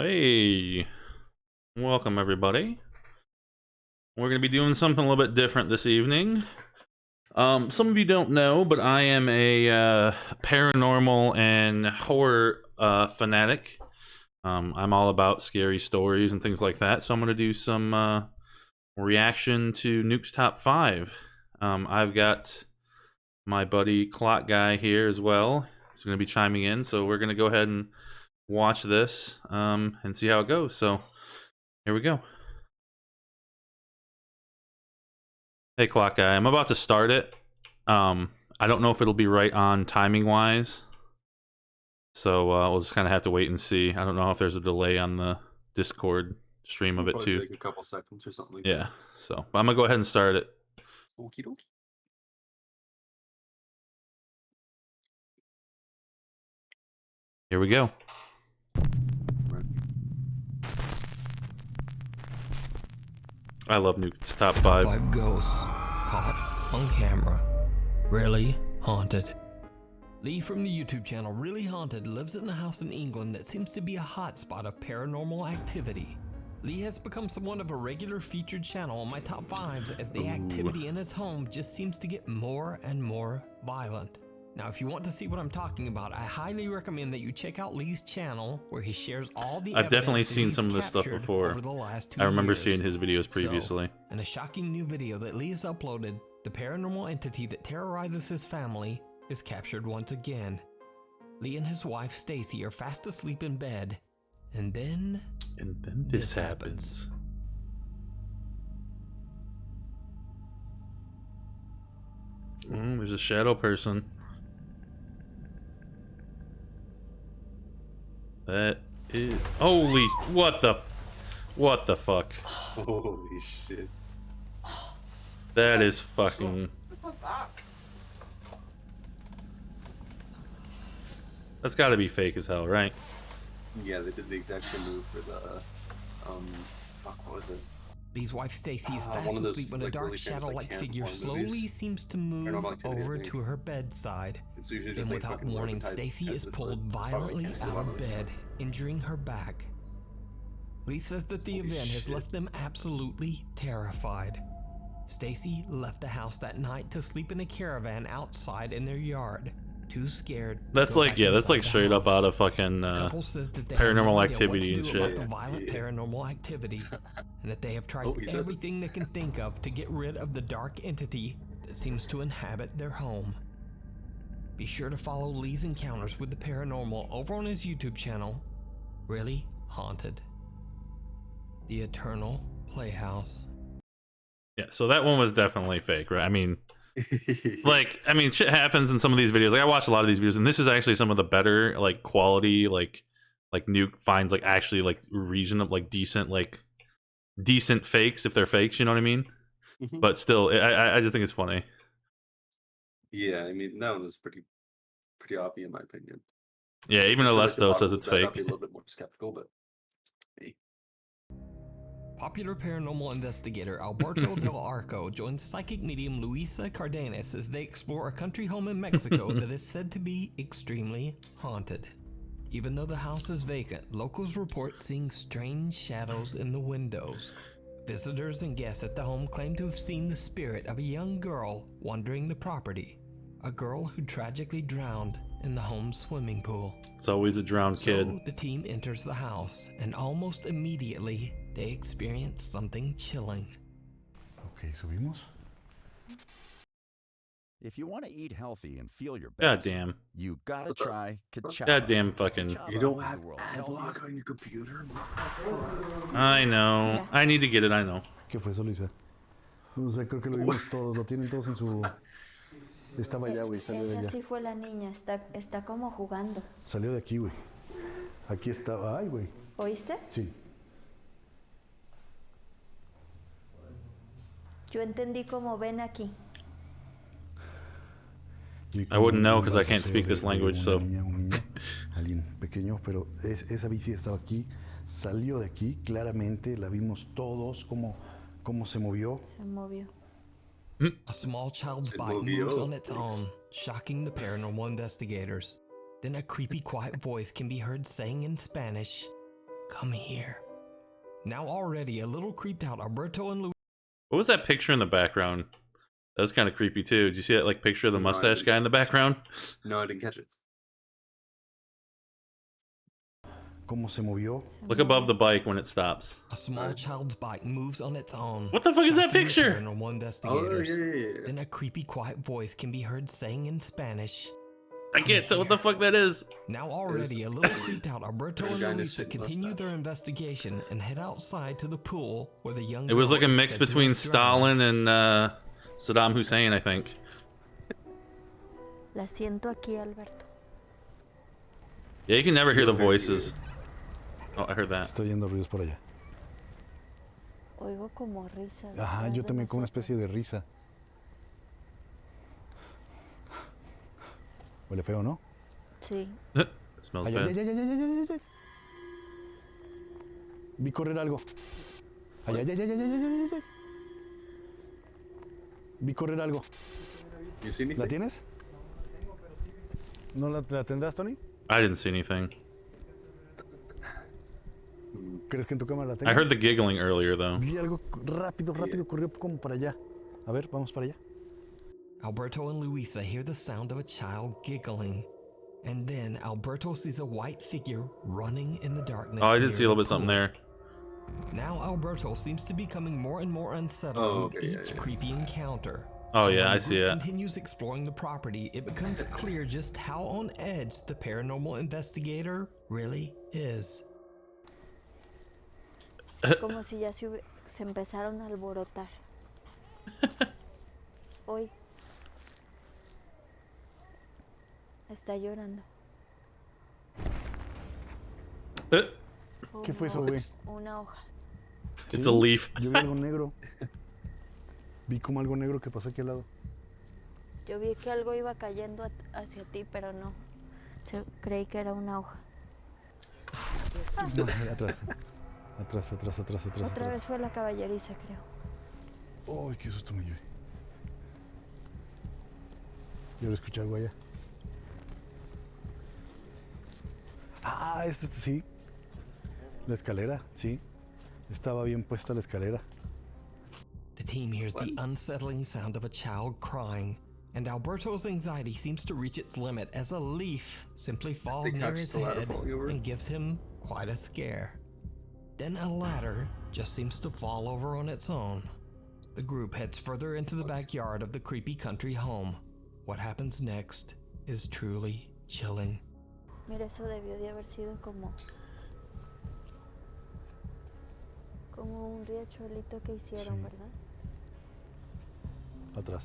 Hey, welcome everybody. We're going to be doing something a little bit different this evening. Some of you don't know, but I am a paranormal and horror fanatic. I'm all about scary stories and things like that, so I'm going to do some reaction to Nuke's Top 5. I've got my buddy Clock Guy here as well. He's going to be chiming in, so we're going to go ahead and watch this and see how it goes. So here we go. Hey, Clock Guy, I'm about to start it. I don't know if it'll be right on timing wise, so we'll just kind of have to wait and see. I don't know if there's a delay on the Discord stream of it too. Like a couple seconds or something like yeah, so but I'm gonna go ahead and start it. Okie dokie. Here we go. I love Nuke's Top 5. 5 ghosts caught on camera. Really haunted. Lee from the YouTube channel Really Haunted lives in a house in England that seems to be a hotspot of paranormal activity. Lee has become somewhat of a regular featured channel on my top 5s as the activity in his home just seems to get more and more violent. Now, if you want to see what I'm talking about, I highly recommend that you check out Lee's channel where he shares all the I've definitely seen some of this stuff before. Over the last 2 I remember years. seeing his videos previously. So, in a shocking new video that Lee has uploaded, the paranormal entity that terrorizes his family is captured once again. Lee and his wife Stacy are fast asleep in bed, and then this happens. There's a shadow person. That is holy what the fuck? Holy shit. That is fucking. That's got to be fake as hell, right? Yeah, they did the exact same move for the fuck, what was it? Lee's wife Stacy is fast those, asleep when a like, dark really famous, shadow-like like, figure camp slowly movies. seems to move Paranormal Activity, I over think. to her bedside. It's usually Then just like without fucking warning, large Stacy type is heads, pulled but violently can't see out a lot of bed, injuring her back. Lee says that the Holy event has shit. left them absolutely terrified. Stacy left the house that night to sleep in a caravan outside in their yard, too scared to That's go like, back yeah, that's inside like the straight up house. out of fucking The couple says that they Paranormal have no idea Activity what to and do about shit. the violent Yeah. paranormal activity, and that they have tried Oh, he says it's- everything they can think of to get rid of the dark entity that seems to inhabit their home. Be sure to follow Lee's encounters with the paranormal over on his YouTube channel, Really Haunted. The Eternal Playhouse. Yeah, so that one was definitely fake, right? I mean, shit happens in some of these videos. Like I watch a lot of these videos, and this is actually some of the better, like quality, like Nuke finds like actually like reasonable, like decent fakes if they're fakes. You know what I mean? Mhm. But still, I just think it's funny. Yeah, I mean that one was pretty obvious in my opinion. Yeah, even For sure, like, the Alesto bottom says of it's the bed, I'd fake. be a little bit more skeptical, but hey. Popular paranormal investigator Alberto Del Arco joins psychic medium Luisa Cardenas as they explore a country home in Mexico that is said to be extremely haunted. Even though the house is vacant, locals report seeing strange shadows in the windows. Visitors and guests at the home claim to have seen the spirit of a young girl wandering the property, a girl who tragically drowned in the home's swimming pool. It's always a drowned kid. So the team enters the house, and almost immediately, they experience something chilling. Okay, subimos. If you want to eat healthy and feel your God best, damn. you gotta try Kachava. Goddamn fucking. Kachava You don't is have the world's ad healthiest- block on your computer? What the fuck? I know. I need to get it. I know. ¿Qué fue eso, Luisa? No sé, creo que lo vimos todos, lo tienen todos en su... Estaba allá, güey, salió de Esa allá. sí fue la niña, está como jugando. Salió de aquí, güey. Aquí estaba, ay, güey. ¿Oíste? Sí. Yo entendí como ven aquí. I wouldn't know because I can't speak this language, so. Un niño, alguien pequeño, pero esa bici estaba aquí, salió de aquí, claramente, la vimos todos, cómo se movió. Se movió. A small child's Se bike movió. moves on its own, shocking the paranormal investigators. Then a creepy, quiet voice can be heard saying in Spanish, come here. Now already a little creeped out, Alberto and Luis What was that picture in the background? That was kind of creepy too. Did you see that like picture of the No, I mustache didn't. guy in the background? No, I didn't catch it. ¿Cómo se movió? Look above the bike when it stops. A small child's bike moves on its own. What the fuck is that shocking the picture? Paranormal Oh, investigators. yeah. Then a creepy, quiet voice can be heard saying in Spanish. I can't tell what the fuck that is. Now already a little creeped out, Alberto and Vagina Luisa shit continue mustache. their investigation and head outside to the pool where the young It was girl like a is mix said to between have drowned. Stalin and Saddam Hussein, I think. La siento aquí, Alberto. Yeah, you can never hear the You'll hear voices. Oh, I heard that. Estoy oyendo ruidos por allá. Oigo como risas. Ajá, detrás yo de también con una especie de nosotros. risa. Huele feo, ¿no? Sí. It smells Ay, ay, bad. ay, ay, ay, ay, ay, ay. Vi correr algo. Ay, ay, ay, ay, ay, ay, ay, ay. Vi correr algo. You see anything? ¿La tienes? ¿No la tendrás, Tony? I didn't see anything. ¿Crees que en tu cámara la tengas? I heard the giggling earlier though. Vi algo rápido, corrió como para allá. A ver, vamos para allá. Alberto and Luisa hear the sound of a child giggling. And then Alberto sees a white figure running in the darkness. Oh, I did near see a little the bit something pool. there. Now Alberto seems to be becoming more and more unsettled Oh, with okay, yeah, each yeah. creepy encounter. Oh, So yeah, when I the see group it. continues exploring the property, it becomes clear just how on edge the paranormal investigator really is. Como si ya se empezaron a alborotar. Hoy. Está llorando. ¿Qué fue eso, Una- güey? Una hoja. It's Sí, a leaf. Yo vi algo negro. Vi como algo negro que pasó aquí al lado. Yo vi que algo iba cayendo hacia ti, pero no. Creí que era una hoja. No, atrás. Atrás. Otra vez fue la caballeriza, creo. Ay, qué susto me llevé. Yo lo escuché algo allá. Ah, sí. La escalera, sí. Estaba bien puesta la escalera. The team hears the unsettling sound of a child crying, and Alberto's anxiety seems to reach its limit as a leaf simply falls The near couch his still had it head falling over. and gives him quite a scare. Then a ladder just seems to fall over on its own. The group heads further into the backyard of the creepy country home. What happens next is truly chilling. Mira, eso debió de haber sido como un riachuelito que hicieron, Sí. ¿verdad? Atrás.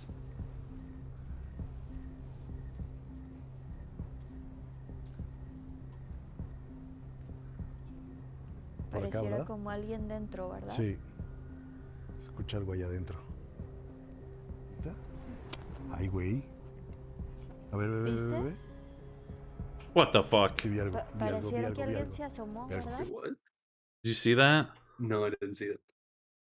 Por acá, Pareciera ¿verdad? como alguien dentro, ¿verdad? Sí. Se escucha algo allá adentro. ¿Está? Ay, güey. A ver, ¿Viste? What the fuck? Sí, vi algo. Pareciera que vi alguien algo. se asomó, Vi algo. ¿verdad? What? Did you see that? No, I didn't see it.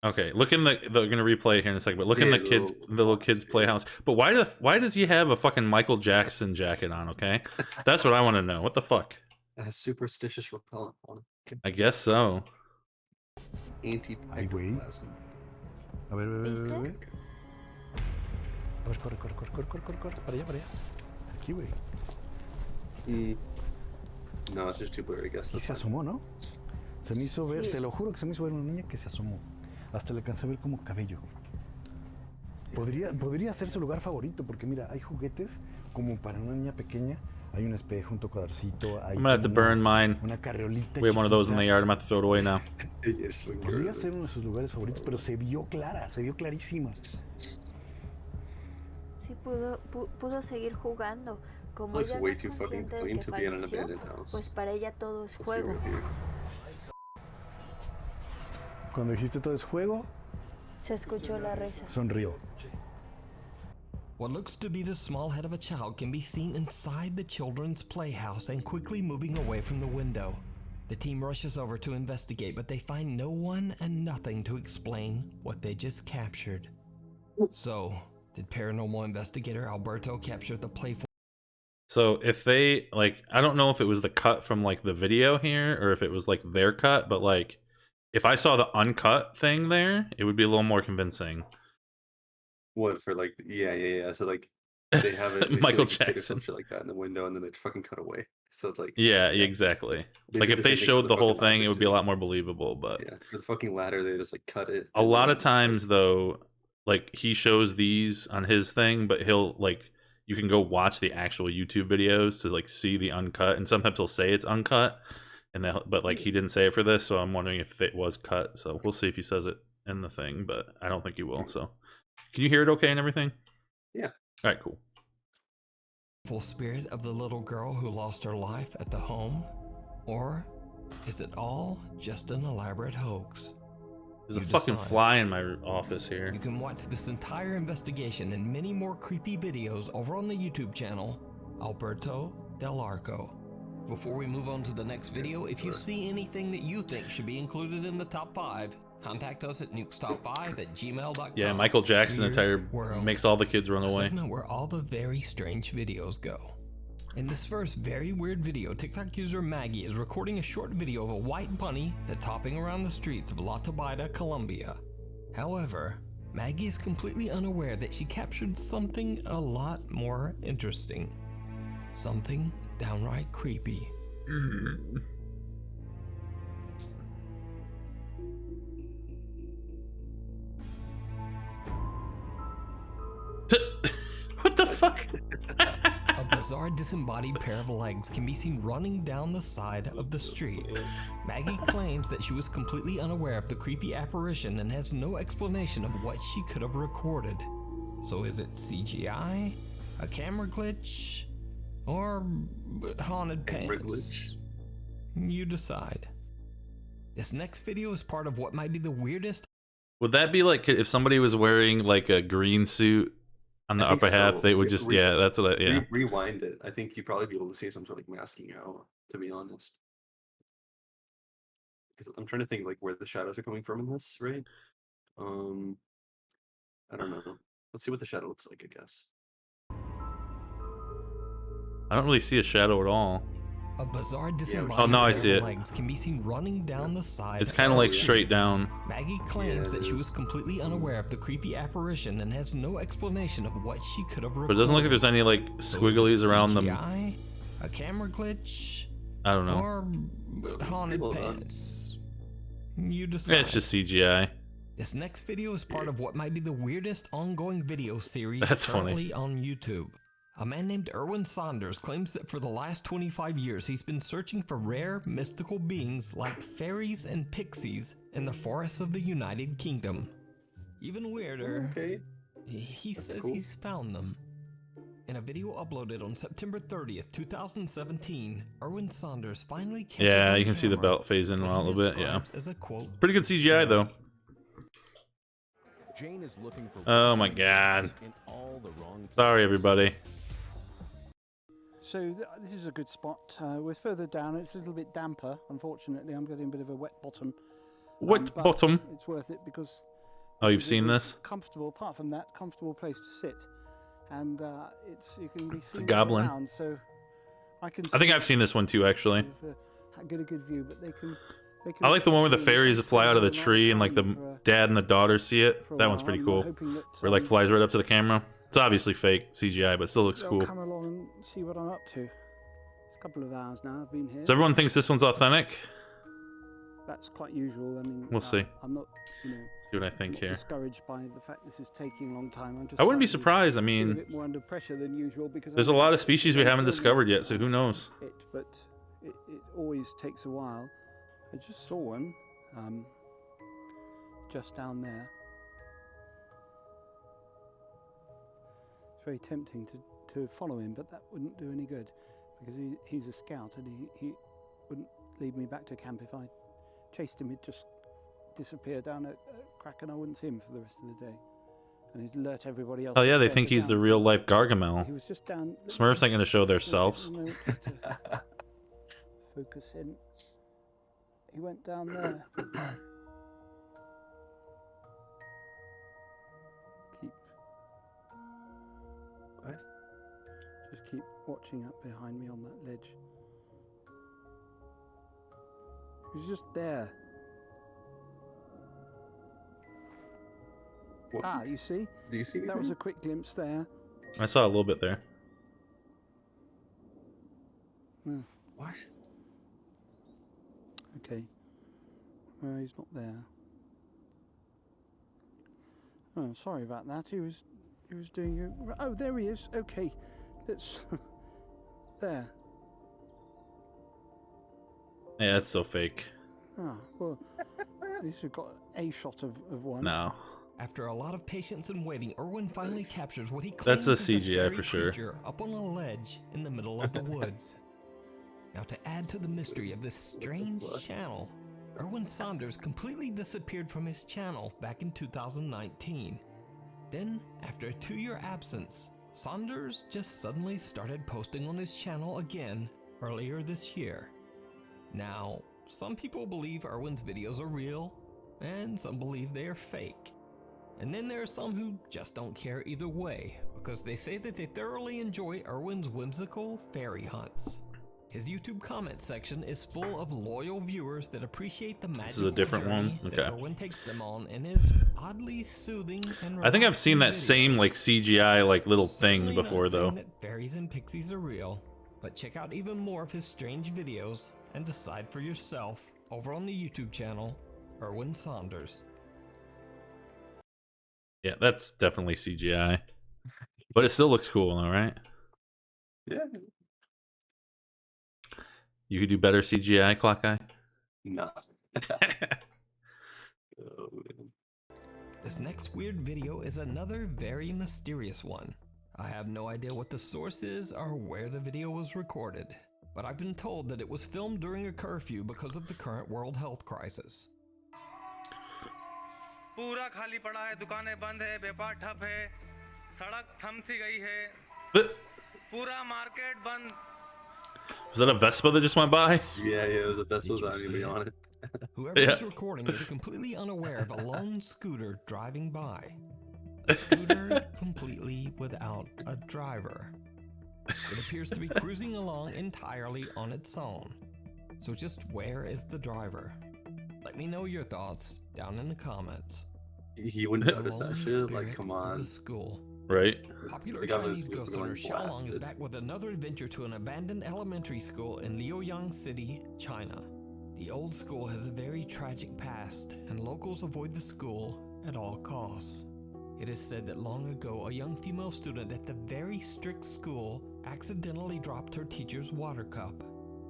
Okay, look in the. They're gonna replay it here in a second, but look in Yeah, the the kids, little the little box, kids' yeah. playhouse. But why does he have a fucking Michael Jackson jacket on? Okay, that's what I want to know. What the fuck? It has superstitious repellent on it. I guess so. Ay, güey. Anti-ectoplasm. A ver, ¿Viste? A ver, corre. Para allá. Aquí, güey. Mm. No, it's just too blurry, I guess. Y That's se fine. asomó, ¿no? Se me hizo ver, Sí. te lo juro que se me hizo ver una niña que se asomó. Hasta le alcancé a ver como cabello. Podría ser su lugar favorito, porque mira, hay juguetes como para una niña pequeña. Hay un espejo, un tocadorcito. Hay I'm gonna have to como burn mine. una carriolita. We have one of those in the chiquita. yard. I'm gonna have to throw it away now. Yeah, just like, get rid Podría of it. ser uno de sus lugares favoritos, pero se vio clarísima. Sí, pudo seguir jugando. Como Looks ella no way es too fucking consciente de clean que to be in an falleció, abandoned house. pues para ella todo es Let's be juego. real here. Cuando dijiste todo es juego, Se escuchó la risa. sonrió. What looks to be the small head of a child can be seen inside the children's playhouse and quickly moving away from the window. The team rushes over to investigate, but they find no one and nothing to explain what they just captured. So, did paranormal investigator Alberto capture the playful So if they like, I don't know if it was the cut from like the video here or if it was like their cut, but like if I saw the uncut thing there, it would be a little more convincing. What for like yeah. So like they have it, they see Michael like a kid or some Jackson. shit like that in the window, and then they fucking cut away. So it's like Yeah, exactly. they Like did if the they same thing for showed the the whole fucking thing, ladder it would be a too. lot more believable. But Yeah, for the fucking ladder, they just like cut it. a and lot then, of times though, like he shows these on his thing, but he'll like you can go watch the actual YouTube videos to like see the uncut, and sometimes he'll say it's uncut, and that but like he didn't say it for this, so I'm wondering if it was cut. So we'll see if he says it in the thing, but I don't think he will. So can you hear it okay and everything? Yeah. All right, cool. Full spirit of the little girl who lost her life at the home? Or is it all just an elaborate hoax? There's a You fucking decide. fly in my office here. You can watch this entire investigation and many more creepy videos over on the YouTube channel, Alberto Del Arco. Before we move on to the next video, if you see anything that you think should be included in the top 5, contact us at nukestop5@gmail.com. Yeah, Michael Jackson Weird attire World, makes all the kids run a away. segment where all the very strange videos go. In this first very weird video, TikTok user Maggie is recording a short video of a white bunny that's hopping around the streets of La Tobida, Colombia. However, Maggie is completely unaware that she captured something a lot more interesting. Something downright creepy. What the fuck? A bizarre disembodied pair of legs can be seen running down the side of the street. Maggie claims that she was completely unaware of the creepy apparition and has no explanation of what she could have recorded. So is it CGI, a camera glitch, or haunted Camera pants? You decide. This next video is part of what might be the weirdest. Would that be like if somebody was wearing like a green suit on the I think upper half? so. They would just yeah, that's what I, yeah. Rewind it. I think you'd probably be able to see some sort of like masking out, to be honest. Because I'm trying to think like where the shadows are coming from in this, right? I don't know. Let's see what the shadow looks like, I guess. I don't really see a shadow at all. A bizarre disembodied Oh, now I pair see of it. legs can be seen running down the side. It's kind of the like street. straight down. Maggie claims Yeah, that it she was is. completely unaware of the creepy apparition and has no explanation of what she could have recorded. But it doesn't look like there's any like So squigglies is it around them. CGI, a camera glitch, I don't know. or haunted pretty well done. pants. You decide. Yeah, it's just CGI. This next video is part of what might be the weirdest ongoing video series That's funny. currently on YouTube. A man named Erwin Saunders claims that for the last 25 years he's been searching for rare, mystical beings like fairies and pixies in the forests of the United Kingdom. Even weirder, Okay. he That's says cool. he's found them. In a video uploaded on September 30th, 2017, Erwin Saunders finally catches Yeah, on you can see the camera belt phase in what a he little bit. Yeah, describes as a quote, pretty good CGI though. Jane is looking for Oh my god. in all the wrong Sorry, everybody. So this is a good spot. We're further down. It's a little bit damper. Unfortunately, I'm getting a bit of a wet bottom. Wet but bottom. It's worth it because. Oh, this you've is a seen good, this? Comfortable. Apart from that, comfortable place to sit, and you can be a seen goblin. around. So I can. I think see I've seen this one too, actually. get a good view, but they can. I like the one where the fairies fly out of the for a tree and like the long dad and the daughter see it. for a That one's while. pretty I'm cool. hoping that, Where it like flies right up to the camera. It's obviously fake CGI, but still looks they'll cool. come along and see what I'm up to. It's a couple of hours now. I've been here. So everyone thinks this one's authentic. That's quite usual. I mean, We'll see. I'm not, you know, See what I think not here. discouraged by the fact this is taking a long time. I'm just I wouldn't be slightly surprised. I feel a mean, bit more under pressure than usual because there's a lot of species we haven't discovered yet, so who knows? But it always takes a while. I just saw one just down there. It's very tempting to follow him, but that wouldn't do any good because he's a scout and he wouldn't lead me back to camp if I chased him. He'd just disappear down a crack and I wouldn't see him for the rest of the day. And he'd alert everybody else. Oh yeah, to they stay think he's the down. real life He Gargamel. was just down. Smurfs ain't gonna show their Just selves. a moment, just to focus in. He went down there. Keep. What? Just keep watching up behind me on that ledge. He was just there. What? Ah, you see? Do you see That was anything? a quick glimpse there. I saw a little bit there. What? Okay. He's not there. Oh, sorry about that. He was doing. Oh, there he is. Okay, let's. There. Yeah, that's so fake. Ah, well, at least we've got a shot of one. No. After a lot of patience and waiting, Erwin finally captures what he claims That's a is CGI fairy for sure. creature up on a ledge in the middle of the woods. Now, to add to the mystery of this strange channel, Erwin Saunders completely disappeared from his channel back in 2019. Then, after a 2-year absence, Saunders just suddenly started posting on his channel again earlier this year. Now, some people believe Erwin's videos are real, and some believe they are fake. And then there are some who just don't care either way, because they say that they thoroughly enjoy Erwin's whimsical fairy hunts. His YouTube comment section is full of loyal viewers that appreciate the magical This is a different journey one? that Okay. Erwin takes them on in his oddly soothing and I think I've seen that relaxing same like videos. CGI like little Certainly thing not before saying though. that fairies and pixies are real, but check out even more of his strange videos and decide for yourself over on the YouTube channel, Erwin Saunders. Yeah, that's definitely CGI. But it still looks cool, all right? Yeah. You could do better CGI, Clock Eye? Nah. Oh, man. This next weird video is another very mysterious one. I have no idea what the source is or where the video was recorded, but I've been told that it was filmed during a curfew because of the current world health crisis. पूरा खाली पड़ा है, दुकानें बंद है, व्यापार ठप है, सड़क थम सी गई है, But- पूरा मार्केट बंद. Was that a Vespa that just went by? Yeah, it was a vessel Did you without see anybody it? on it. Whoever Yeah. is recording is completely unaware of a lone scooter driving by. A scooter completely without a driver. It appears to be cruising along entirely on its own. So just where is the driver? Let me know your thoughts down in the comments. He wouldn't The notice that lone shit. Like, spirit come of on. the school. Right? Popular The guy was Chinese ghost going hunter Xiaolong is blasted. back with another adventure to an abandoned elementary school in Liaoyang City, China. The old school has a very tragic past, and locals avoid the school at all costs. It is said that long ago, a young female student at the very strict school accidentally dropped her teacher's water cup.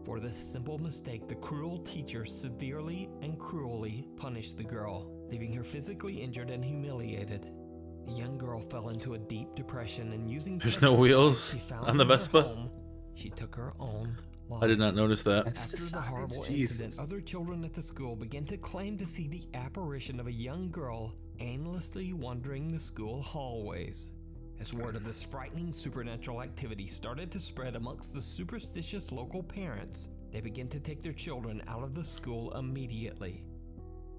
For this simple mistake, the cruel teacher severely and cruelly punished the girl, leaving her physically injured and humiliated. The young girl fell into a deep depression, and using There's no pesticides wheels she found on the in her Vespa? home, she took her own life. I did not notice that. After the horrible incident, other children at the school began to claim to see the apparition of a young girl aimlessly wandering the school hallways. As word of this frightening supernatural activity started to spread amongst the superstitious local parents, they began to take their children out of the school immediately.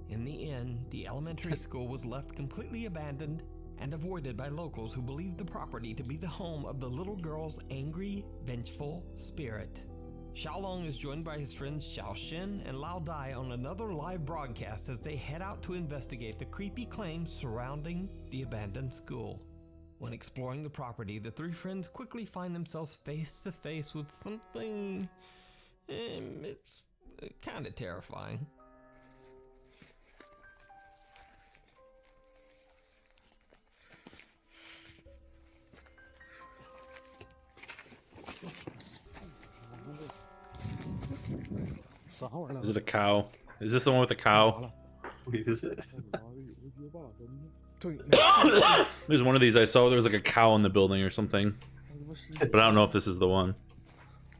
In the end, the elementary school was left completely abandoned and avoided by locals who believed the property to be the home of the little girl's angry, vengeful spirit. Xiaolong is joined by his friends Xiao Xin and Lao Dai on another live broadcast as they head out to investigate the creepy claims surrounding the abandoned school. When exploring the property, the three friends quickly find themselves face to face with something. It's kind of terrifying. Is it a cow? Is this the one with the cow? Wait, is it? There's one of these I saw. There was like a cow in the building or something. But I don't know if this is the one.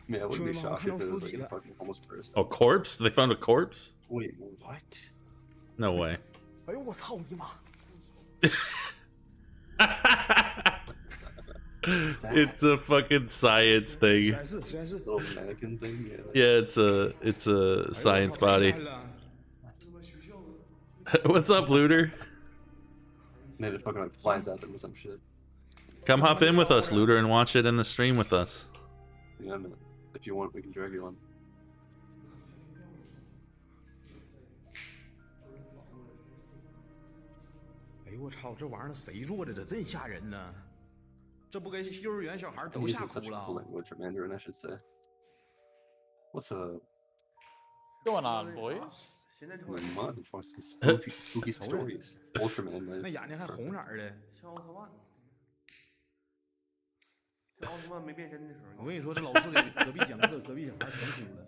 Man, I wouldn't be shocked if it was like a fucking homeless person. Oh, corpse? They found a corpse? Wait, what? No way. It's a fucking science thing. Little mannequin thing? Yeah. Yeah, it's a science body. What's up, Looter? Maybe it fucking like flies at them or some shit. Come hop in with us, Looter, and watch it in the stream with us. Yeah, man. If you want, we can drag you on. And he uses such a cool language, or Mandarin, I should say. What's up? Going on, boys? Not much. Want some spooky stories. Ultraman is. 那眼睛还红色儿的，像奥特曼。这奥特曼没变身的时候，我跟你说，这老四给隔壁讲课，隔壁小孩全哭了，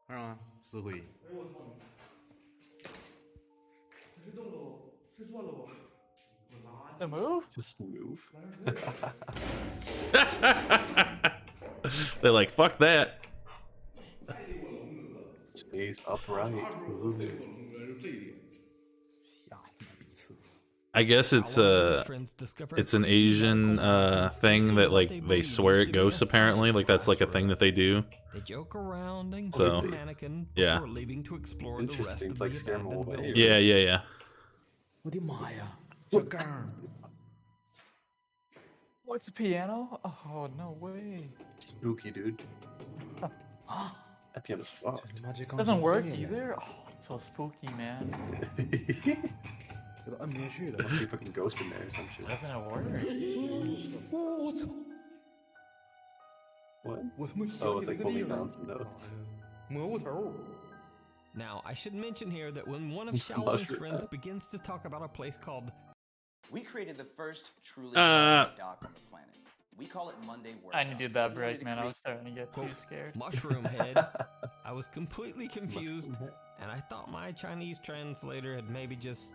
看着吗？死灰。哎呦我操！这是动作，是错了不？The move? Just move. They're like, fuck that. Stays upright. I guess it's an Asian thing that like they swear at ghosts apparently, like that's like a thing that they do. They joke around and So, the mannequin yeah. before leaving to explore the rest of like the scare 'em abandoned away. building. Yeah. 我的妈呀，小刚！ What's a piano? Oh, no way. Spooky, dude. That piano's fucked. Doesn't work either? Oh, it's so spooky, man. 给他摁不下去了。 Must be a fucking ghost in there or some shit. Doesn't it work? 我操！ What? 我他妈 Oh, it's 想起 like 那个地 holding 方 down some notes. 蘑菇头。 Now, I should mention here that when one of Mushroom Xiaolong's head. friends begins to talk about a place called We created the first truly Uh, dock on the planet. We call it Monday Work. I needed that break, man. I was starting to get too quote, scared. Mushroom Head, I was completely confused, and I thought my Chinese translator had maybe just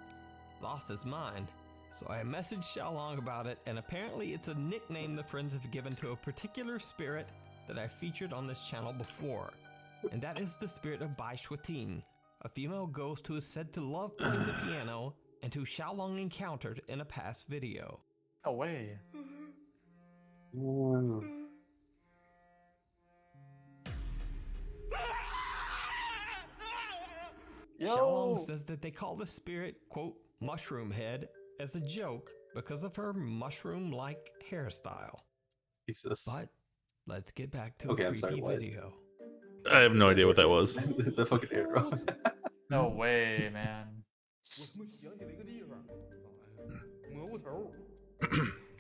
lost his mind. So I messaged Xiaolong about it, and apparently it's a nickname the friends have given to a particular spirit that I featured on this channel before. And that is the spirit of Bai Shuating, a female ghost who is said to love playing the piano and who Xiaolong encountered in a past video. No way. Ooh. Xiaolong says that they call the spirit, quote, Mushroom Head, as a joke because of her mushroom-like hairstyle. Jesus. But let's get back to Okay, the I'm sorry, creepy what? video. I have no idea what that was. The fucking arrow. No way, man. 我他妈想起了一个地方，蘑菇头。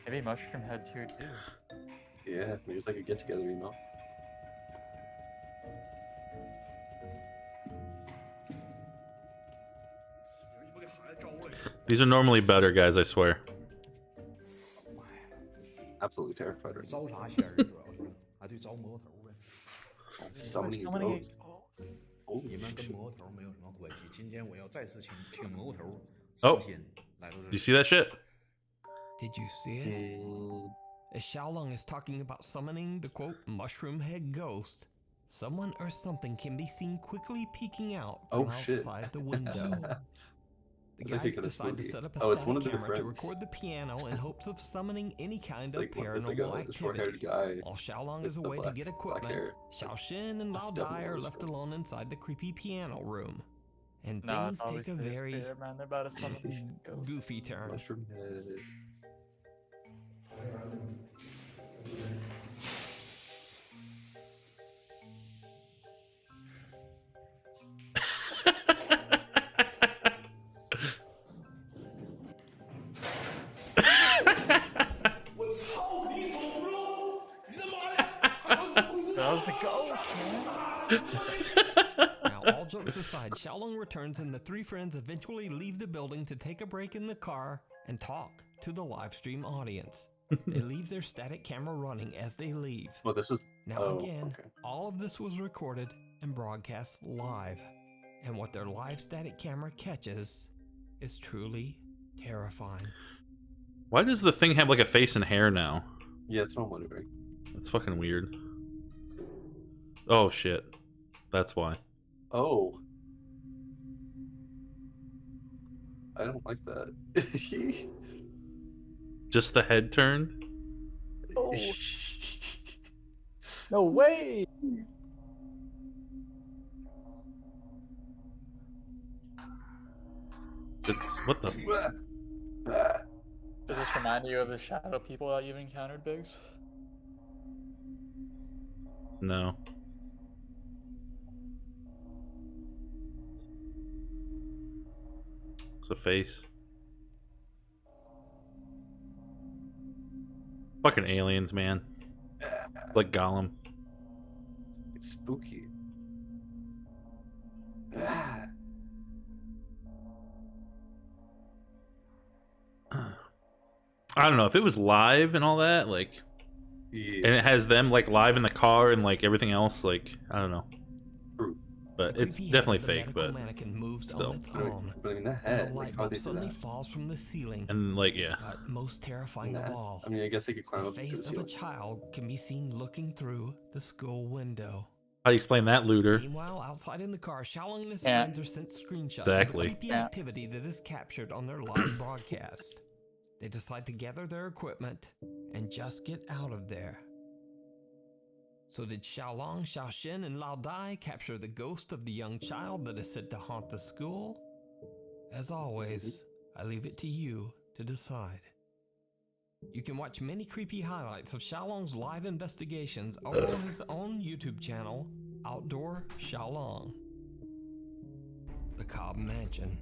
Maybe Mushroom Head's here too. Yeah, maybe it's like a get together, you know? These are normally better, guys, I swear. Absolutely terrified right now. 招啥仙儿主要是，啊对，招蘑菇头呗。 Summoning So many ghosts. Oh, 你们跟蘑菇头没有什么关系。今天我要再次请蘑菇头 Oh, 上仙来到这 you 里。 see that shit? Did you see it? As Xiaolong is talking about summoning the quote mushroom head ghost, someone or something can be seen quickly peeking out from Oh, shit. outside the window. The I think guys of this decide to movie. set up a Oh, it's static one of their camera to friends. record the piano in hopes of summoning any kind of Like, it's like paranormal a short-haired activity. guy. While Xiaolong with is the away to black- get black equipment, hair. Xiao Xin and That's Lao definitely Dai are what left it's from. alone inside the creepy piano room. And No, things it's always take a this very spirit, man. They're about to summon these ghosts. goofy turn. Mushroom head. That was the ghost, man. Now, all jokes aside, Xiaolong returns and the three friends eventually leave the building to take a break in the car and talk to the live stream audience. They leave their static camera running as they leave. Well, this was. Now, Oh, again, okay. all of this was recorded and broadcast live. And what their live static camera catches is truly terrifying. Why does the thing have like a face and hair now? Yeah, that's what I'm wondering. That's fucking weird. Oh shit. That's why. Oh. I don't like that. Just the head turned? Oh. No way. It's what the Does this remind you of the shadow people that you've encountered, Biggs? No. It's a face. Fucking aliens, man. Like Gollum. It's spooky. I don't know if it was live and all that, like, Yeah. and it has them like live in the car and like everything else, like, I don't know. But it's definitely fake, but mannequin moves still. on its own. But I mean, that And head, a like, light how bulb they do suddenly that? falls from the ceiling. And like, yeah. But most terrifying of all, I mean, I guess they could climb the up into the face of a ceiling. child can be seen looking through the school window. How do you explain that, Looter? Meanwhile, outside in the car, Xiaolong and his Yeah. friends are sent screenshots Exactly. of the creepy Yeah. activity that is captured on their live broadcast. They decide to gather their equipment and just get out of there. So did Xiaolong, Xiaoxin, and Lao Dai capture the ghost of the young child that is said to haunt the school? As always, I leave it to you to decide. You can watch many creepy highlights of Xiaolong's live investigations over on his own YouTube channel, Outdoor Xiaolong. The Cobb Mansion.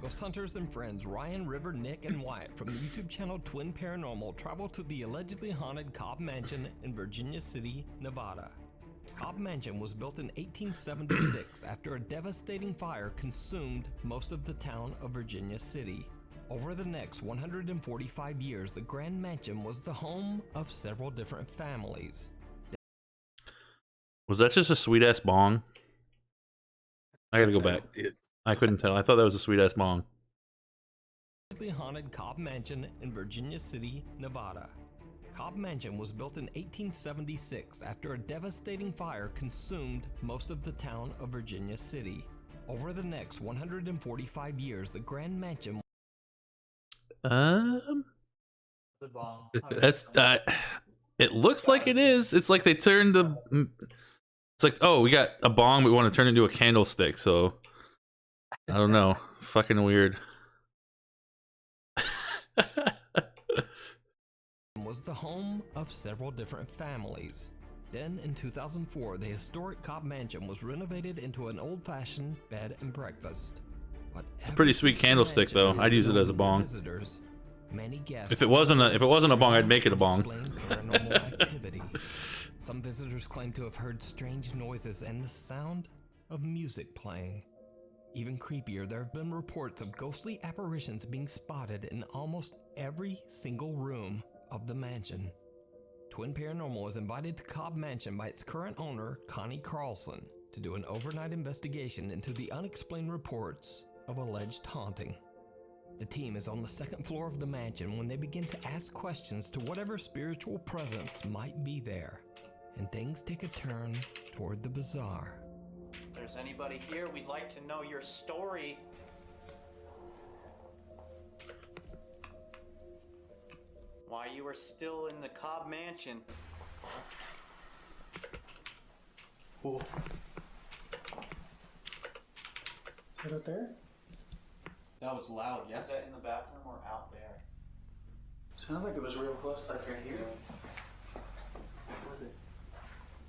Ghost hunters and friends Ryan, River, Nick, and Wyatt from the YouTube channel Twin Paranormal travel to the allegedly haunted Cobb Mansion in Virginia City, Nevada. Cobb Mansion was built in 1876 after a devastating fire consumed most of the town of Virginia City. Over the next 145 years, the Grand Mansion was the home of several different families. Was that just a sweet ass bong? I gotta go back. I couldn't tell. I thought that was a sweet ass bong. The haunted Cobb Mansion in Virginia City, Nevada. Cobb Mansion was built in 1876 after a devastating fire consumed most of the town of Virginia City. Over the next 145 years, the Grand Mansion. The bomb. That's it looks like it is. It's like they turned the. It's like, oh, we got a bong, we want to turn it into a candlestick. So I don't know. Fucking weird. Was the home of several different families. Then in 2004, the historic Cobb Mansion was renovated into an old-fashioned bed and breakfast. It's a pretty sweet candlestick, though. I'd use it as a bong. Visitors, many guests If it wasn't a bong, I'd make it a bong. Paranormal activity. Some visitors claim to have heard strange noises and the sound of music playing. Even creepier, there have been reports of ghostly apparitions being spotted in almost every single room of the mansion. Twin Paranormal was invited to Cobb Mansion by its current owner, Connie Carlson, to do an overnight investigation into the unexplained reports of alleged haunting. The team is on the second floor of the mansion when they begin to ask questions to whatever spiritual presence might be there, and things take a turn toward the bizarre. If there's anybody here, we'd like to know your story. Why you are still in the Cobb Mansion. Whoa. Is it there? That was loud, yeah? Is that in the bathroom or out there? Sounded like it was real close, like right here. What was it?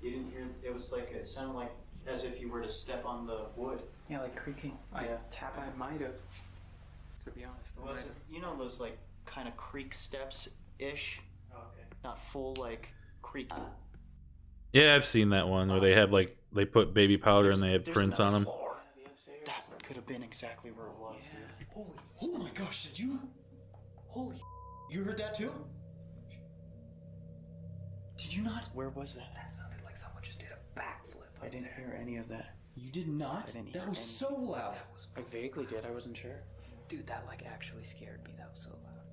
You didn't hear, it was like, it sounded like as if you were to step on the wood. Yeah, like creaking. I might have. To be honest. Was it, you know those like kind of creak steps-ish? Oh, okay. Not full like creaking. Yeah, I've seen that one where they have like they put baby powder and they have prints on them. Floor. That could have been exactly where it was, dude. Holy, oh my gosh, did you? Holy, you heard that too? Did you not? Where was that? That sounded like someone just did a backflip. I didn't hear any of that. You did not? That was so loud. I vaguely did, I wasn't sure. Dude, that like actually scared me. That was so loud.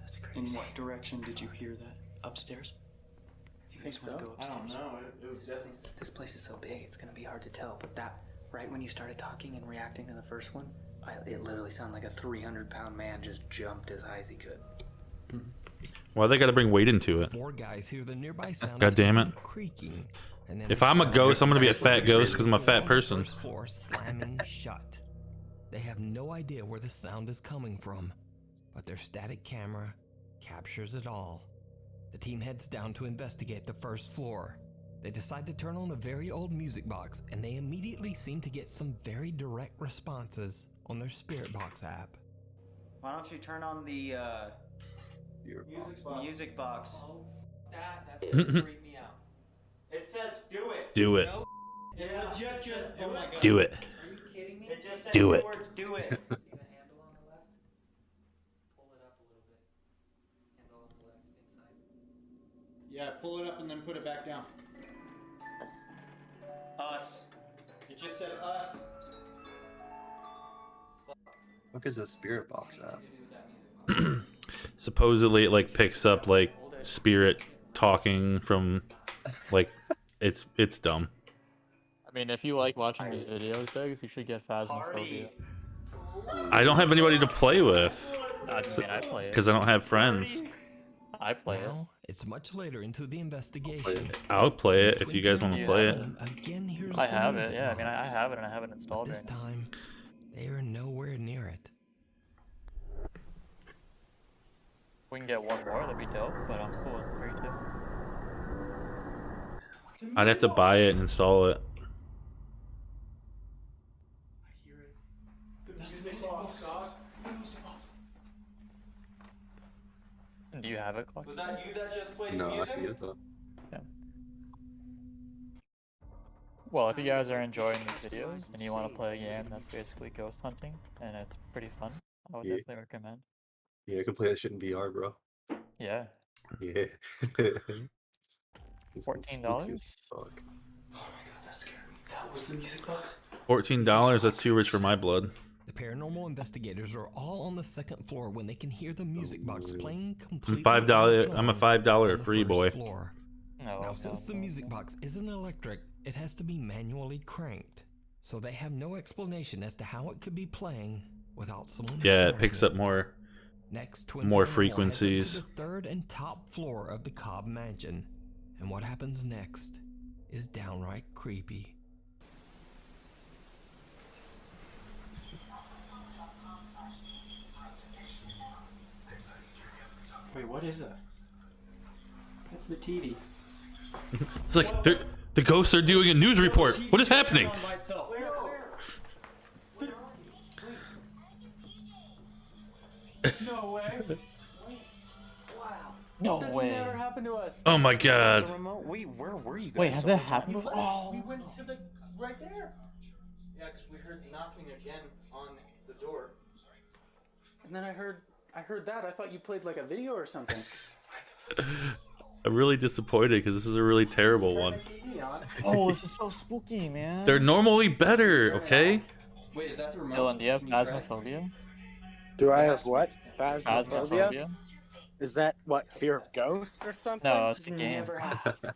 That's crazy. In what direction did you hear that? Upstairs? You guys want to go upstairs? I don't know. It was definitely. This place is so big, it's gonna be hard to tell. But that, right when you started talking and reacting to the first one, it literally sounded like a 300-pound man just jumped as high as he could. Why they gotta bring weight into it? Four guys hear the nearby sound God damn it. of creaking. And then If I'm a ghost, I'm gonna be a fat ghost because I'm a fat person. First floor slamming shut. They have no idea where the sound is coming from, but their static camera captures it all. The team heads down to investigate the first floor. They decide to turn on a very old music box, and they immediately seem to get some very direct responses on their Spirit Box app. Why don't you turn on the music box? Oh, that's gonna freak me out. It says do it. Do it. No. It legit just, oh my god. Do it. Are you kidding me? It just said Do two it. words, do it. See the handle on the left? Pull it up a little bit. Handle on the left, inside. Yeah, pull it up and then put it back down. Us. It just said us. What is a spirit box app? Supposedly it like picks up like spirit talking from like it's dumb. I mean, if you like watching these videos, Diggs, you should get Phasmophobia. I don't have anybody to play with I mean, I play it. because I don't have friends. I play it. Now, it's much later into the investigation. I'll play it if you guys want to play it. Again, here's I the have it. music Yeah, I mean, box. I have it and I have it installed. This right now. time, they are nowhere near it. We can get one more, that'd be dope, but I'm cool with 3 too. I'd have to buy it and install it. Do you have it, Clark? Was that you that just played No, I music? can get it though. Yeah. Well, if you guys are enjoying these videos and you want to play a game that's basically ghost hunting and it's pretty fun, I would Yeah. definitely recommend. Yeah, I can play that shit in VR, bro. Yeah. Yeah. $14? Fuck. That was the music box? $14, that's too rich for my blood. The paranormal investigators are all on the second floor when they can hear the music box playing I'm completely $5. on I'm a its own $5 on the free first boy. floor. Now, since the music box isn't electric, it has to be manually cranked. So they have no explanation as to how it could be playing without someone Yeah, it starting picks up more Next, Twin more Paranormal heads frequencies. into the third and top floor of the Cobb Mansion. And what happens next is downright creepy. Wait, what is that? That's the TV. It's like the ghosts are doing a news report. What is happening? No way. Wow. No That's way. never happened to us. Oh my god. The remote? Wait, where were you guys? Wait, has that happened before? Oh. We went to the right there. Yeah, because we heard knocking again on the door. And then I heard that. I thought you played like a video or something. I'm really disappointed because this is a really terrible one. Oh, this is so spooky, man. They're normally better, okay? Wait, is that the remote? Dylan, do you have Can try it? Phasmophobia? Do I have what? Phasmophobia? Phasmophobia? Is that what? Fear of ghosts or something? No, it's a game. Never happened.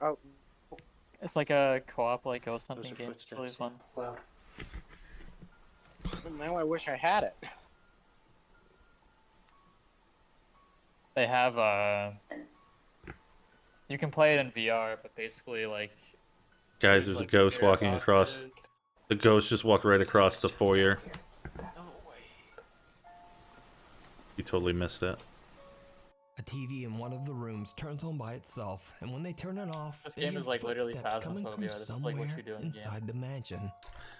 Oh, It's like a co-op like ghost those hunting are game. It's really footsteps. fun. Loud. now I wish I had it. They have you can play it in VR, but basically like Guys, there's a ghost walking across. The ghost just walked right across the foyer. You totally missed it. A TV in one of the rooms turns on by itself, and when they turn it off, This they game hear is like literally footsteps coming Phasmophobia. from This is like what somewhere you do in the game. inside the mansion.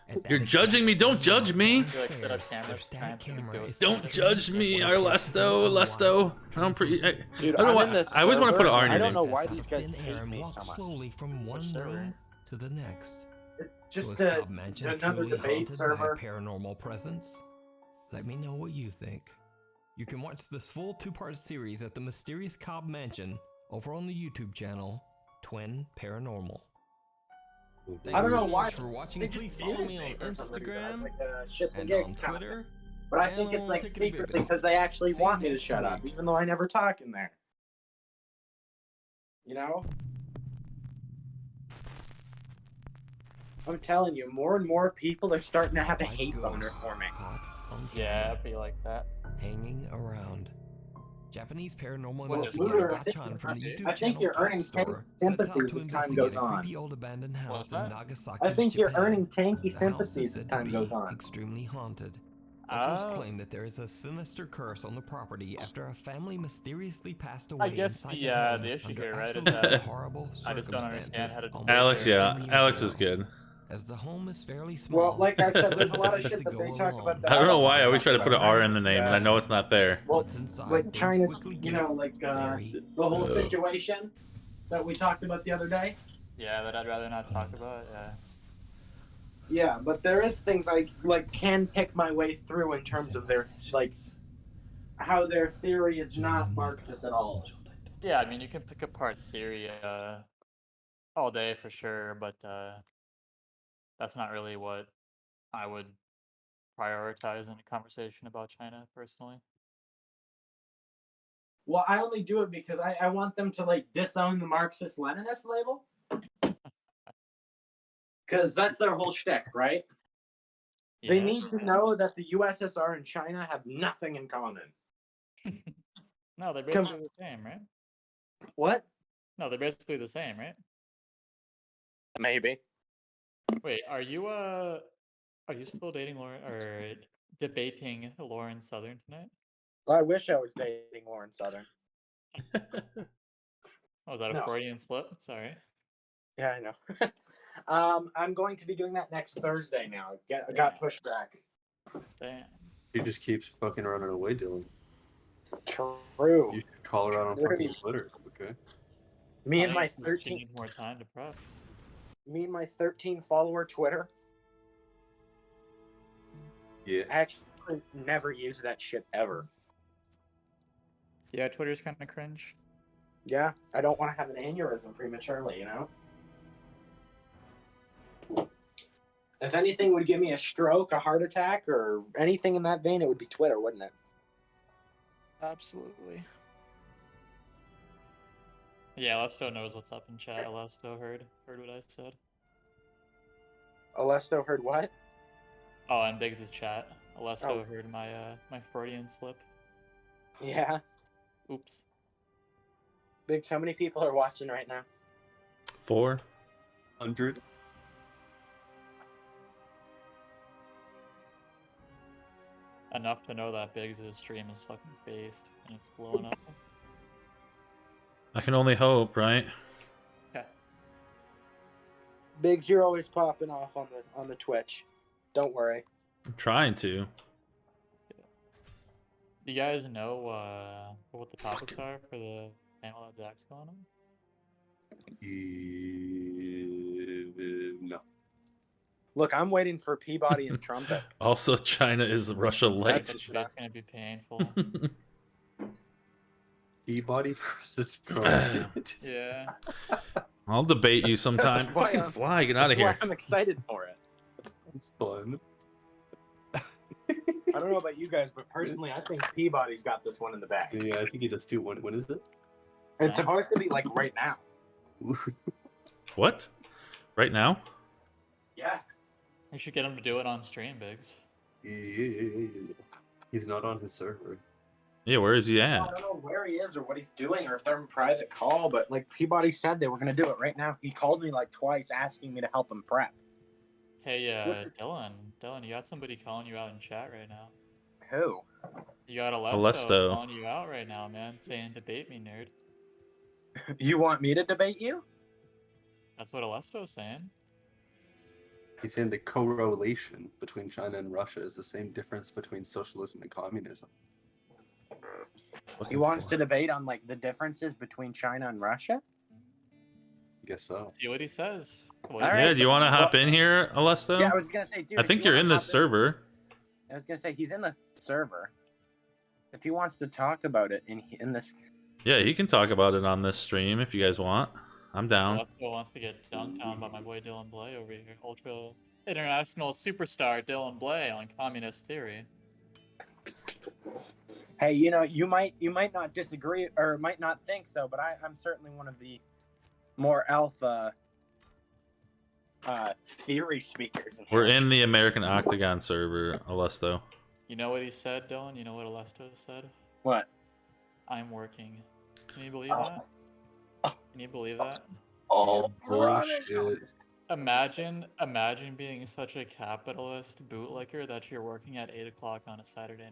At that You're judging me. exact Don't same judge me. moment You, like, set up downstairs, cameras their to static transfer the camera ghost. is Don't capturing judge me, Arlesto. I don't Dude, I don't know I'm why. in this I always want to put an server, R in and your I don't name. know why these guys thin air hate and me walk so much. slowly from one server? room to the next. Just so is to, Cobb Mansion another truly debate haunted server. by a paranormal presence? Let me know what you think. You can watch this full 2-part series at the mysterious Cobb Mansion over on the YouTube channel Twin Paranormal. I don't know so why much for watching. they just Please did follow it me on for some reason. Instagram It's like shits and and on gigs kind of Twitter. thing. But I and think it's on like Tickety secret Bibbidi. because they actually See you want me to next shut up, week. even though I never talk in there. You know? I'm telling you, more and more people are starting to have a Like hate boner ghosts for me. caught on Yeah, camera, it'd be like that. hanging around. Japanese paranormal Well, investigator Luder, I Gachan think- from the YouTube I think channel you're earning Store tanky sets out sympathies to as time investigate goes a on. creepy old abandoned house What's in that? Nagasaki, I think you're Japan. earning tanky The house is sympathies as said to time be goes on. extremely haunted. Locals claim that there is a sinister curse on the property after a family mysteriously passed away I guess inside the home the issue under here, right, is absolutely that horrible I just don't understand circumstances. how to almost Alex, 13 yeah, years Alex is ago. good. As the home is fairly Well, small, like I said, there's a lot of decided shit to that go they talk along. about that I don't know why I wanna always talk try to put an about. R in the name, and I know it's not there. Well, Once inside, like things China's, quickly you get know, like very the whole situation that we talked about the other day. Yeah, that I'd rather not talk about. Yeah. Yeah, but there is things I like can pick my way through in terms of their like how their theory is not Marxist at all. Yeah, I mean, you can pick apart theory all day for sure, but that's not really what I would prioritize in a conversation about China, personally. Well, I only do it because I want them to like disown the Marxist-Leninist label. Because that's their whole shtick, right? Yeah. They need to know that the USSR and China have nothing in common. No, they're basically the same, right? What? No, they're basically the same, right? Maybe. Wait, are you still dating Lauren or debating Lauren Southern tonight? I wish I was dating Lauren Southern. Oh, is that a No. Freudian slip? Sorry. Yeah, I know. I'm going to be doing that next Thursday now. I got pushed back. Damn. He just keeps fucking running away, Dylan. True. You should call her out on fucking Twitter, okay? Me I and think my it's just she 13 needs more time to prep. me and my 13 follower Twitter. Yeah. I actually never use that shit ever. Yeah, Twitter's kind of cringe. Yeah, I don't want to have an aneurysm prematurely, you know? If anything would give me a stroke, a heart attack, or anything in that vein, it would be Twitter, wouldn't it? Absolutely. Yeah, Alesto knows what's up in chat. Alesto heard what I said. Alesto heard what? Oh, and Biggs' chat. Alesto Oh. heard my my Freudian slip. Yeah. Oops. Biggs, how many people are watching right now? 400. Enough to know that Biggs' stream is fucking based and it's blowing up. I can only hope, right? Okay. Biggs, you're always popping off on the Twitch. Don't worry. I'm trying to. Do you guys know what the topics are for the panel that Zach's going on? No. Look, I'm waiting for Peabody and Trumpet. Also, China is Russia light. That's gonna be painful. Peabody versus Trumpet. Yeah. I'll debate you sometime. That's why Fucking I'm- fly, get out of That's why here. I'm excited for it. It's fun. I don't know about you guys, but personally, I think Peabody's got this one in the bag. Yeah, I think he does too. When is it? It's supposed to be like right now. What? Right now? Yeah. You should get him to do it on stream, Biggs. Yeah. He's not on his server. Yeah, where is he I at? don't know where he is or what he's doing or if they're in private call, but like Peabody said they were going to do it right now. He called me like twice asking me to help him prep. Hey, What's Dylan, you got somebody calling you out in chat right now. Who? You got Alesto Alesto. calling you out right now, man, saying debate me, nerd. You want me to debate you? That's what Alesto's saying. He's saying the correlation between China and Russia is the same difference between socialism and communism. He wants to debate on like the differences between China and Russia? I guess so. See what he says. Well, All Yeah, right. do you want to hop in here, Alesto? Yeah, I was going to say, dude. I if think you you're wanna in this hop server. I was going to say, he's in the server. If he wants to talk about it in this. Yeah, he can talk about it on this stream if you guys want. I'm down. Alesto wants to get dunked on by my boy Dylan Blay over here. Ultra international superstar Dylan Blay on communist theory. Hey, you know, you might not disagree or might not think so, but I'm certainly one of the more alpha theory speakers. We're in the American Octagon server, Alesto. You know what he said, Dylan? You know what Alesto said? What? I'm working. Can you believe that? Can you believe that? Oh, bullshit. Imagine being such a capitalist bootlicker that you're working at 8 o'clock on a Saturday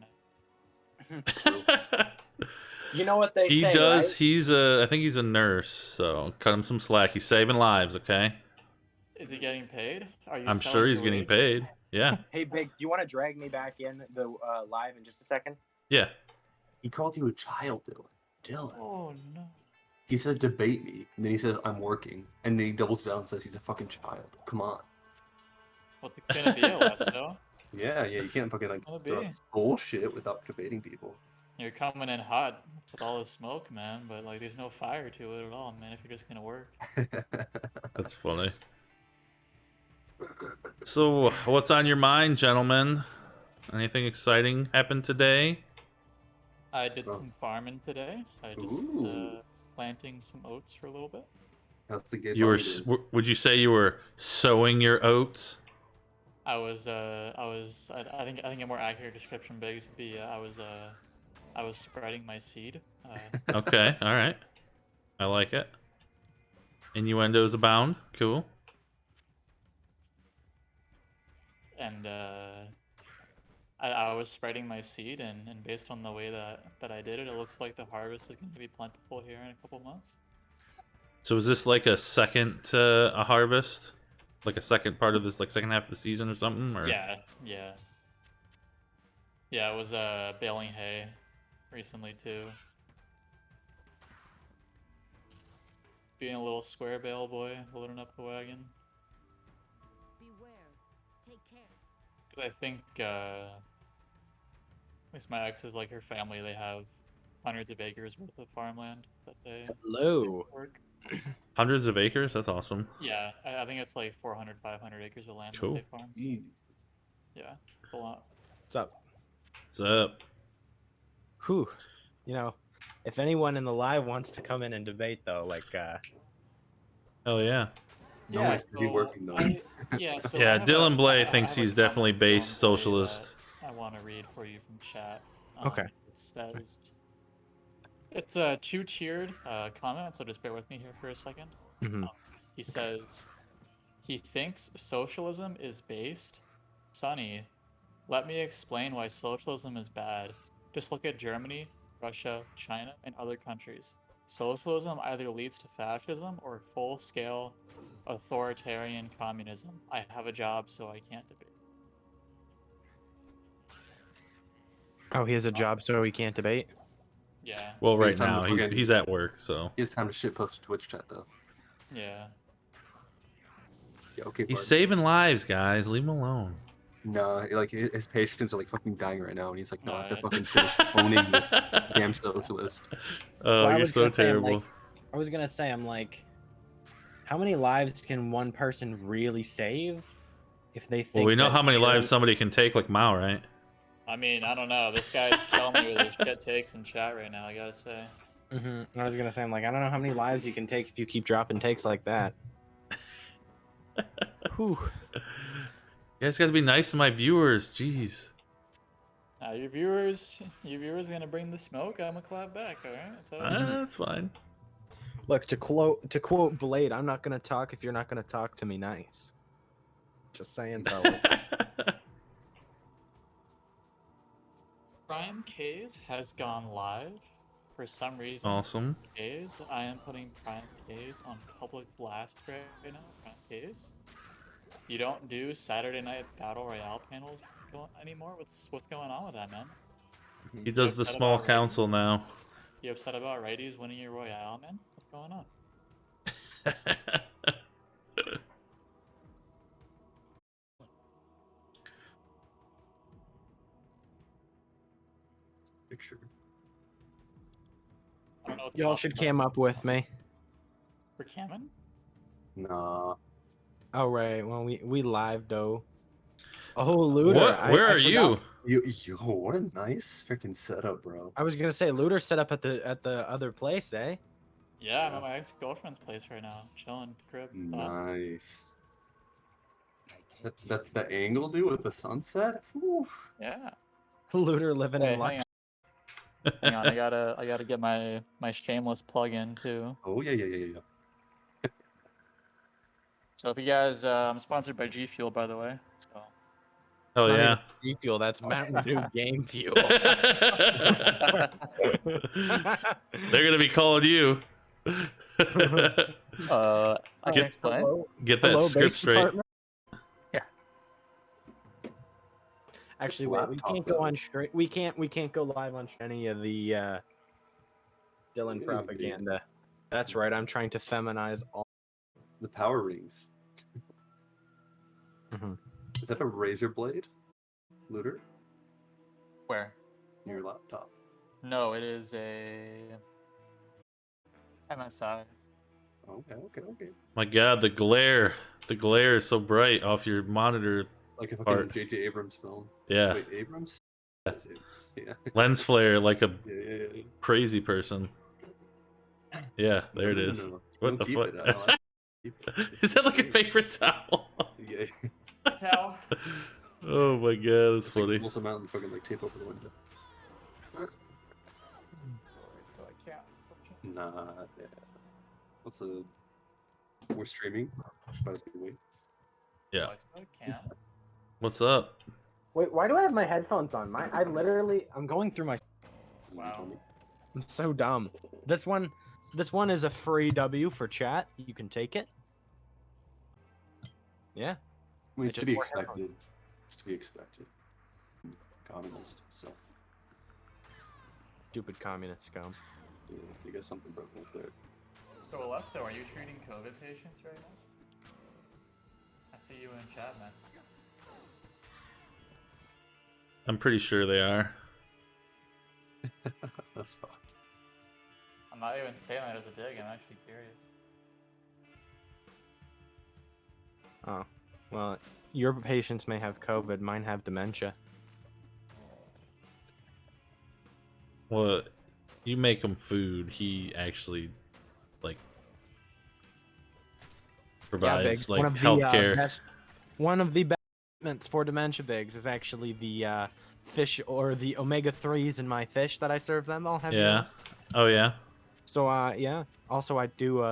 night. You know what they He say, does. right? He's I think he's a nurse. So cut him some slack. He's saving lives. Okay. Is he getting paid? Are you I'm sure selling he's getting bleach? paid. Yeah. Hey, Big, do you want to drag me back in the live in just a second? Yeah. He called you a child, Dylan. Dylan. Oh no. He says debate me, and then he says I'm working, and then he doubles down and says he's a fucking child. Come on. What can it be, Alesto? Yeah, you can't fucking like Can it throw be? this bullshit without debating people. You're coming in hot with all the smoke, man, but like there's no fire to it at all, man, if you're just gonna work. That's funny. So, what's on your mind, gentlemen? Anything exciting happened today? I did some farming today. I just planting some oats for a little bit. That's the good. You were. Would you say you were sowing your oats? I think a more accurate description would be I was spreading my seed. Okay, all right. I like it. Innuendos abound. Cool. And I was spreading my seed, and based on the way that I did it, it looks like the harvest is going to be plentiful here in a couple months. So is this like a second a harvest? Like a second part of this, like second half of the season or something? Or? Yeah. I was baling hay recently too. Being a little square bale boy, loading up the wagon. Beware. Take care. Because I think, at least my ex is like her family, they have hundreds of acres worth of farmland that they work. Hundreds of acres? That's awesome. Yeah, I think it's like 400, 500 acres of land Cool. that they farm. Yeah, it's a lot. What's up? What's up? Whew. You know, if anyone in the live wants to come in and debate, though, like, Hell yeah. No one's busy working though. Yeah, so Yeah, I have Dylan a- Blay I thinks have a he's definitely comment based from somebody socialist. that I want to read for you from chat. Okay. It says, it's a two-tiered comment, so just bear with me here for a second. Mhm. He says, he thinks socialism is based. Sonny, let me explain why socialism is bad. Just look at Germany, Russia, China, and other countries. Socialism either leads to fascism or full-scale authoritarian communism. I have a job, so I can't debate. oh, he has a job, so he can't debate? Yeah. Well, right He's time now to he's fucking- at work, so He has time to shitpost to Twitch chat though. Yeah. Yeah, okay. he's bud. saving lives, guys. Leave him alone. Nah, like his patients are like fucking dying right now, and he's like, no, I have to Alright. fucking finish owning this damn socialist. Oh, Well, I you're was so gonna say, I'm terrible. like- I was gonna say, I'm like, how many lives can one person really save if they think? Well, we know that how many lives Germ- somebody can take, like Mao, right? I mean, I don't know. This guy's killing me with his shit takes in chat right now, I gotta say. I was gonna say, I'm like, I don't know how many lives you can take if you keep dropping takes like that. Whew. You guys gotta be nice to my viewers. Jeez. Your viewers gonna bring the smoke. I'm gonna clap back. All right, that's all. That's fine. Look, to quote Blade, I'm not gonna talk if you're not gonna talk to me nice. Just saying, fellas. Prime K's has gone live. For some reason, Awesome. K's, I am putting Prime K's on public blast right now. Prime K's. You don't do Saturday night battle royale panels anymore. What's going on with that, man? He does You the upset small about council now. You upset about righties winning your royale, man? What's going on? Picture. I don't know what Y'all should cam up with me. for Cameron. Nah. Oh right, well we live though. Oh, Looter. What? Where are you? Yo, what a nice freaking setup, bro. I was gonna say Looter set up at the other place, eh? Yeah, I'm at my ex-girlfriend's place right now, chilling at the crib. Nice. That the angle, dude, with the sunset. Whew. Yeah. Looter living Hey, in hang luxury. on. Hang on, I gotta get my shameless plug in too. Oh yeah. So if you guys, I'm sponsored by G Fuel, by the way. So. Oh not yeah. even G Fuel, that's Mountain Dew Game Fuel. They're gonna be calling you. I can explain. Get that Hello, script base straight. department? Yeah. Actually, This wait, we laptop, can't go though. on straight. We can't go live on any of the Dylan Really? propaganda. That's right. I'm trying to feminize all. The power rings. Mhm. Is that a razor blade, Looter? Where? Your laptop. No, it is a MSI. Okay. My God, the glare is so bright off your monitor. Like a fucking part. J.J. Abrams film. Yeah. Wait, Abrams? Yes, Abrams. Yeah. Lens flare like a Yeah. crazy person. Yeah, there it is. No. What Don't the keep fuck? it. I don't like keep it. Is that like a favorite towel? Yeah. Towel. Oh my God, that's funny. Pull some out and fucking like tape over the window. So I can't. Nah. Yeah. We're streaming. By the way. Yeah. I can't. What's up? Wait, why do I have my headphones on? I'm going through my. Wow. I'm so dumb. This one is a free W for chat. You can take it. Yeah. I mean, it's to be just wore headphones. expected. It's to be expected. Communist, so. Stupid communist scum. Yeah, you got something broken with there. So Alesto, are you treating COVID patients right now? I see you in chat, man. I'm pretty sure they are. That's fucked. I'm not even saying that as a dig. I'm actually curious. Oh, well, your patients may have COVID. Mine have dementia. Well, you make him food. He actually, like, provides Biggs, like one of the, healthcare. one of the best treatments for dementia, Biggs, is actually the fish or the omega-3s in my fish that I serve them. I'll have Yeah. Oh yeah. So yeah. Also, I do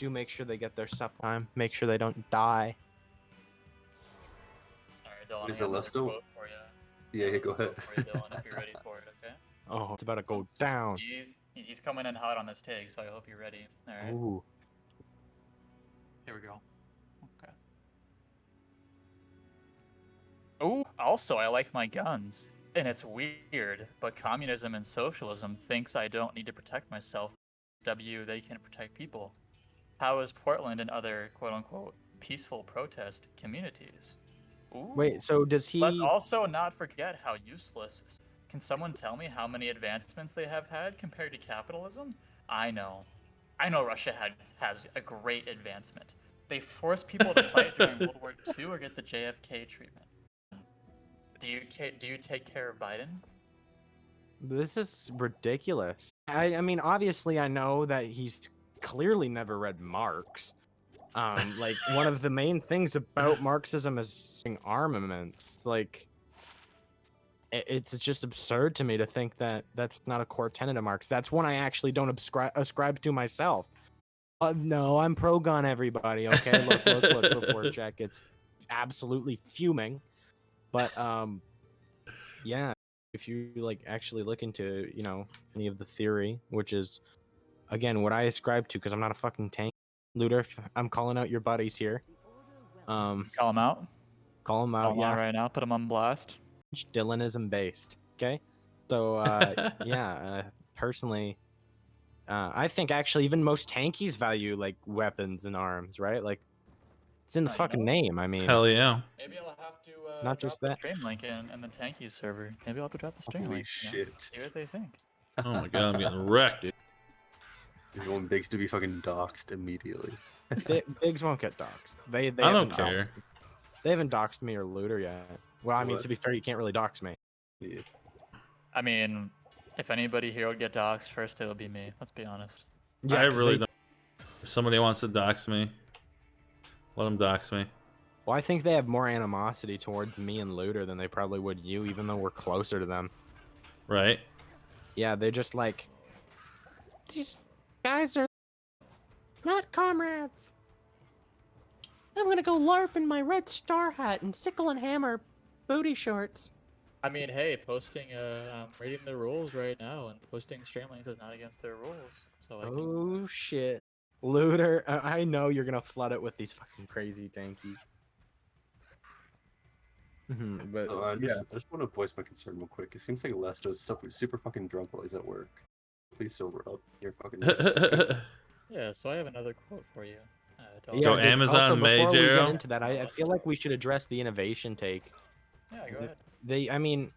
make sure they get their sup time. Make sure they don't die. Alright, Dylan, Is I have it another Lesto? quote for you. Yeah, go ahead. For you, Dylan, if you're ready for it, okay? Oh, it's about to go down. He's coming in hot on this take, so I hope you're ready. Alright. Ooh. Here we go. Okay. Oh, also, I like my guns. And it's weird, but communism and socialism thinks I don't need to protect myself. They can protect people. How is Portland and other quote-unquote peaceful protest communities? Ooh. Wait, so does he... Let's also not forget how useless. Can someone tell me how many advancements they have had compared to capitalism? I know Russia has a great advancement. They forced people to fight during World War II or get the JFK treatment. Do you take care of Biden? This is ridiculous. I mean, obviously, I know that he's clearly never read Marx. Like, one of the main things about Marxism is armaments. Like, it's just absurd to me to think that that's not a core tenet of Marx. That's one I actually don't ascribe to myself. No, I'm pro-gun, everybody, okay? Look, before Jack gets absolutely fuming. But, yeah, if you, like, actually look into, you know, any of the theory, which is, again, what I ascribe to, because I'm not a fucking tank. Looter, I'm calling out your buddies here. Call them out? Call them out, yeah. Right now, put them on blast. Dylanism based, okay? So, yeah, personally, I think actually even most tankies value, like, weapons and arms, right? Like, it's in the fucking name, I mean. Hell yeah. Maybe I'll have to not just drop that. the stream link in the Tankies server. Maybe I'll have to drop the stream Holy link. shit. You know, see what they think. Oh my God, I'm getting wrecked. You're going Biggs to be fucking doxxed immediately. Biggs won't get doxxed. They I don't haven't care. They haven't doxed me or Looter yet. Well, I mean, What? to be fair, you can't really dox me. Yeah. I mean, if anybody here would get doxxed first, it would be me. Let's be honest. Yeah, I 'cause really they- don't. If somebody wants to dox me, let them dox me. Well, I think they have more animosity towards me and Looter than they probably would you, even though we're closer to them. Right? Yeah, they're just like, these guys are not comrades. I'm gonna go LARP in my red star hat and sickle and hammer booty shorts. I mean, hey, posting, I'm reading the rules right now, and posting stream links is not against their rules. So I can... Oh shit, Looter! I know you're gonna flood it with these fucking crazy tankies. But So I yeah, just want to voice my concern real quick. It seems like Lesto's super fucking drunk while he's at work. Please sober up. You're fucking. Yeah, so I have another quote for you. Go dude, Amazon also, before we get Major. into that, I feel like we should address the innovation take. Yeah, go ahead. I mean,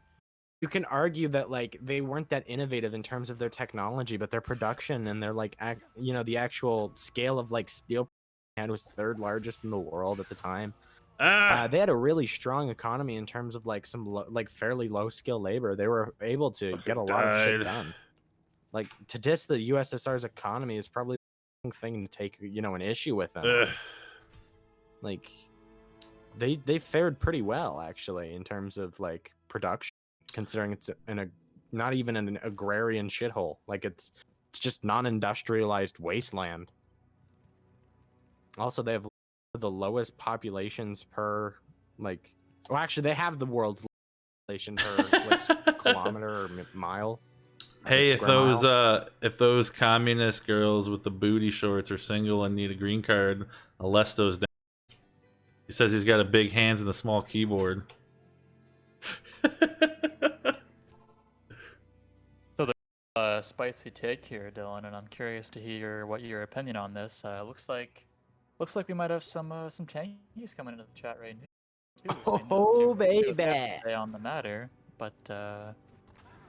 you can argue that like they weren't that innovative in terms of their technology, but their production and their like, the actual scale of like steel had was third largest in the world at the time. They had a really strong economy in terms of like some like fairly low skill labor. They were able to get a lot of shit done. Like to diss the USSR's economy is probably the thing to take an issue with them. Like they fared pretty well actually in terms of like production, considering it's not even an agrarian shithole. Like it's just non-industrialized wasteland. Also, they have the lowest populations per actually they have the world's population per like kilometer or mile. Hey, if those communist girls with the booty shorts are single and need a green card, Alesto's down. He says he's got a big hands and a small keyboard. So the spicy take here, Dylan, and I'm curious to hear what your opinion on this. Looks like we might have some tankies coming into the chat right now. Oh baby! On the matter, but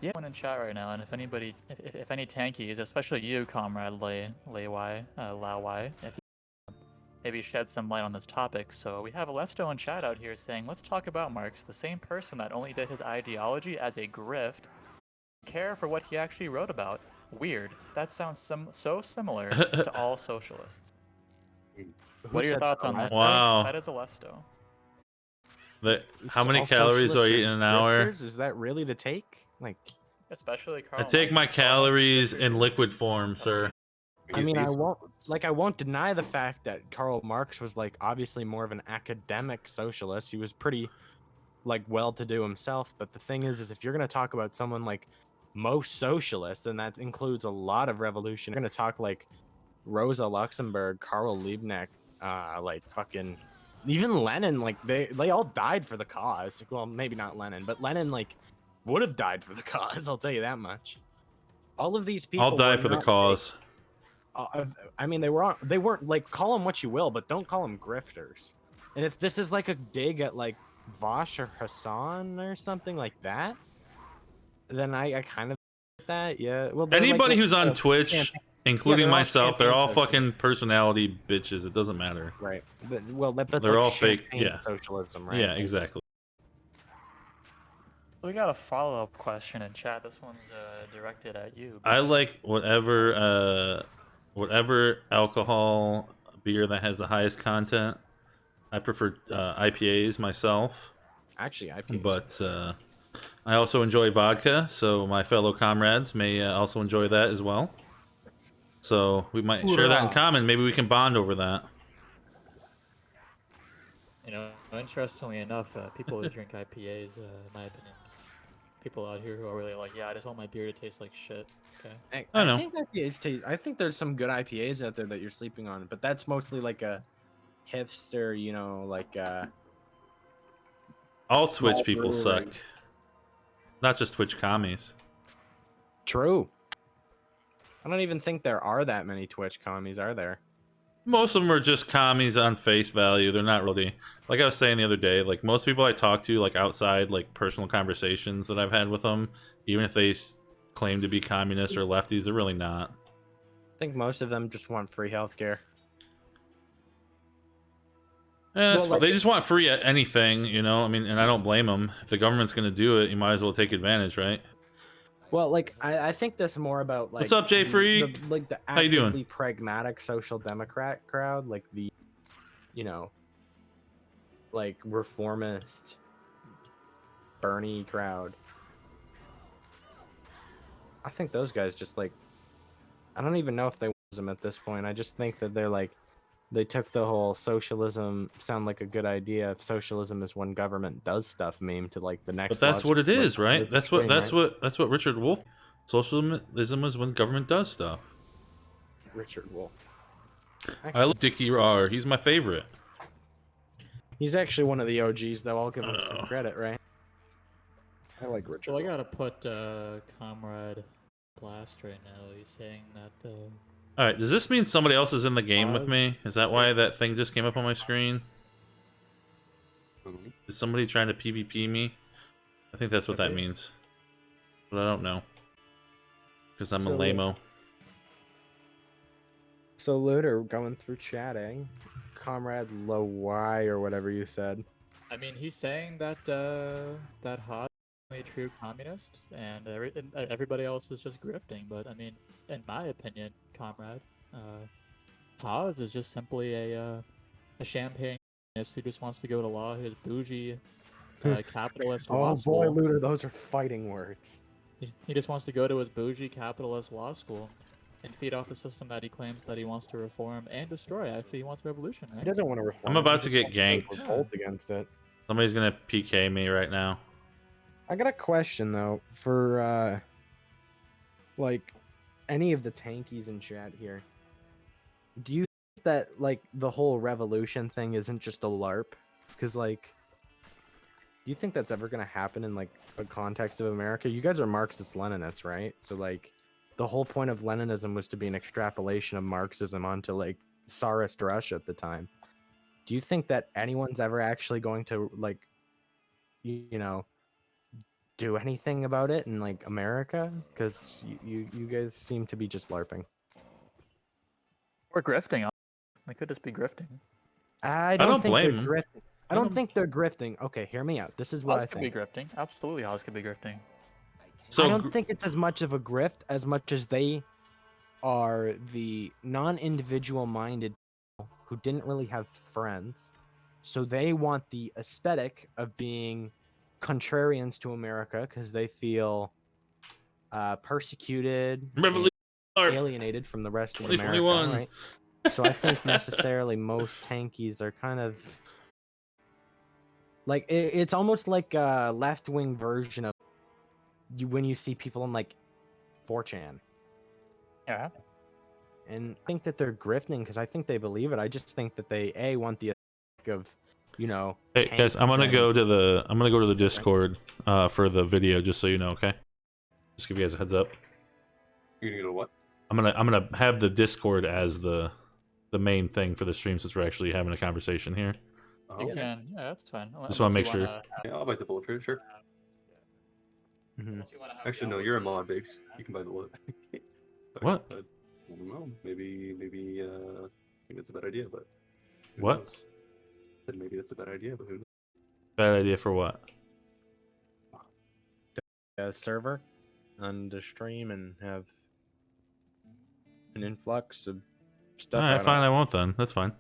yeah, one in chat right now, and if anybody, if any tankies, especially you, comrade Lao Y, if you maybe shed some light on this topic. So we have Alesto in chat out here saying, let's talk about Marx, the same person that only did his ideology as a grift, care for what he actually wrote about. Weird. That sounds so similar to all socialists. What are your thoughts on that? Wow. That is Alesto. How many calories do I eat in an hour? Is that really the take? Like, especially I take my calories in liquid form, sir. I mean, I won't deny the fact that Karl Marx was like obviously more of an academic socialist. He was pretty like well-to-do himself. But the thing is if you're gonna talk about someone like most socialists, and that includes a lot of revolution, you're gonna talk like Rosa Luxemburg, Karl Liebknecht, like fucking even Lenin. Like they all died for the cause. Well, maybe not Lenin, but Lenin like would have died for the cause. I'll tell you that much. All of these people. I'll die for the cause. I mean, they weren't like, call them what you will, but don't call them grifters. And if this is like a dig at like Vosh or Hassan or something like that, then I kind of that, yeah. Well, anybody who's on Twitch, including myself, they're all champagne fucking personality bitches. It doesn't matter. Right. Well, that's they're like all fake. Yeah. Socialism, right? Yeah, exactly. We got a follow-up question in chat. This one's directed at you. I like whatever alcohol beer that has the highest content. I prefer IPAs myself. Actually, IPAs. But I also enjoy vodka, so my fellow comrades may also enjoy that as well. So we might share that in common. Maybe we can bond over that. You know, interestingly enough, people who drink IPAs, in my opinion, people out here who are really like, yeah, I just want my beer to taste like shit. Okay. I think IPAs taste. I think there's some good IPAs out there that you're sleeping on, but that's mostly like a hipster, like all Twitch people brewery. suck. Not just Twitch commies. True. I don't even think there are that many Twitch commies, are there? Most of them are just commies on face value. They're not really, like I was saying the other day, like most people I talk to, like outside, like personal conversations that I've had with them, even if they claim to be communists or lefties, they're really not. I think most of them just want free healthcare. Yeah, they just want free anything, I mean, and I don't blame them. If the government's going to do it, you might as well take advantage, right? Well, like I think this more about like what's up, Jay Freak? The how you doing? Actively pragmatic social democrat crowd, like the, like reformist Bernie crowd. I think those guys just like, I don't even know if they want them at this point. I just think that they're like they took the whole socialism sound like a good idea if socialism is when government does stuff meme to like the next. But that's what it is, right? extreme, That's right? what Richard Wolff. Socialism is when government does stuff. Richard Wolff. I love Dickie R. He's my favorite. He's actually one of the OGs, though. I'll give him some Oh. credit, right? I like Richard. Well, I Wolff. gotta put Comrade Blast right now. He's saying that. All right, does this mean somebody else is in the game with me? Is that why that thing just came up on my screen? Is somebody trying to PvP me? I think that's what that means. But I don't know. Because I'm a So- lame-o. So, Looter, going through chatting, Comrade Low Y or whatever you said. I mean, he's saying that that Haas is a true communist, and everybody else is just grifting. But I mean, in my opinion, Comrade, Haas is just simply a champagne communist who just wants to go to law. Who's bougie, capitalist law Oh school. boy, Looter, those are fighting words. He just wants to go to his bougie capitalist law school and feed off the system that he claims that he wants to reform and destroy. Actually, he wants revolution, right? He doesn't want to reform. I'm it, about he to just get wants to ganked. revolt against it. Somebody's gonna PK me right now. I got a question though for like any of the tankies in chat here. Do you think that like the whole revolution thing isn't just a LARP? Because like, do you think that's ever gonna happen in like a context of America? You guys are Marxist-Leninists, right? So like, the whole point of Leninism was to be an extrapolation of Marxism onto like Tsarist Russia at the time. Do you think that anyone's ever actually going to like, you know, do anything about it in like America? Because you guys seem to be just LARPing. Or grifting. They could just be grifting. I don't think blame they're 'em. grifting. I don't think they're grifting. Okay, hear me out. This is what Haas I could think. be grifting. Absolutely, Haas could be grifting. So I don't think it's as much of a grift as much as they are the non-individual minded people who didn't really have friends. So they want the aesthetic of being contrarians to America because they feel persecuted, and alienated from the rest of America, 2021. right? So I think necessarily most tankies are kind of like it's almost like a left-wing version of when you see people on like 4chan. Yeah. And I think that they're grifting because I think they believe it. I just think that they want the aesthetic of, you know. Hey guys, I'm gonna tanks go and- to the Discord for the video, just so you know, okay? Just give you guys a heads up. You're gonna go to what? I'm gonna have the Discord as the main thing for the stream since we're actually having a conversation here. You can. Yeah, that's fine. Just wanna make sure. Yeah, I'll buy the bullet for it, sure. Actually, no, you're a mod, Biggs. You can buy the bullet. What? I don't know. Maybe it's a bad idea, but who What? knows? Then maybe that's a bad idea, but who knows? Bad idea for what? A server on the stream and have an influx of stuff. All right, fine. I won't then. That's fine.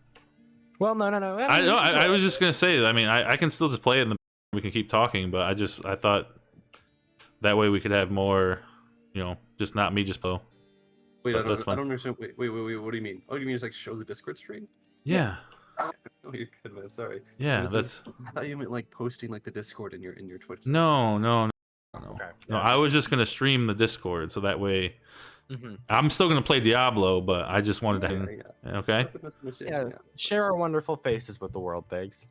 Well, no. I was just gonna say. I mean, I can still just play it, and we can keep talking. But I thought that way we could have more, you know, just not me just play. Wait, But I that's don't fine. understand. Wait. What do you mean? Oh, you mean just like show the Discord stream? Yeah. Oh, you're good, man. Sorry. Yeah, I was that's- I thought you meant like posting like the Discord in your Twitch. No. Okay. No, I was just gonna stream the Discord, so that way Mhm. I'm still gonna play Diablo, but I just wanted to. Okay. Yeah, share our wonderful faces with the world, Biggs.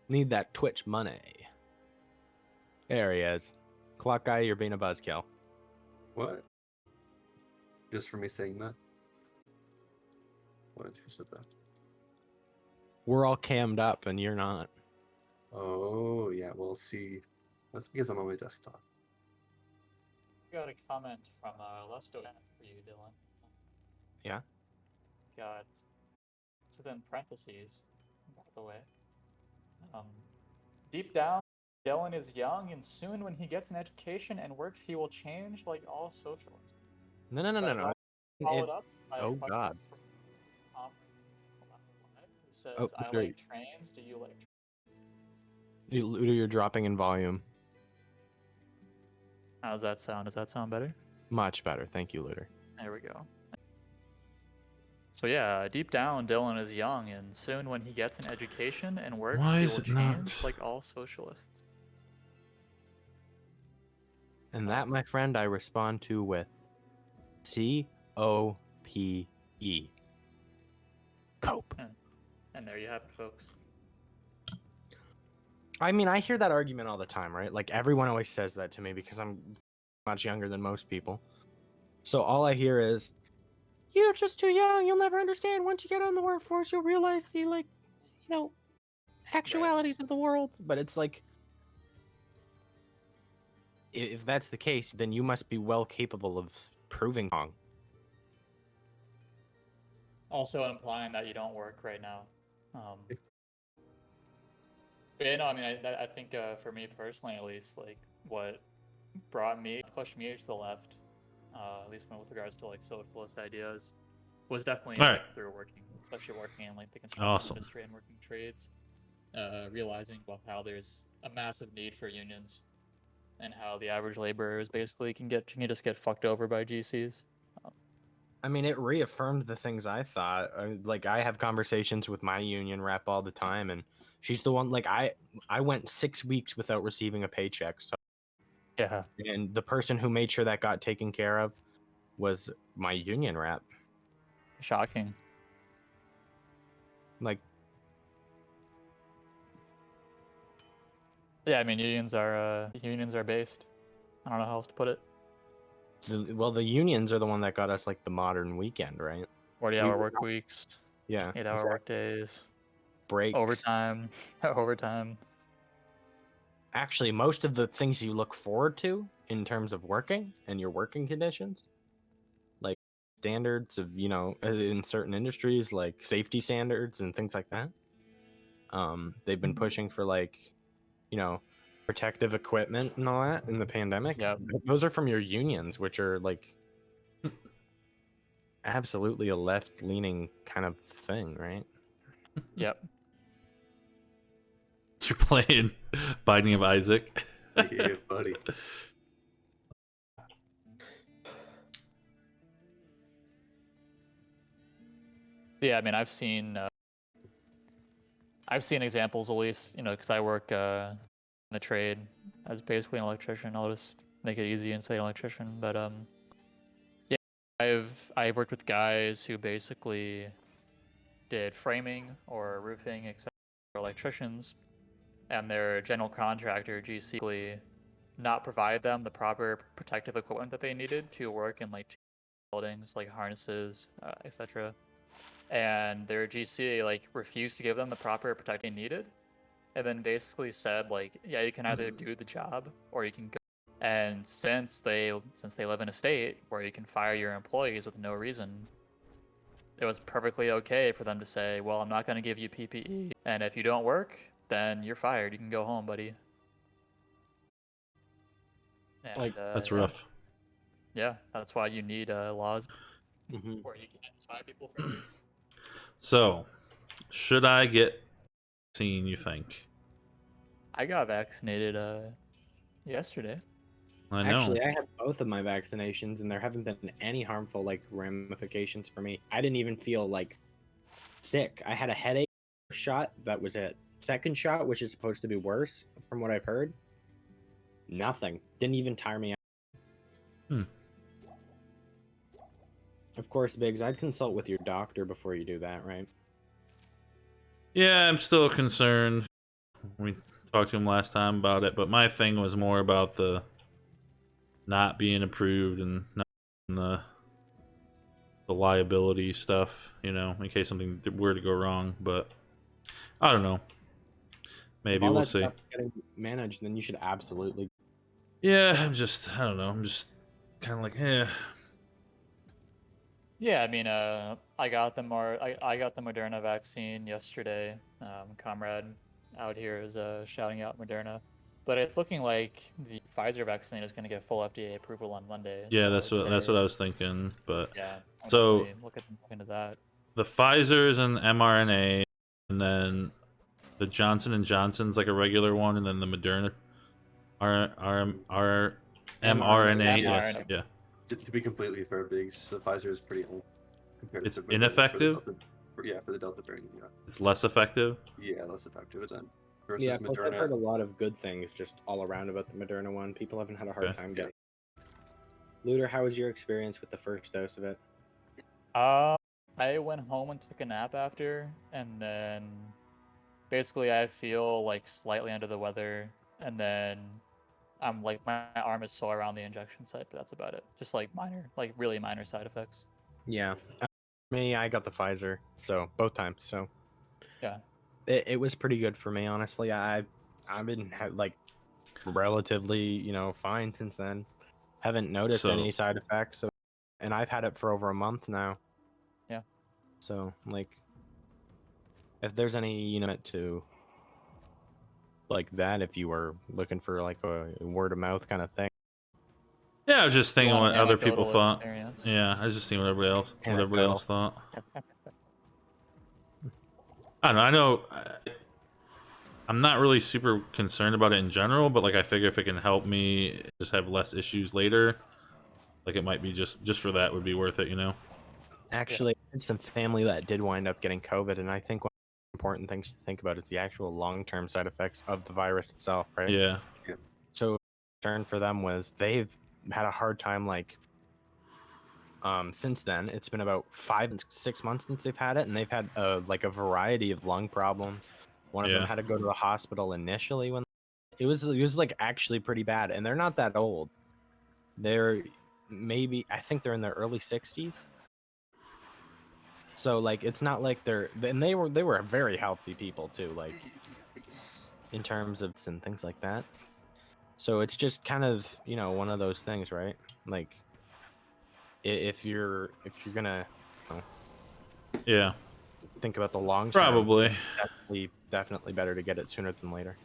Need that Twitch money. There he is. Clock guy, you're being a buzzkill. What? Just for me saying that? What? Who said that? We're all cammed up and you're not. Oh yeah. Well, see, that's because I'm on my desktop. We got a comment from Lesto for you, Dylan. Yeah. Got this is in parentheses, by the way. Deep down, Dylan is young, and soon, when he gets an education and works, he will change like all socialists. No. Followed up by a Oh question God. from who says, Oh, "I great. like trains. Do you like?" Looter, you're dropping in volume. How does that sound? Does that sound better? Much better. Thank you, Looter. There we go. So yeah, deep down, Dylan is young, and soon when he gets an education and works, Why he is will it change not? like all socialists. And that, my friend, I respond to with COPE. Cope. And there you have it, folks. I mean, I hear that argument all the time, right? Like, everyone always says that to me because I'm much younger than most people. So all I hear is, you're just too young. You'll never understand. Once you get on the workforce, you'll realize the, like, you know, actualities of the world. But it's like, if that's the case, then you must be well capable of proving wrong. Also implying that you don't work right now. But yeah, no, I mean, I think for me personally, at least, like what pushed me to the left, at least with regards to like socialist ideas, was definitely All like right. through working, especially working in like the construction Awesome. industry and working trades, realizing how there's a massive need for unions, and how the average laborer is basically can just get fucked over by GCs. I mean, it reaffirmed the things I thought. Like, I have conversations with my union rep all the time, and she's the one. Like, I went 6 weeks without receiving a paycheck. So yeah, and the person who made sure that got taken care of was my union rep. Shocking. Like, yeah, I mean, unions are based. I don't know how else to put it. the unions are the one that got us like the modern weekend, right? 40-hour work weeks. Yeah. 8-hour work days. Breaks. Overtime. Overtime. Actually, most of the things you look forward to in terms of working and your working conditions, like standards of, you know, in certain industries, like safety standards and things like that. They've been pushing for, like, you know, protective equipment and all that in the pandemic. Yep. Those are from your unions, which are like absolutely a left-leaning kind of thing, right? Yep. You're playing Binding of Isaac. Yeah, buddy. Yeah, I mean, I've seen examples, at least, you know, because I work in the trade as basically an electrician. I'll just make it easy and say an electrician. But yeah, I've worked with guys who basically did framing or roofing, etc. for electricians, and their general contractor GC not provide them the proper protective equipment that they needed to work in like buildings, like harnesses, etc. And their GC like refused to give them the proper protection they needed, and then basically said like, yeah, you can either do the job or you can go. And since they live in a state where you can fire your employees with no reason, it was perfectly okay for them to say, well, I'm not going to give you PPE, and if you don't work, then you're fired. You can go home, buddy. And, Like, that's yeah. rough. Yeah, that's why you need laws Mm-hmm. where you can fire people for no reason. So, should I get vaccine, you think? I got vaccinated yesterday. I know. Actually, I had both of my vaccinations, and there haven't been any harmful like ramifications for me. I didn't even feel like sick. I had a headache shot that was a second shot, which is supposed to be worse, from what I've heard. Nothing. Didn't even tire me out. Of course, Biggs, I'd consult with your doctor before you do that, right? Yeah, I'm still concerned. We talked to him last time about it, but my thing was more about the not being approved and not the liability stuff, you know, in case something were to go wrong. But I don't know. Maybe If all we'll that see. stuff's getting managed, then you should absolutely. Yeah, I don't know. I'm just kind of like, eh. Yeah, I mean, I got the Moderna vaccine yesterday. Comrade out here is shouting out Moderna, but it's looking like the Pfizer vaccine is going to get full FDA approval on Monday. Yeah, so that's what I was thinking. But yeah, I'll so definitely look into that. the Pfizer's an mRNA, and then the Johnson and Johnson's like a regular one, and then the Moderna mRNA. Yes, To be completely fair, Biggs, the Pfizer is pretty old. compared It's to Moderna ineffective? for the Delta variant. Yeah. It's less effective? Yeah, less effective than versus Yeah, plus I've Moderna. heard a lot of good things just all around about the Moderna one. People haven't had a hard Okay. time getting. Looter, how was your experience with the first dose of it? I went home and took a nap after, and then basically I feel like slightly under the weather, and then I'm like my arm is sore around the injection site, but that's about it. Just like minor, like really minor side effects. Yeah, me, I got the Pfizer, so both times. So Yeah. it was pretty good for me, honestly. I've been like relatively, fine since then. Haven't noticed So- any side effects, so, and I've had it for over a month now. Yeah. So like, if there's any to like that, if you were looking for like a word of mouth kind of thing. Yeah, I was just thinking want what other people anecdotal thought. experience? Yeah, I was just seeing what everybody else thought. I don't know. I'm not really super concerned about it in general, but like I figure if it can help me just have less issues later, like it might be just for that would be worth it, Actually, I had some family that did wind up getting COVID, and I think one of the important things to think about is the actual long-term side effects of the virus itself, right? Yeah. So, concern for them was they've had a hard time, like, since then. It's been about 5 and 6 months since they've had it, and they've had like a variety of lung problems. One of them Yeah. had to go to the hospital initially when it was like actually pretty bad, and they're not that old. They're maybe, I think they're in their early 60s. So like it's not like and they were very healthy people too, like in terms of and things like that. So it's just kind of, one of those things, right? Like if you're gonna Yeah. think about the long term, Probably. definitely better to get it sooner than later.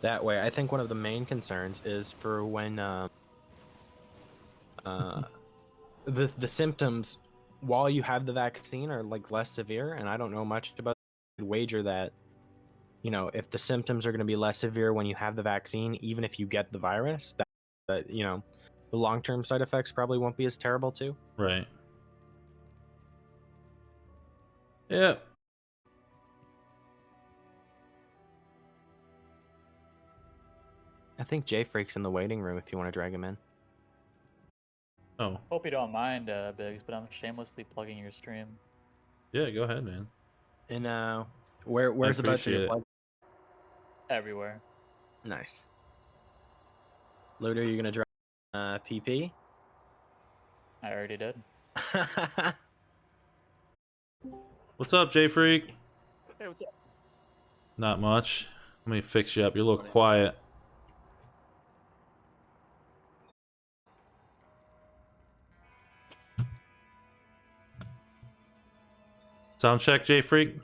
That way, I think one of the main concerns is for when the symptoms while you have the vaccine are like less severe, and I don't know much about it. I'd wager that if the symptoms are going to be less severe when you have the vaccine, even if you get the virus, that the long-term side effects probably won't be as terrible too. Right. Yeah. I think Jay Freak's in the waiting room if you want to drag him in. Oh. Hope you don't mind, Biggs, but I'm shamelessly plugging your stream. Yeah, go ahead, man. And where's about to appreciate plug? Everywhere. Nice. Looter, you gonna drag PP? I already did. What's up, J Freak? Hey, what's up? Not much. Let me fix you up. You look quiet. Sound check, J Freak?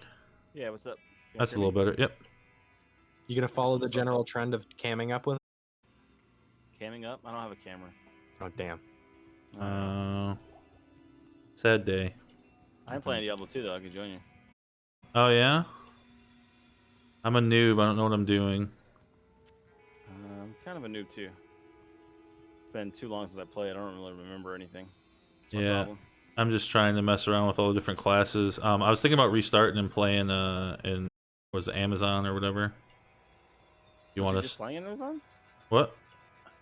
Yeah, what's up? That's a little better. Yep. You gonna follow the general trend of camming up with? Camming up? I don't have a camera. Oh damn. Sad day. I'm playing Diablo 2 though. I can join you. Oh yeah? I'm a noob. I don't know what I'm doing. I'm kind of a noob too. It's been too long since I played. I don't really remember anything. That's my Yeah. problem. I'm just trying to mess around with all the different classes. I was thinking about restarting and playing in was it Amazon or whatever. You want Weren't to just playing Amazon? What?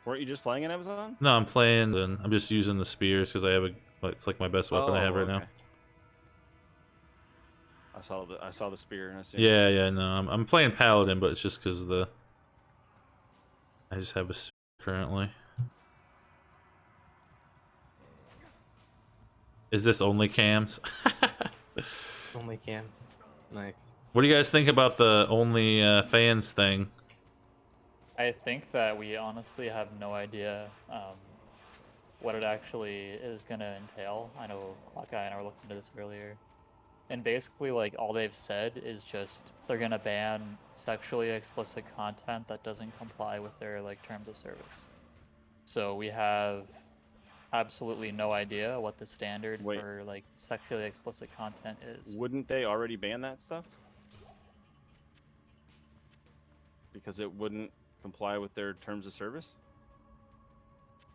Weren't you just playing in Amazon? No, I'm playing and I'm just using the spears because I have it's like my best weapon I have right now. Okay. I saw the spear and I see. Yeah, no, I'm playing Paladin, but it's just because I just have a spear currently. Is this only cams? Only cams. Nice. What do you guys think about the only fans thing? I think that we honestly have no idea what it actually is going to entail. I know Clockeye and I were looking into this earlier. And basically, like, all they've said is just they're going to ban sexually explicit content that doesn't comply with their, like, terms of service. So we have absolutely no idea what the standard for, like, sexually explicit content is. Wouldn't they already ban that stuff? Because it wouldn't comply with their terms of service?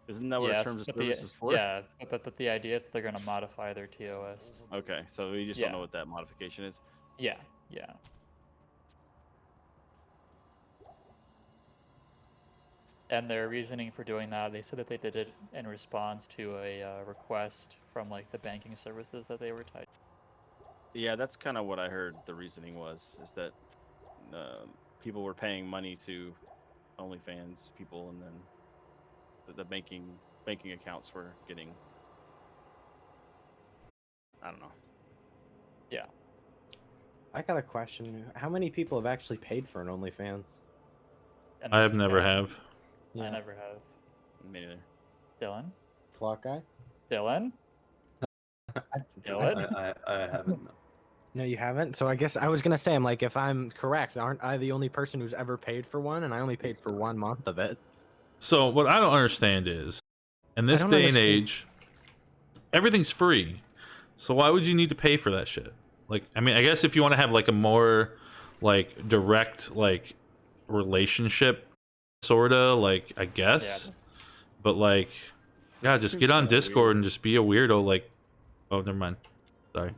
Isn't that what Yes, terms of but service is for? yeah, but the idea is that they're gonna modify their TOS. Okay, so we just don't know what that modification is. Yeah, yeah. And their reasoning for doing that, they said that they did it in response to a request from like the banking services that they were tied. Yeah, that's kind of what I heard. The reasoning was is that people were paying money to OnlyFans people, and then the banking accounts were getting. I don't know. Yeah. I got a question. How many people have actually paid for an OnlyFans? I have never have. I never have. Me neither. Dylan? Clock guy? Dylan? Dylan? I haven't. No. No, you haven't. So I guess I was gonna say, I'm like, if I'm correct, aren't I the only person who's ever paid for one? And I only paid for 1 month of it. So what I don't understand is, in this don't day and understand. age, everything's free. So why would you need to pay for that shit? Like, I mean, I guess if you want to have like a more like direct like relationship, sorta, like, I guess. But like, yeah, just get on Discord and just be a weirdo. Like, oh, never mind. Sorry.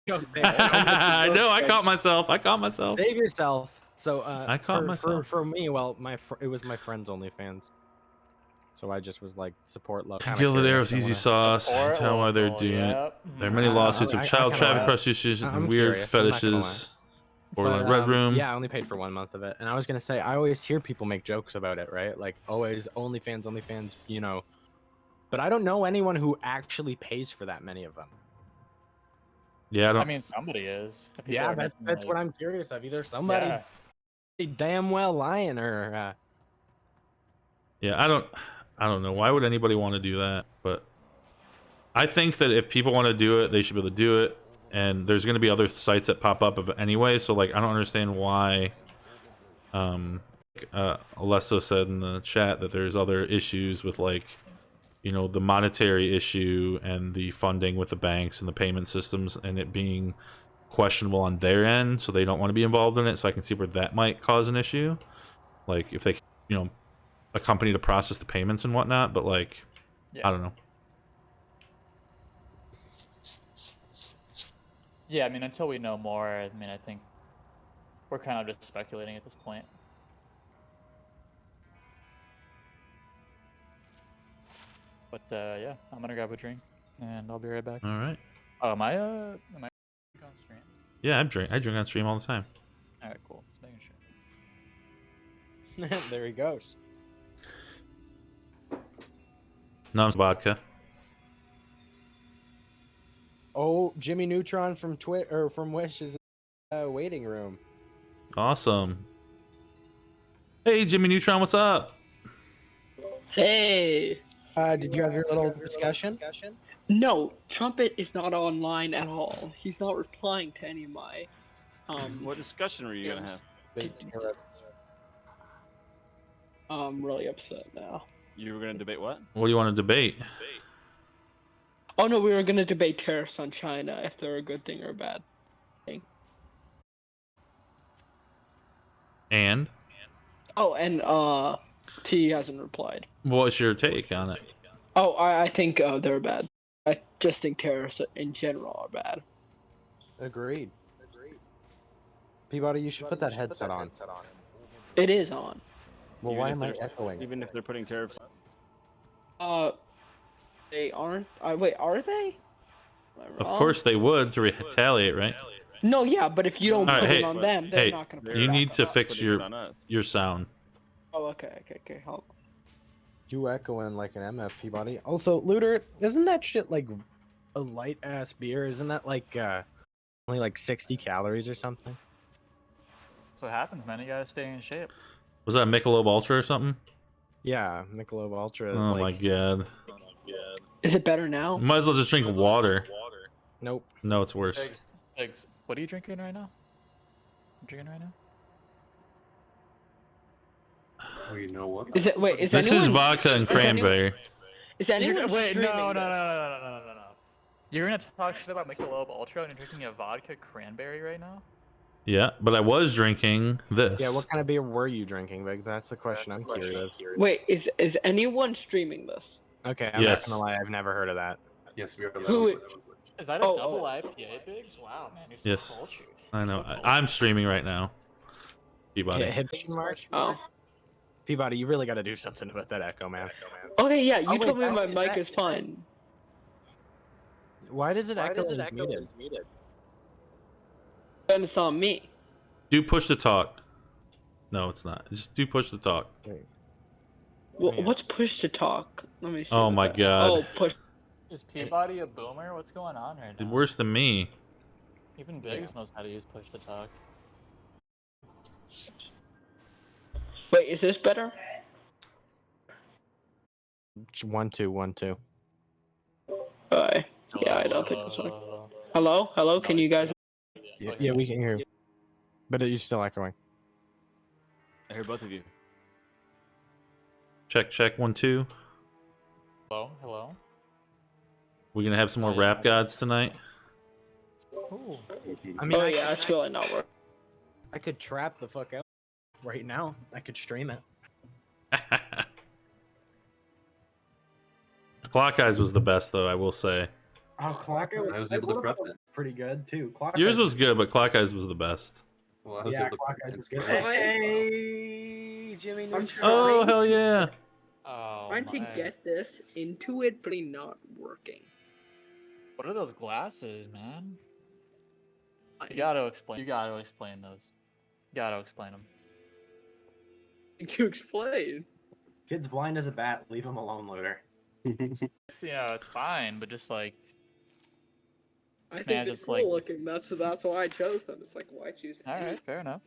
I know. I caught myself. Save yourself. So I caught myself. For me, well, it was my friend's OnlyFans. So I just was like, support love. Gildadero's easy sauce. Tell why they're doing it. There are many lawsuits of child trafficking, prostitution, and weird curious, I'm not gonna fetishes. Or But, Red Room. Yeah, I only paid for 1 month of it. And I was going to say, I always hear people make jokes about it, right? Like, always OnlyFans, you know. But I don't know anyone who actually pays for that many of them. Yeah, I mean, somebody is. People Yeah, are that's making, what like- I'm curious of. Either somebody Yeah. damn well lying or... Yeah, I don't know. Why would anybody want to do that? But I think that if people want to do it, they should be able to do it. And there's going to be other sites that pop up of it anyway. So like, I don't understand why. Alesso said in the chat that there's other issues with like, you know, the monetary issue and the funding with the banks and the payment systems and it being questionable on their end. So they don't want to be involved in it. So I can see where that might cause an issue. Like if they, you know, a company to process the payments and whatnot. But like, I don't know. Yeah, I mean, until we know more, I mean, I think we're kind of just speculating at this point. But yeah, I'm gonna grab a drink, and I'll be right back. All right. Oh, am I on stream? Yeah, I drink on stream all the time. All right, cool. Just making sure. There he goes. No, it's vodka. Oh, Jimmy Neutron from from Wish is in the waiting room. Awesome. Hey, Jimmy Neutron, what's up? Hey. Did you have your little discussion? No, Trumpet is not online at all. He's not replying to any of my. What discussion were you gonna have? I'm really upset now. You were gonna debate what? What do you want to debate? Oh no, we were gonna debate tariffs on China if they're a good thing or a bad thing. And? Oh, and T hasn't replied. What's your take on it? Oh, I think they're bad. I just think tariffs in general are bad. Agreed. Peabody, you should put that headset on. It is on. Well, Even why if am I they're- echoing? Even if they're putting tariffs on? They aren't. Wait, are they? Am I Of wrong? course they would to retaliate, right? No, yeah, but if you don't All right, put hey, it on them, they're hey, not gonna put it you back need on to us. fix Putting it your on us. sound. Oh, okay, hold on. You echoing like an MF, Peabody. Also, Looter, isn't that shit like a light ass beer? Isn't that like only like 60 calories or something? That's what happens, man. You gotta stay in shape. Was that Michelob Ultra or something? Yeah, Michelob Ultra is Oh like... my god. Is it better now? Might as well just drink water. Nope. No, it's worse. Eggs. What are you drinking right now? I'm drinking right now. Oh, you know what? Is it? Wait, is This anyone, is vodka and cranberry. Is anyone Wait, streaming no. this? You're gonna talk shit about Michelob Ultra and you're drinking a vodka cranberry right now? Yeah, but I was drinking this. Yeah, what kind of beer were you drinking, Big? That's the question I'm curious. Wait, is anyone streaming this? Okay, I'm not gonna lie, I've never heard of that. Yes, we are. Who? Is that a double IPA, Biggs? Wow, man, you're so Yes. cultured. I You're know. so cultured. I'm streaming right now. Peabody. Hipster Mark? Oh. Peabody, you really got to do something about that echo, man. Okay, yeah, you Oh, wait, told me that- my is mic that- is fine. Why does it echo when it's muted? Then it's on me. Do push to talk. No, it's not. Just do push to talk. What's push to talk? Let me see. Oh what my that- god. Oh, push. Is Peabody a boomer? What's going on right now? Worse than me. Even Biggs knows how to use push to talk. Wait, is this better? 1 2 1 2. Yeah, I don't think this one. Hello, hello. Can you guys? Yeah, we can hear you, but you're still echoing. I hear both of you. Check, check, 1 2. Hello, hello. We're gonna have some more rap gods tonight. Ooh. I mean, Oh yeah, it's really not working. I could trap the fuck out right now. I could stream it. Clock Eyes was the best, though, I will say. Oh, Clock Eye I was able to prep it. pretty good too. Clock Yours Eye was good, but Clock Eyes was the best. Well, I was Yeah, able to Clock prep Eye it. was good. Hey! Hey, Jimmy I'm Neutron. Oh, hell yeah. Oh, Trying to my. get this into it, but not working. What are those glasses, man? You gotta explain. You gotta explain those. You gotta explain them. You explain. Kid's blind as a bat. Leave him alone, Looter. It's, you know, it's fine, but just like. I this think man they're just cool like. looking. That's why I chose them. It's like why choose? All right, fair enough.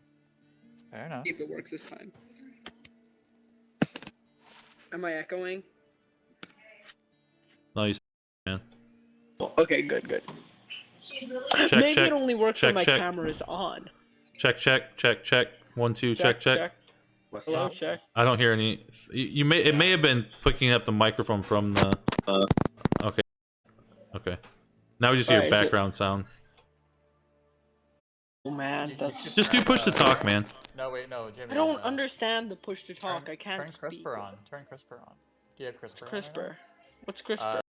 Fair enough. See if it works this time. Am I echoing? No, you man. Okay, good. Check, Maybe check, it only works check, when my check. camera is on. Check, check, check, check. 1 2, check, check. Hello, check. I don't hear any. You may. It may have been picking up the microphone from the. Okay. Okay. Now we just hear Alright, is it- background sound. Oh man, that's. Just do push to talk, man. No, wait, no, Jimmy. I don't no. understand the push to talk. I can't. Turn speak. CRISPR on. Turn CRISPR on. Do you have CRISPR? on right now? CRISPR. What's CRISPR?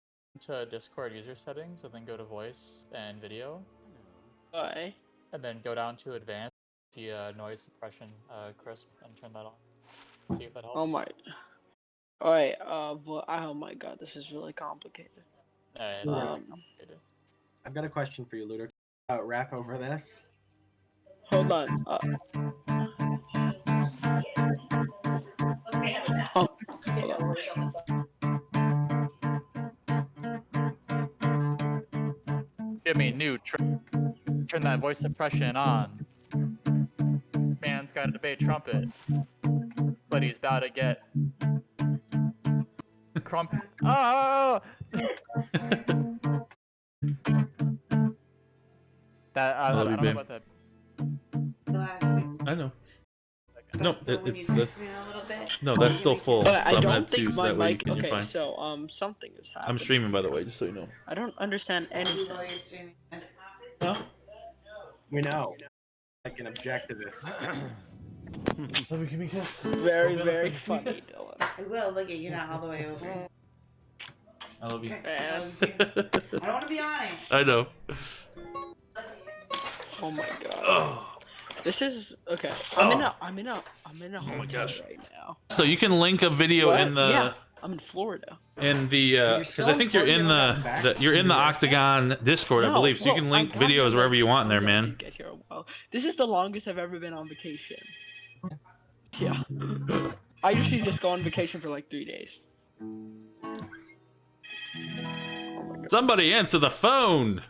To Discord user settings, and then go to voice and video, Why? and then go down to advanced, see noise suppression, crisp, and turn that on. See if that helps. Oh my. Alright. Oh my god, this is really complicated. It's really Um, complicated. I've got a question for you, Looter. Rap over this. Hold on. Hold on. Jimmy, new. Turn that voice suppression on. Man's got a debate trumpet, but he's about to get crump. Oh! That I love you, don't know babe. about that. I know. No, So when it's you that's. text me a little bit, No, that's still full. Okay, So I I'm gonna don't have two, think so my that way mic. you're Okay, fine. so something is happening. I'm streaming, by the way, just so you know. I don't understand anything. No. We know. I can object to this. Let me give me a kiss. Very, very funny, Dylan. I will. Look at you now all the way over. I love you. I love you too. I don't want to be on it. I know. Oh my god. This is okay. I'm in a Oh my hotel gosh. right now. So you can link a video What? in the. Yeah, I'm in Florida. In the because still I in think you're in Florida? you're in the Octagon Discord, I No, believe, so you well, can link I'm videos wherever you want in there, gonna man. Get here a while. This is the longest I've ever been on vacation. Yeah. I usually just go on vacation for like 3 days. Somebody answer the phone.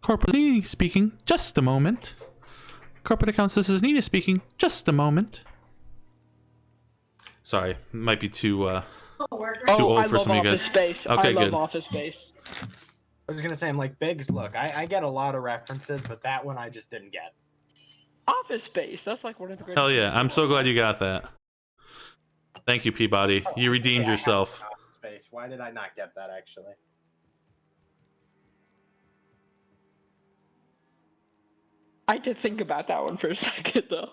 Corporate Nina speaking. Just a moment. Corporate accounts. This is Nina speaking. Just a moment. Sorry, might be too Oh, old I for love some of you Office guys. Space. Okay, I love good. Office Space. I was gonna say, I'm like, Biggs, look, I get a lot of references, but that one I just didn't get. Office Space. That's like one of the greatest. Hell yeah! things I'm of so all glad time. you got that. Thank you, Peabody. You redeemed yourself. Space. Why did I not get that actually? I did think about that one for a second though.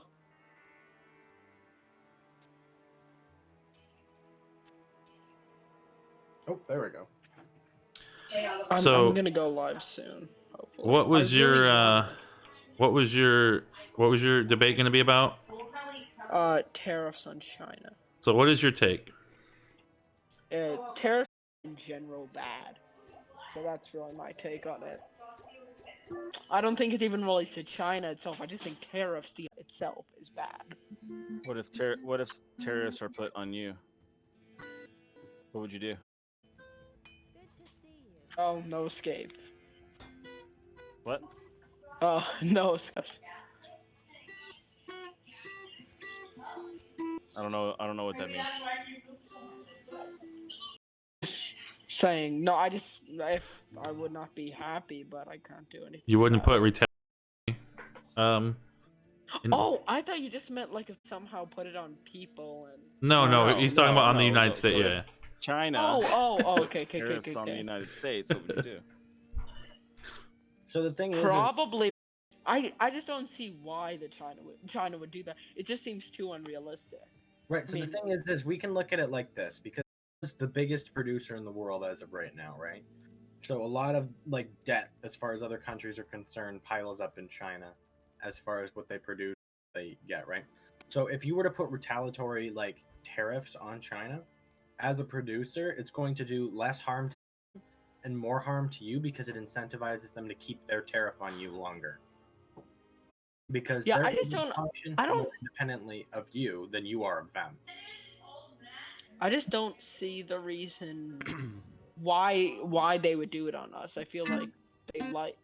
Oh, there we go. I'm gonna go live soon. Hopefully. what was I really your want what was your debate going to be about? tariffs on China. So what is your take? Tariffs in general bad. So that's really my take on it. I don't think it even relates to China itself. I just think tariffs itself is bad. What if tariffs are put on you? What would you do? Oh, no escape. What? Oh, no escape. I don't know what that means. Saying no, if I would not be happy, but I can't do anything. You wouldn't put retaliation. Oh, I thought you just meant like if somehow put it on people and. No, he's talking about on the United States. So Yeah. China. Okay. Tariffs on the United States. What would you do? So the thing is, probably. I just don't see why China would do that. It just seems too unrealistic. Right. So the thing is we can look at it like this because it's the biggest producer in the world as of right now, right? So a lot of like debt, as far as other countries are concerned, piles up in China, as far as what they produce, they get, right? So if you were to put retaliatory like tariffs on China, as a producer, it's going to do less harm to them and more harm to you because it incentivizes them to keep their tariff on you longer. Because yeah, they're I just don't. I don't more independently of you than you are of them. I just don't see the reason why they would do it on us. I feel like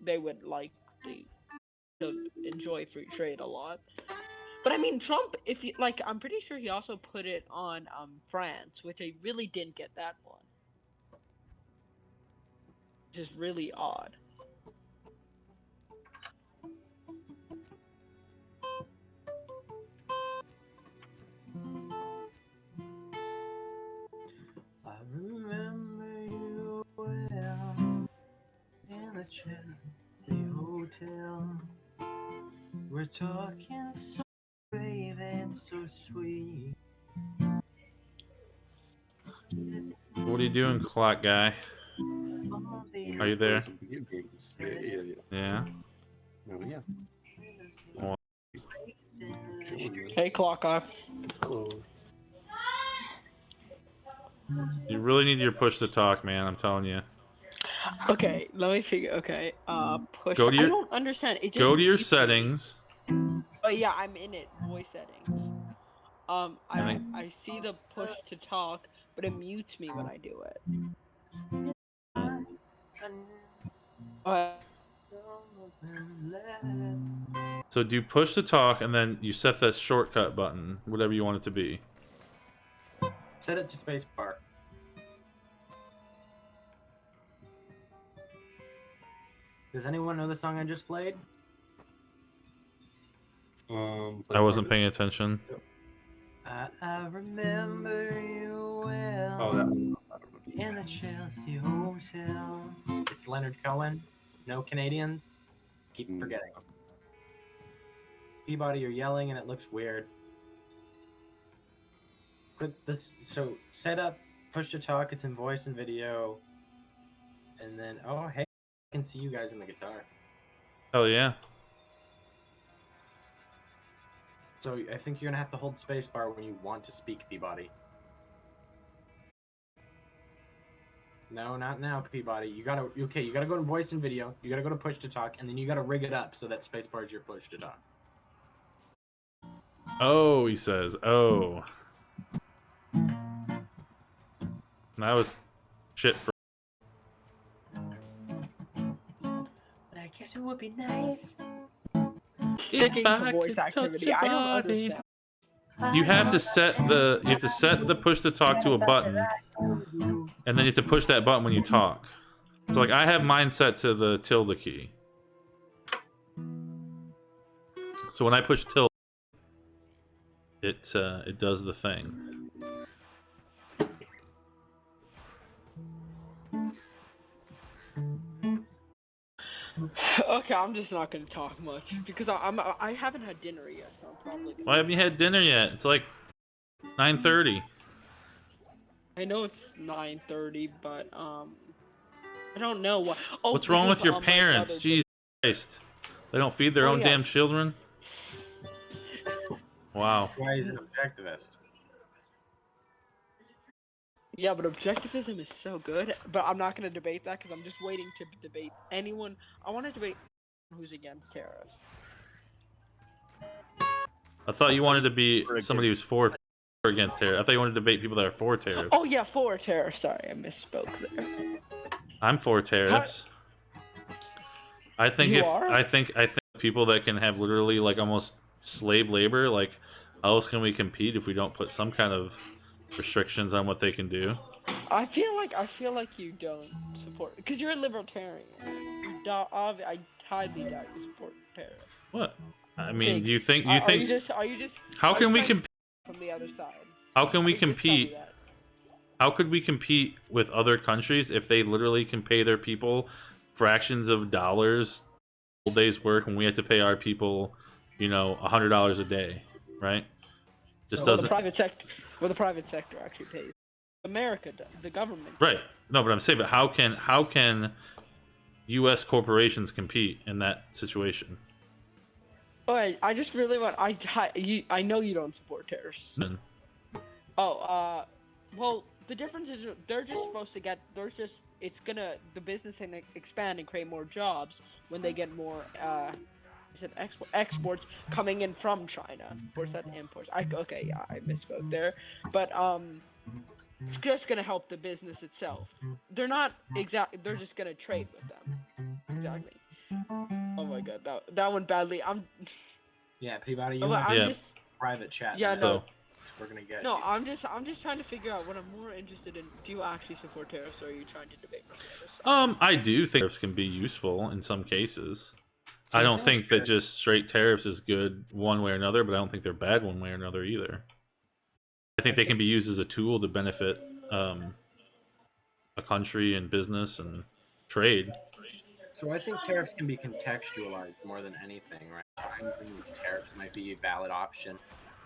they would like to enjoy free trade a lot. But I mean, Trump, if you like, I'm pretty sure he also put it on France, which I really didn't get that one. Which is really odd. I remember you well in the Chelsea hotel. We're talking so brave and so sweet. What are you doing, clock guy? Are you there? Yeah. Oh, yeah. Well, Hey, clock guy. Hello. you really need your push to talk, man. I'm telling you. Okay, let me figure. Okay, push. Go to your. I don't understand. It just Go to your mutes me. settings. Oh yeah, I'm in it. Voice settings. I see the push to talk, but it mutes me when I do it. So do push to talk, and then you set that shortcut button, whatever you want it to be. Set it to spacebar. Does anyone know the song I just played? I wasn't paying attention. I remember you well. Oh, that. In the Chelsea hotel. It's Leonard Cohen. No Canadians. Keep forgetting them. Peabody, you're yelling and it looks weird. Put this. So set up push to talk. It's in voice and video. And then hey, I can see you guys in the guitar. Oh yeah. So I think you're gonna have to hold spacebar when you want to speak, Peabody. No, not now, Peabody. You gotta go to voice and video. You gotta go to push to talk, and then you gotta rig it up so that spacebar is your push to talk. Oh, he says. Oh. That was shit for. But I guess it would be nice. Sticking to voice activity. I don't understand. You have to set the push to talk to a button, and then you have to push that button when you talk. So like I have mine set to the tilde key. So when I push tilde, it does the thing. Okay, I'm just not gonna talk much because I haven't had dinner yet, so I'm probably. Why haven't you had dinner yet? It's like 9:30. I know it's 9:30, but I don't know what. Oh, What's wrong with because, your my parents? brother Jesus Christ. They don't feed their Oh, own yeah. damn children? Wow. Why he's an objectivist. Yeah, but objectivism is so good. But I'm not going to debate that because I'm just waiting to debate anyone. I want to debate who's against tariffs. I thought you wanted to be somebody who's for or against tariffs. I thought you wanted to debate people that are for tariffs. Oh yeah, for tariffs. Sorry, I misspoke there. I'm for tariffs. I think You if are? I think people that can have literally like almost slave labor, like how else can we compete if we don't put some kind of restrictions on what they can do? I feel like you don't support because you're a libertarian. I highly doubt you support tariffs. What? I mean, Biggs, do you think are you just how are can you we trying to compete? from the other side? How can we Just tell me compete? that. How could we compete with other countries if they literally can pay their people fractions of dollars a day's work when we have to pay our people, you know, $100 a day, right? Just Well, doesn't the private sector actually pays. America does. The government. right. No, but I'm saying, but how can U.S. corporations compete in that situation? Alright, I just really want. I know you don't support tariffs. None. Oh, well, the difference is they're just supposed to get. The business can expand and create more jobs when they get more. Exports coming in from China. Or is that imports? Okay, yeah, I misspoke there. But it's just gonna help the business itself. They're not exactly. They're just gonna trade with them. Exactly. Oh my god, that went badly. Yeah, Peabody, you Oh, and I I'm just private chat. Yeah, now. no. We're gonna get. No, I'm just trying to figure out what I'm more interested in. Do you actually support tariffs, or are you trying to debate from the other side? I do think tariffs can be useful in some cases. So I I don't feel think like that just straight tariffs is good one way or another, but I don't think they're bad one way or another either. I think they can be used as a tool to benefit a country and business and trade. So I think tariffs can be contextualized more than anything, right? Times in which tariffs might be a valid option.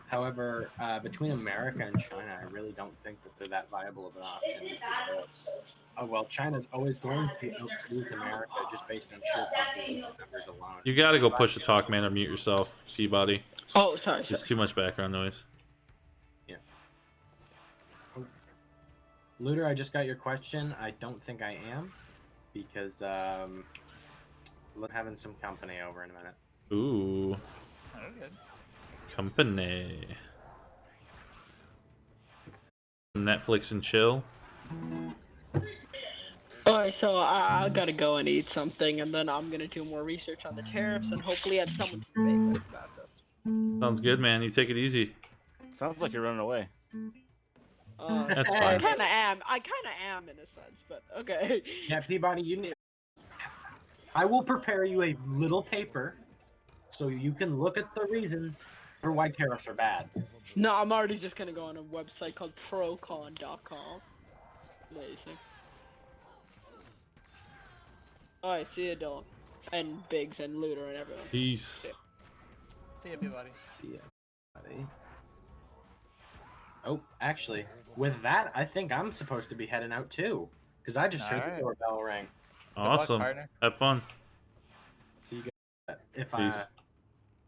However, between America and China, I really don't think that they're that viable of an option. Well, China's always going to outproduce America just based on sheer population numbers alone. You gotta go push the talk, man, or mute yourself, Peabody. Oh, sorry. There's too much background noise. Yeah. Oh. Looter, I just got your question. I don't think I am, because we're having some company over in a minute. Ooh. Okay. Company. Netflix and chill. Alright, so I gotta go and eat something, and then I'm gonna do more research on the tariffs, and hopefully have someone to debate with about this. Sounds good, man. You take it easy. Sounds like you're running away. That's I fine. kinda am in a sense, but okay. Yeah, Peabody, you need. I will prepare you a little paper, so you can look at the reasons for why tariffs are bad. No, I'm already just gonna go on a website called procon.com. Amazing. Alright, see you, Dylan. And Biggs and Looter and everyone. Peace. See ya, everybody. See ya, buddy. Oh, actually, with that, I think I'm supposed to be heading out too, because I just heard Alright. the doorbell ring. Awesome. partner. Have fun. See you guys. If Peace.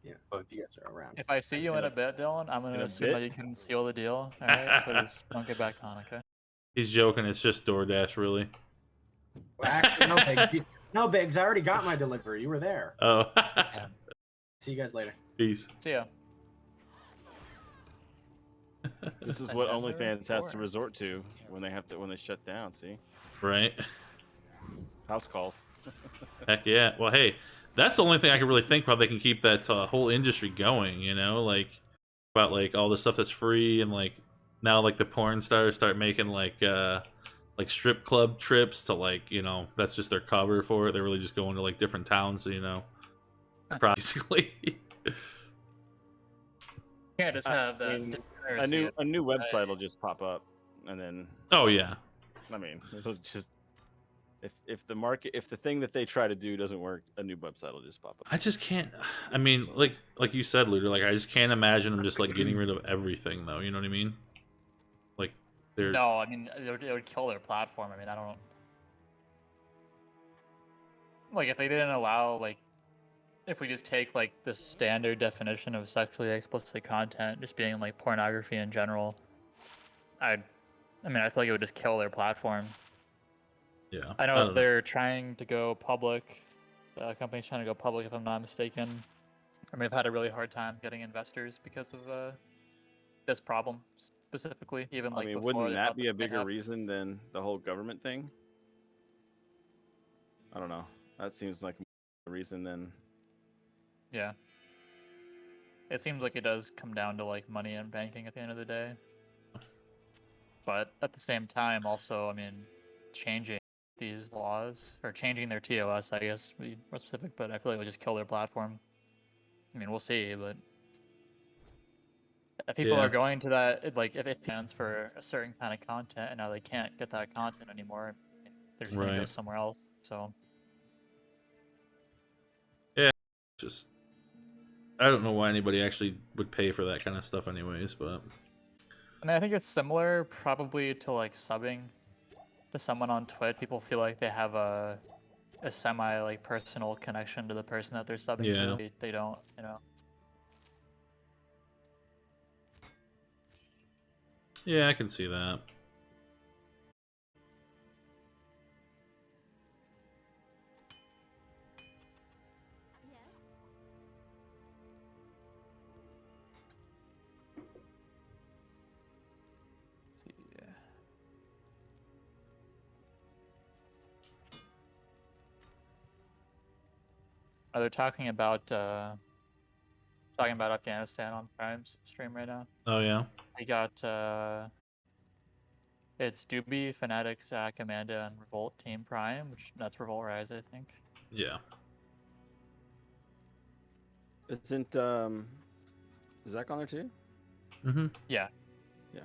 if you guys are around. If I see you in a bit, Dylan, I'm In gonna a assume bit? that you can seal the deal. Alright, so just don't get back on, okay? He's joking. It's just DoorDash, really. Well, actually, no, Biggs. No, Biggs. I already got my delivery. You were there. Oh. See you guys later. Peace. See ya. This is what OnlyFans has to resort to when they shut down. See, Right. house calls. Heck yeah. Well, hey, that's the only thing I can really think how they can keep that whole industry going. You know, like about like all the stuff that's free and like now like the porn stars start making like strip club trips to like that's just their cover for it. They're really just going to like different towns. Basically. You can't just have I the mean, degeneracy a new website will just pop up, and then Oh yeah. I mean it'll just if the thing that they try to do doesn't work, a new website will just pop up. I just can't. I mean, like you said, Looter. Like I just can't imagine them just like getting rid of everything, though. You know what I mean? Like No, I mean it would kill their platform. I mean, I don't like if they didn't allow like if we just take like the standard definition of sexually explicit content just being like pornography in general, I mean I feel like it would just kill their platform. Yeah. I know they're trying to go public. The company's trying to go public, if I'm not mistaken. I mean, I've had a really hard time getting investors because of this problem specifically. Even like I mean, before wouldn't they that thought be this a might bigger happen. reason than the whole government thing? I don't know. That seems like a reason than. Yeah. It seems like it does come down to like money and banking at the end of the day. But at the same time, also, I mean, changing these laws or changing their TOS, I guess, to be more specific, but I feel like it would just kill their platform. I mean, we'll see, but if people are going to that, like, if it stands for a certain kind of content and now they can't get that content anymore, they're just going to go Right. somewhere else. So, Yeah, just I don't know why anybody actually would pay for that kind of stuff, anyways. But and I think it's similar, probably to like subbing to someone on Twitch. People feel like they have a semi like personal connection to the person that they're subbing yeah. to. They don't, you know. Yeah, I can see that. They're talking about Afghanistan on Prime's stream right now. Oh yeah. I got it's Doobie, Fnatic, Zach, Amanda, and Revolt Team Prime, which that's Revolt Rise, I think. Yeah. Isn't Zach on there too? Mm-hmm. Yeah. Yeah.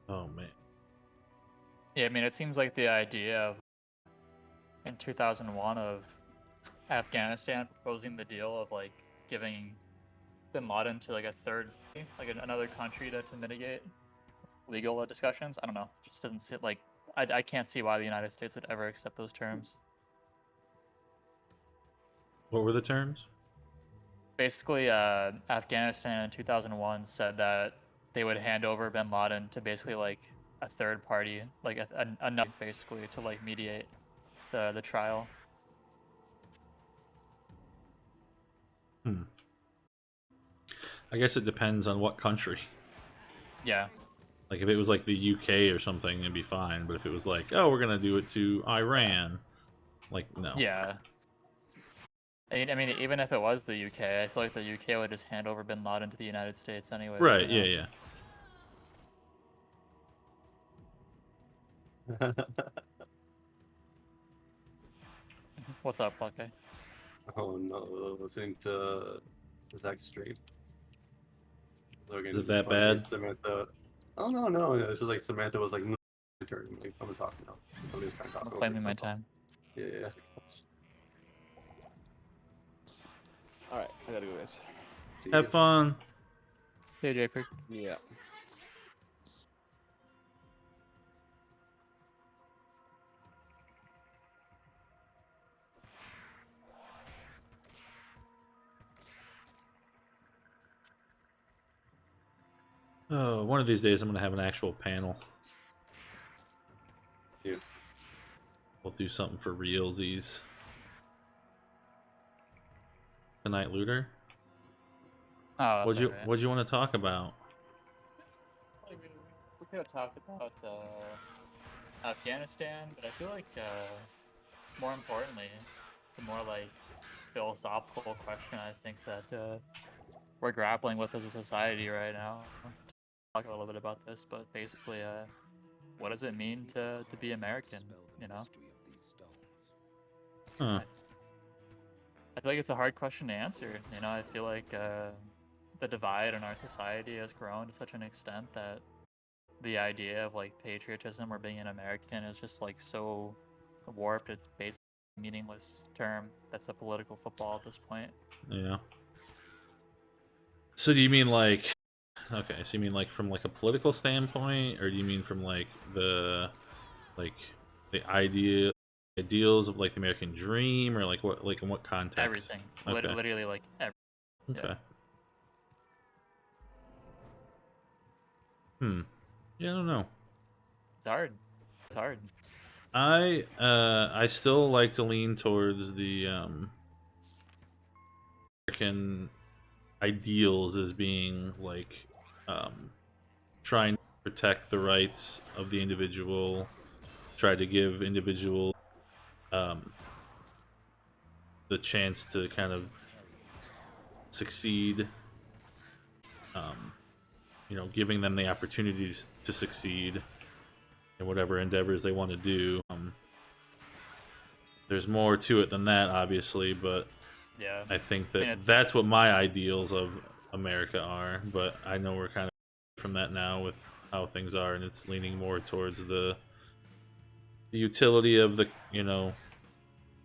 Oh man. Yeah, I mean, it seems like the idea of in 2001 of Afghanistan proposing the deal of like giving Bin Laden to like a third, like another country to mitigate legal discussions. I don't know. It just doesn't sit like I can't see why the United States would ever accept those terms. What were the terms? Basically, Afghanistan in 2001 said that they would hand over Bin Laden to basically like a third party, like another basically to like mediate the trial. I guess it depends on what country. Yeah. Like if it was like the UK or something, it'd be fine. But if it was like, oh, we're gonna do it to Iran, like no. Yeah. I mean, even if it was the UK, I feel like the UK would just hand over Bin Laden to the United States anyway. Right? Yeah. Yeah. What's up, Lucky? Oh no, listening to Zach's stream. Is it that bad? Samantha. Oh no, it's just like Samantha was like, turn. Like I'm talking now. Somebody was trying to talk. I'm claiming my time. Yeah. All right, I gotta go, guys. Have fun. See you, Jayford. Yeah. Oh, one of these days I'm gonna have an actual panel. Yeah. We'll do something for realsies. Tonight, Looter. Oh, What'd you want to talk about? We could have talked about Afghanistan, but I feel like more importantly, it's a more like philosophical question. I think that we're grappling with as a society right now. Talk a little bit about this, but basically, what does it mean to be American? You know. Huh. I feel like it's a hard question to answer. You know, I feel like the divide in our society has grown to such an extent that the idea of like patriotism or being an American is just like so warped. It's basically a meaningless term that's a political football at this point. Yeah. So do you mean like, okay, so you mean like from like a political standpoint, or do you mean from like the ideals of like the American dream, or like what, like in what context? Everything. Okay. Literally like everything. Okay. Yeah, I don't know. It's hard. It's hard. I still like to lean towards the American ideals as being like trying to protect the rights of the individual, try to give individual the chance to kind of succeed, you know, giving them the opportunities to succeed in whatever endeavors they want to do. There's more to it than that, obviously, but yeah, I think that it's that's what my ideals of America are. But I know we're kind of from that now with how things are, and it's leaning more towards the utility of the, you know,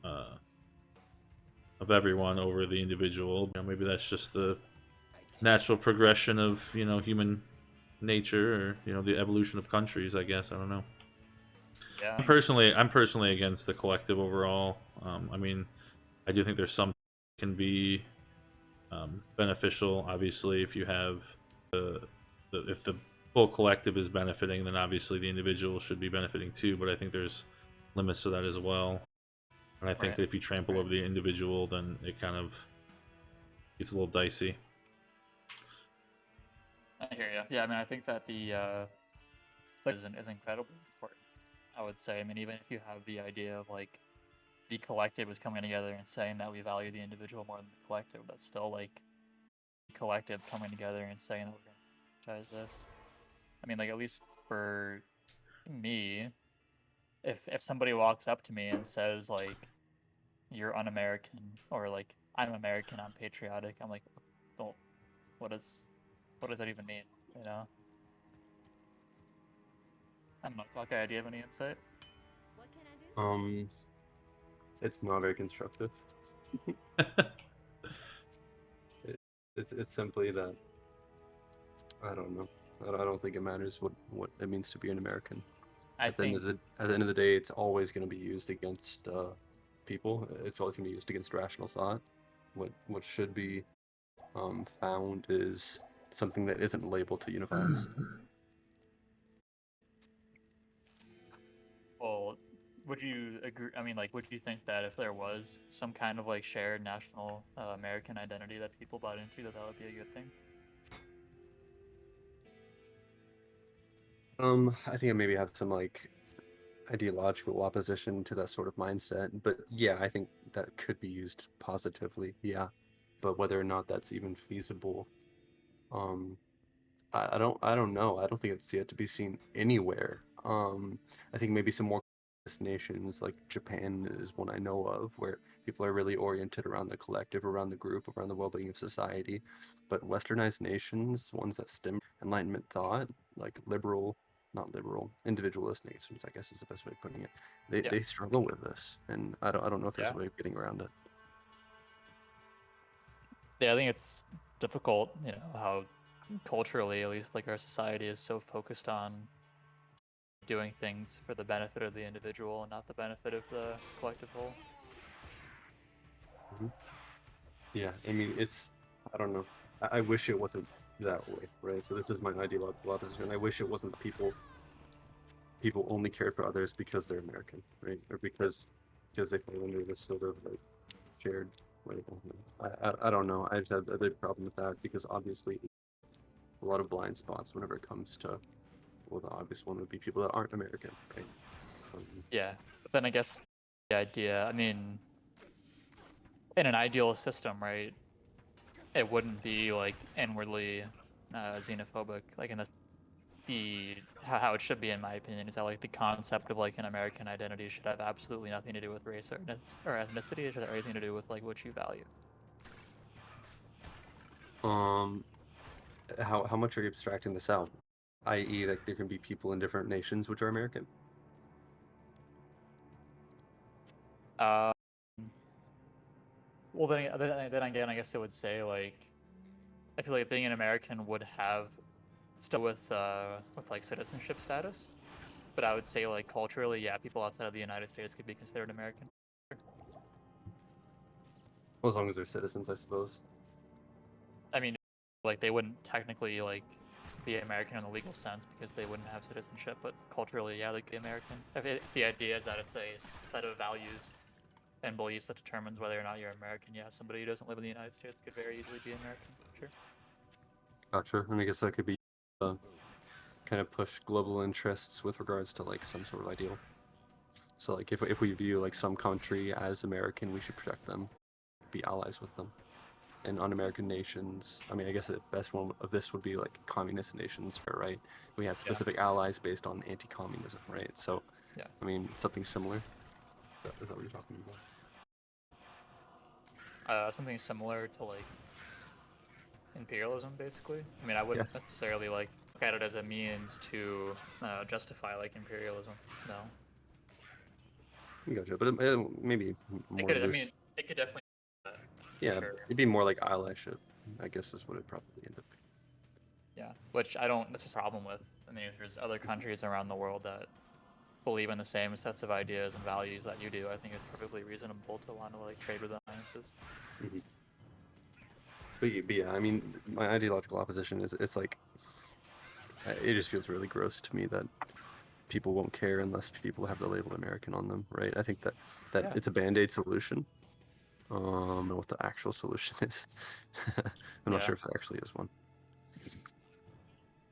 of everyone over the individual. You know, maybe that's just the natural progression of, you know, human nature, or, you know, the evolution of countries, I guess. I don't know. Yeah. I'm personally against the collective overall. I mean, I do think there's some can be beneficial. Obviously, if you have if the full collective is benefiting, then obviously the individual should be benefiting too. But I think there's limits to that as well. And I think that if you trample over the individual, then it kind of gets a little dicey. I hear you. Yeah, I mean, I think that the is incredibly important. I would say. I mean, even if you have the idea of like the collective is coming together and saying that we value the individual more than the collective, that's still like the collective coming together and saying that we're going to franchise this. I mean, like at least for me, if somebody walks up to me and says like you're un-American, or like I'm American, I'm patriotic, I'm like, well, what does that even mean? You know? I don't know, Clockeye, do you have any insight? It's not very constructive. It's simply that I don't know. I don't think it matters what it means to be an American. At the end of the day, it's always going to be used against people. It's always going to be used against rational thought. What should be found is something that isn't labeled to unify us. Well, would you agree? I mean, like, would you think that if there was some kind of like shared national American identity that people bought into, that would be a good thing? I think I maybe have some like ideological opposition to that sort of mindset, but yeah, I think that could be used positively. Yeah, but whether or not that's even feasible, I don't know. I don't think it's yet to be seen anywhere. I think maybe some more nations like Japan is one I know of, where people are really oriented around the collective, around the group, around the well-being of society. But westernized nations, ones that stem Enlightenment thought, like not liberal, individualist nations, I guess is the best way of putting it. They struggle with this, and I don't know if there's a way of getting around it. Yeah, I think it's difficult, you know, how culturally, at least, like our society is so focused on doing things for the benefit of the individual and not the benefit of the collective whole. Yeah, I mean, I don't know. I wish it wasn't that way, right? So this is my ideological opposition. I wish it wasn't that people only cared for others because they're American, right? Or because they fall under this sort of like shared label. I don't know. I just have a big problem with that because obviously a lot of blind spots whenever it comes to, well, the obvious one would be people that aren't American, right? So, yeah, but then I guess the idea, I mean, in an ideal system, right, it wouldn't be like inwardly xenophobic, like in this, how it should be, in my opinion, is that like the concept of like an American identity should have absolutely nothing to do with race or ethnicity. It should have everything to do with like what you value. How much are you abstracting this out? I.e., like there can be people in different nations which are American. Well, then again, I guess I would say like, I feel like being an American would have still with like citizenship status, but I would say like culturally, yeah, people outside of the United States could be considered American. Well, as long as they're citizens, I suppose. I mean, like they wouldn't technically like be American in the legal sense because they wouldn't have citizenship, but culturally, yeah, they could be American. If the idea is that it's a set of values and beliefs that determines whether or not you're American, yeah, somebody who doesn't live in the United States could very easily be American, sure. Gotcha. And I guess that could be kind of push global interests with regards to like some sort of ideal. So like if we view like some country as American, we should protect them, be allies with them. And un-American nations, I mean, I guess the best one of this would be like communist nations, right? We had specific allies based on anti-communism, right? So, yeah, I mean, something similar. Is that what you're talking about? Something similar to like imperialism, basically. I mean, I wouldn't necessarily like look at it as a means to justify like imperialism. No. Gotcha, but maybe more I loose. mean, it could definitely. Yeah, sure. It'd be more like allyship, I guess, is what it'd probably end up being. Yeah, which I don't. That's a problem with. I mean, if there's other countries around the world that believe in the same sets of ideas and values that you do, I think it's perfectly reasonable to want to like trade with alliances. Mm-hmm. But yeah, I mean, my ideological opposition is it's like it just feels really gross to me that people won't care unless people have the label American on them, right? I think that it's a band-aid solution. And what the actual solution is, I'm not sure if there actually is one.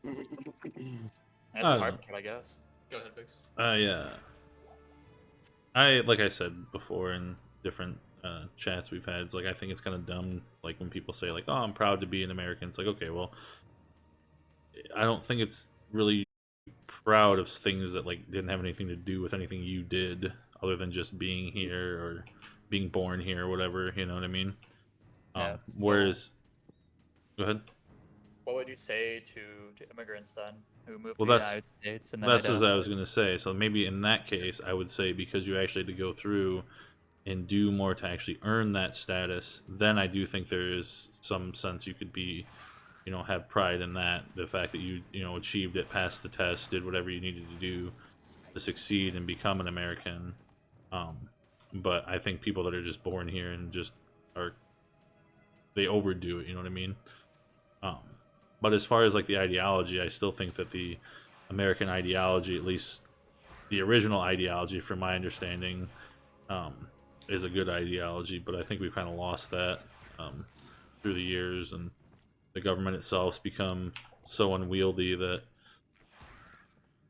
That's the hard part, I guess. Go ahead, Biggs. Yeah. Like I said before in different chats we've had, it's like I think it's kind of dumb. Like when people say like, "Oh, I'm proud to be an American." It's like, okay, well, I don't think it's really proud of things that like didn't have anything to do with anything you did, other than just being here or being born here or whatever. You know what I mean? Yeah, whereas, go ahead. What would you say to immigrants then who moved Well, to the United States? And then that's what I was going to say. So maybe in that case, I would say because you actually had to go through and do more to actually earn that status, then I do think there is some sense you could be, you know, have pride in that. The fact that you know, achieved it, passed the test, did whatever you needed to do to succeed and become an American. But I think people that are just born here and just they overdo it, you know what I mean? But as far as like the ideology, I still think that the American ideology, at least the original ideology from my understanding, is a good ideology, but I think we've kind of lost that through the years, and the government itself's become so unwieldy that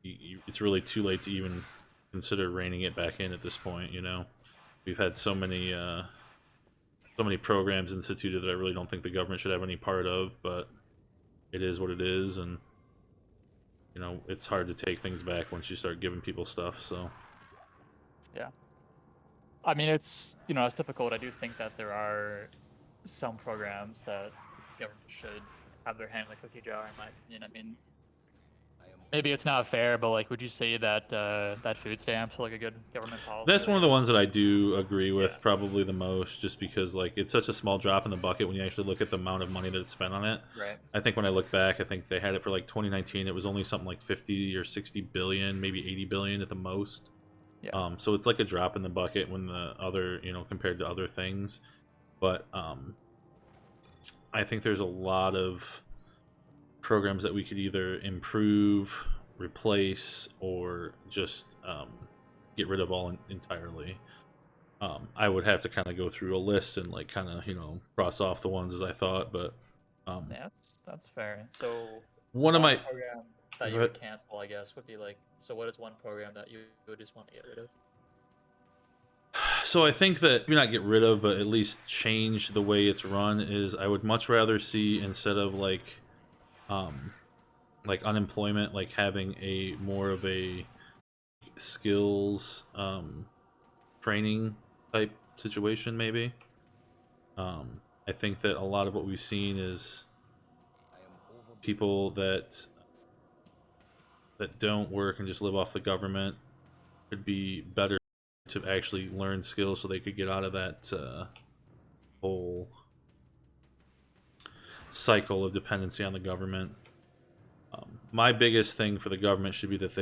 it's really too late to even consider reining it back in at this point, you know? We've had so many programs instituted that I really don't think the government should have any part of, but it is what it is, and you know, it's hard to take things back once you start giving people stuff, so. Yeah. I mean, it's, you know, it's difficult. I do think that there are some programs that government should have their hand in the cookie jar, in my opinion. I mean, maybe it's not fair, but like, would you say that that food stamps are like a good government policy? That's one of the ones that I do agree with probably the most, just because like it's such a small drop in the bucket when you actually look at the amount of money that's spent on it. Right. I think when I look back, I think they had it for like 2019. It was only something like 50 or 60 billion, maybe 80 billion at the most. Yeah. So it's like a drop in the bucket when the other, you know, compared to other things. But I think there's a lot of programs that we could either improve, replace, or just get rid of all entirely. I would have to kind of go through a list and like kind of, you know, cross off the ones as I thought, but yeah, that's fair. So one of my program that you would cancel, I guess, would be like, so what is one program that you would just want to get rid of? So I think that maybe not get rid of, but at least change the way it's run, is I would much rather see, instead of like like unemployment, like having a more of a skills training type situation, maybe. I think that a lot of what we've seen is people that don't work and just live off the government could be better to actually learn skills so they could get out of that whole cycle of dependency on the government. My biggest thing for the government should be that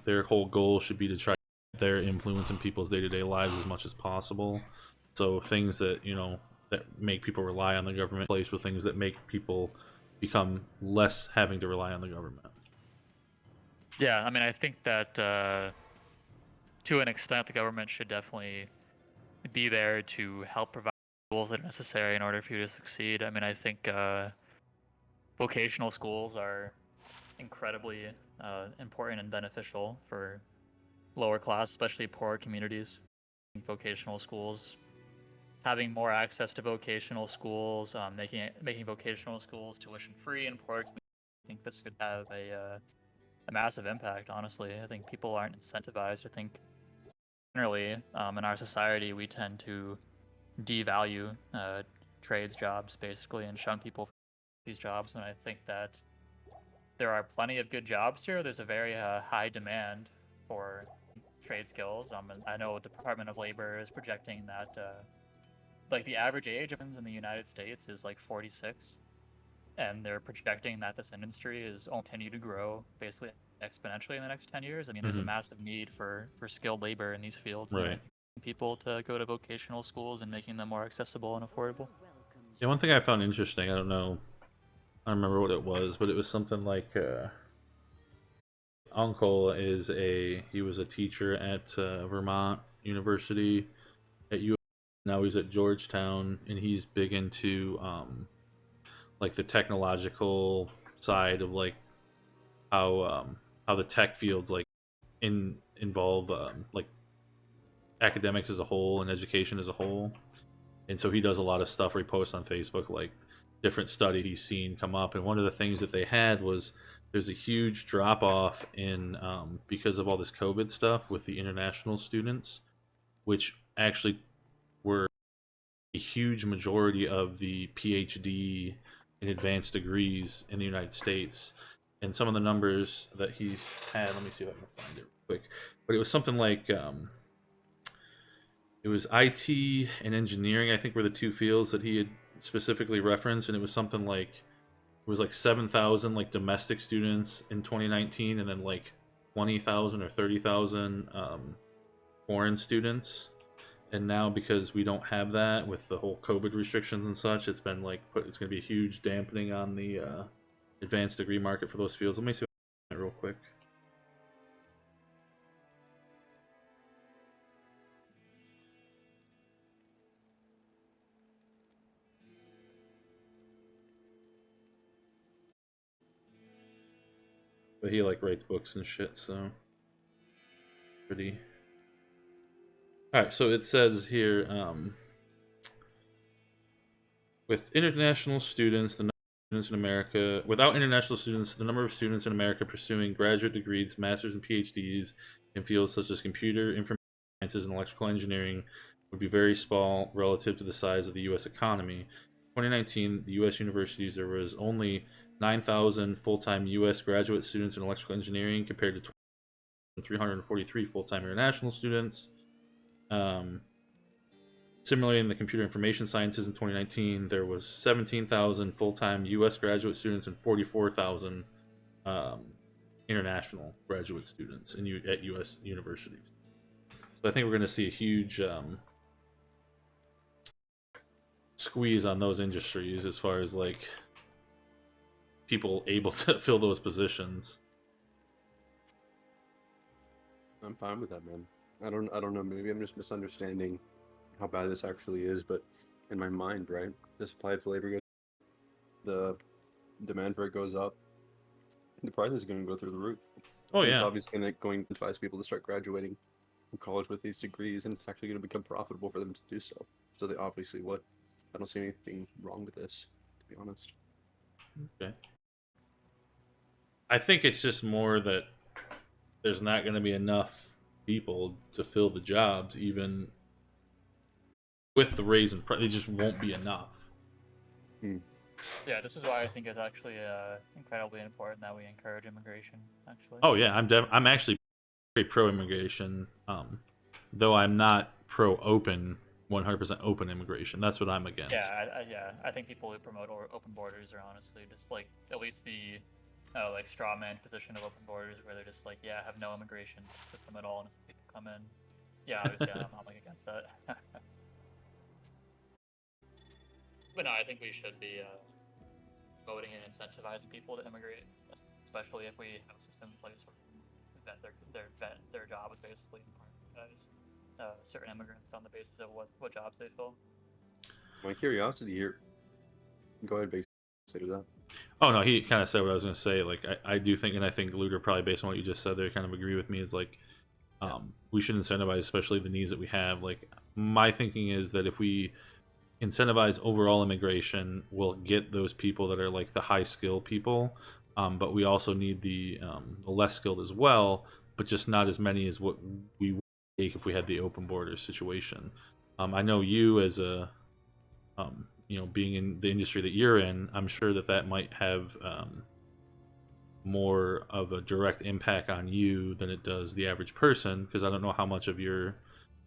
their whole goal should be to try their influence in people's day-to-day lives as much as possible. So things that, you know, that make people rely on the government, place with things that make people become less having to rely on the government. Yeah, I mean, I think that to an extent, the government should definitely be there to help provide tools that are necessary in order for you to succeed. I mean, I think vocational schools are incredibly important and beneficial for lower class, especially poor communities. Vocational schools, having more access to vocational schools, making vocational schools tuition free in poor communities, I think this could have a massive impact. Honestly, I think people aren't incentivized. I think generally in our society we tend to devalue trades jobs basically and shun people for these jobs, and I think that there are plenty of good jobs here. There's a very high demand for trade skills. And I know Department of Labor is projecting that like the average age of in the United States is like 46, and they're projecting that this industry is only continue to grow basically exponentially in the next 10 years. I mean, there's a massive need for skilled labor in these fields. Right. And I think people to go to vocational schools and making them more accessible and affordable. Yeah, one thing I found interesting, I don't remember what it was, but it was something like uncle he was a teacher at Vermont University at U. Now he's at Georgetown, and he's big into like the technological side of like how the tech fields like involve like academics as a whole and education as a whole. And so he does a lot of stuff where he posts on Facebook like different study he's seen come up. And one of the things that they had was there's a huge drop off in because of all this COVID stuff with the international students, which actually were a huge majority of the PhD and advanced degrees in the United States. And some of the numbers that he had, let me see if I can find it real quick, but it was something like it was IT and engineering, I think, were the two fields that he had specifically referenced, and it was something like it was like 7,000 like domestic students in 2019, and then like 20,000 or 30,000 foreign students. And now, because we don't have that with the whole COVID restrictions and such, it's been like it's going to be a huge dampening on the advanced degree market for those fields. Let me see if I can find it real quick. But he like writes books and shit, so pretty. All right, so it says here, with international students, the number of students in America, without international students, the number of students in America pursuing graduate degrees, masters, and PhDs in fields such as computer, information sciences, and electrical engineering would be very small relative to the size of the U.S. economy. In 2019, the U.S. universities, there was only 9,000 full-time U.S. graduate students in electrical engineering compared to 343 full-time international students. Similarly, in the computer information sciences in 2019, there was 17,000 full-time U.S. graduate students and 44,000 international graduate students at U.S. universities. So I think we're going to see a huge squeeze on those industries as far as like people able to fill those positions. I'm fine with that, man. I don't know. Maybe I'm just misunderstanding how bad this actually is, but in my mind, right, the supply of labor goes, the demand for it goes up, the price is going to go through the roof. Oh yeah, it's obviously going to incentivize people to start graduating from college with these degrees, and it's actually going to become profitable for them to do so. So they obviously would. I don't see anything wrong with this, to be honest. Okay. I think it's just more that there's not going to be enough people to fill the jobs, even with the raise in price. It just won't be enough. Yeah, this is why I think it's actually incredibly important that we encourage immigration. Actually. Oh yeah, I'm actually very pro immigration, though I'm not pro open 100% open immigration. That's what I'm against. Yeah, I think people who promote open borders are honestly just like at least the like straw man position of open borders, where they're just like, yeah, have no immigration system at all, and as people come in. Yeah, obviously I'm like against that. But no, I think we should be voting and incentivizing people to immigrate, especially if we have a system in place where their job is basically prioritize certain immigrants on the basis of what jobs they fill. My curiosity here. Go ahead, basically say that. Oh no, he kind of said what I was going to say. Like I do think, and I think Luder probably based on what you just said there, kind of agree with me. Is like we should incentivize, especially the needs that we have. Like my thinking is that if we incentivize overall immigration, we'll get those people that are like the high skill people, but we also need the less skilled as well, but just not as many as what we would take if we had the open border situation. I know you as a being in the industry that you're in, I'm sure that might have more of a direct impact on you than it does the average person, because I don't know how much of your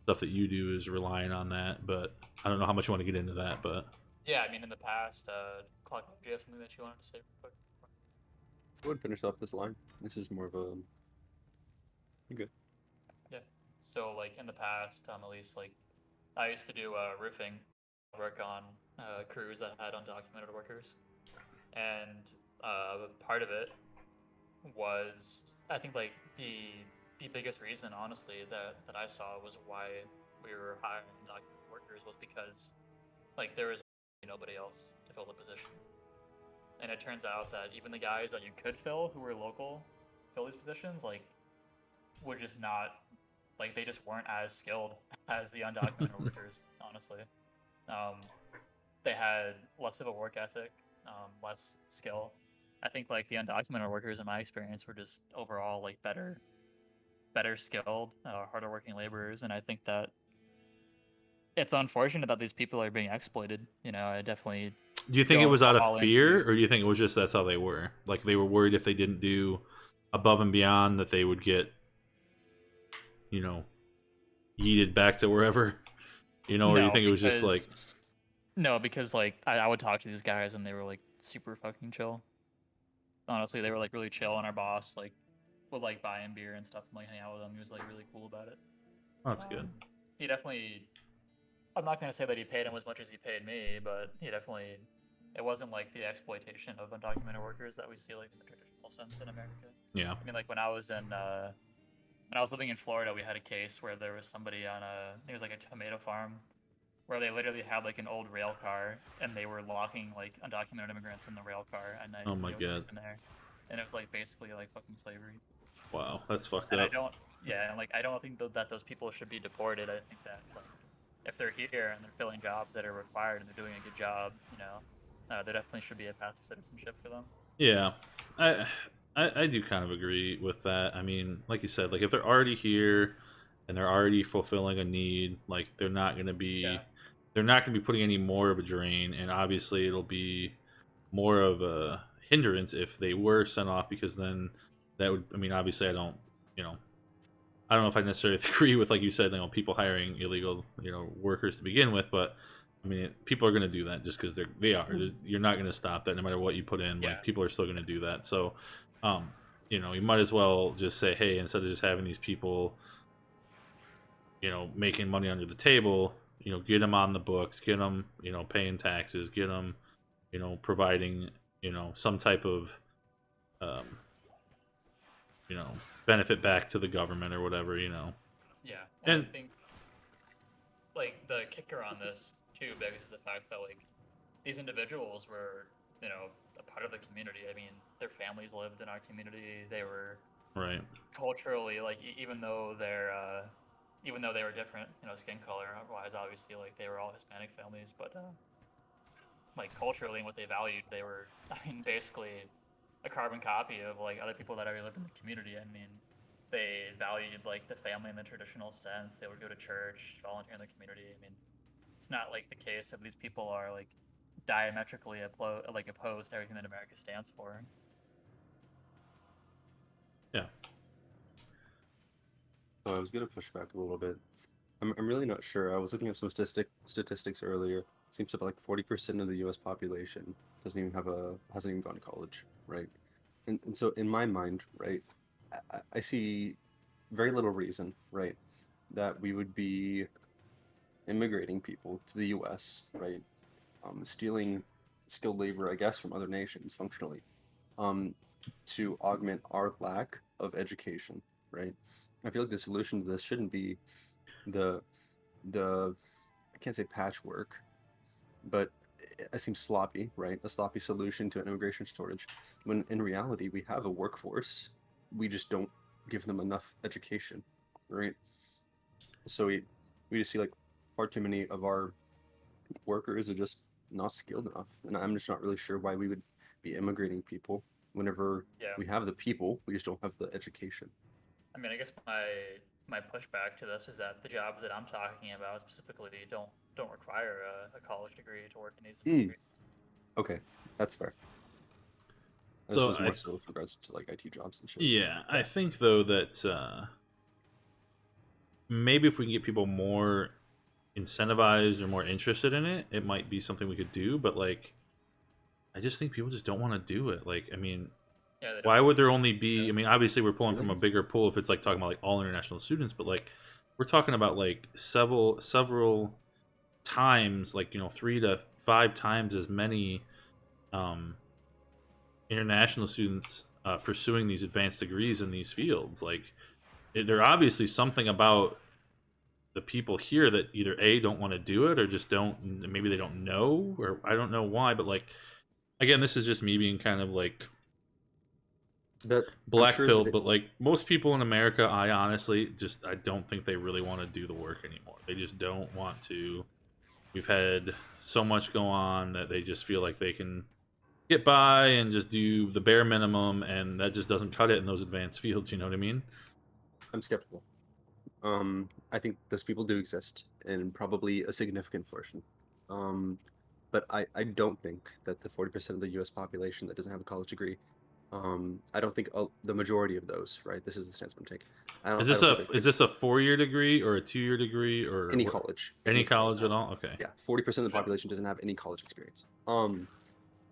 stuff that you do is relying on that, but I don't know how much you want to get into that. But yeah, I mean, in the past, Clock, do you have something that you wanted to say real quick? Go ahead and finish off this line. This is more of a... You're good. Yeah. So, like, in the past, at least, like, I used to do roofing work on crews that had undocumented workers. And part of it was, I think, like, the biggest reason, honestly, that I saw was why we were hiring undocumented workers was because, like, there was nobody else to fill the position. And it turns out that even the guys that you could fill who were local fill these positions, like, were just not, like, they just weren't as skilled as the undocumented workers, honestly. They had less of a work ethic, less skill. I think, like, the undocumented workers, in my experience, were just overall, like, better skilled, harder working laborers. And I think that it's unfortunate that these people are being exploited. I definitely... Do you think it was out of fear, or do you think it was just that's how they were? Like, they were worried if they didn't do above and beyond that they would get, yeeted back to wherever, or do you think it was just like... No, because, like, I would talk to these guys and they were, like, super fucking chill. Honestly, they were, like, really chill, and our boss, like, would, like, buy him beer and stuff and, like, hang out with them. He was, like, really cool about it. That's good. He definitely... I'm not going to say that he paid him as much as he paid me, but he definitely... It wasn't, like, the exploitation of undocumented workers that we see, like, in the traditional sense in America. Yeah. I mean, like, when I was living in Florida, we had a case where there was somebody on I think it was, like, a tomato farm, where they literally had, like, an old rail car, and they were locking, like, undocumented immigrants in the rail car at night. Oh my God. In there. And it was, like, basically, like, fucking slavery. Wow, that's fucked And up. I don't think that those people should be deported. I think that, like, if they're here and they're filling jobs that are required and they're doing a good job, there definitely should be a path to citizenship for them. Yeah, I do kind of agree with that. I mean, like you said, like, if they're already here and they're already fulfilling a need, like, they're not going to be putting any more of a drain, and obviously it'll be more of a hindrance if they were sent off, because then that would, I mean, obviously I don't know if I necessarily agree with, like you said, people hiring illegal, workers to begin with, but I mean, people are going to do that just because they are. You're not going to stop that no matter what you put in. Like, people are still going to do that. So, you might as well just say, hey, instead of just having these people, making money under the table, get them on the books, get them, paying taxes, get them, providing, some type of, benefit back to the government or whatever, Yeah, and I think, like, the kicker on this too, because of the fact that, like, these individuals were, a part of the community. I mean, their families lived in our community. They were right culturally, like, even though they were different, skin color wise, obviously, like, they were all Hispanic families, but like, culturally and what they valued, they were, I mean, basically a carbon copy of like other people that already lived in the community. I mean, they valued like the family in the traditional sense. They would go to church, volunteer in the community. I mean, it's not like the case of these people are like diametrically opposed to everything that America stands for. Yeah. So I was gonna push back a little bit. I'm really not sure. I was looking at some statistics earlier. Seems like 40% of the U.S. population hasn't even gone to college, right? And so in my mind, right, I see very little reason, right, that we would be immigrating people to the U.S., right, stealing skilled labor, I guess, from other nations functionally, to augment our lack of education, right? I feel like the solution to this shouldn't be the I can't say patchwork, but it seems sloppy, right? A sloppy solution to an immigration shortage, when in reality we have a workforce, we just don't give them enough education, right? So we just see like far too many of our workers are just not skilled enough, and I'm just not really sure why we would be immigrating people whenever we have the people, we just don't have the education. I mean, I guess my pushback to this is that the jobs that I'm talking about specifically don't require a college degree to work in these industries. Okay, that's fair. This So was more so with regards to like IT jobs and shit. Yeah, I think though that maybe if we can get people more incentivized or more interested in it, it might be something we could do. But like, I just think people just don't want to do it. Like, I mean, why would there only be? I mean, obviously we're pulling from a bigger pool if it's like talking about like all international students, but like we're talking about like several times, like 3 to 5 times as many international students pursuing these advanced degrees in these fields. Like, there obviously something about the people here that either A, don't want to do it, or just don't, maybe they don't know, or I don't know why, but like, again, this is just me being kind of like black pilled, but like most people in America, I honestly I don't think they really want to do the work anymore. They just don't want to. We've had so much go on that they just feel like they can get by and just do the bare minimum, and that just doesn't cut it in those advanced fields. You know what I mean? I'm skeptical. I think those people do exist, and probably a significant portion. But I don't think that the 40% of the U.S. population that doesn't have a college degree, I don't think the majority of those, right? This is the stance I'm taking. Is this a 4-year degree or a 2-year degree or any college? Any college at all? Okay. Yeah, 40% of the population doesn't have any college experience.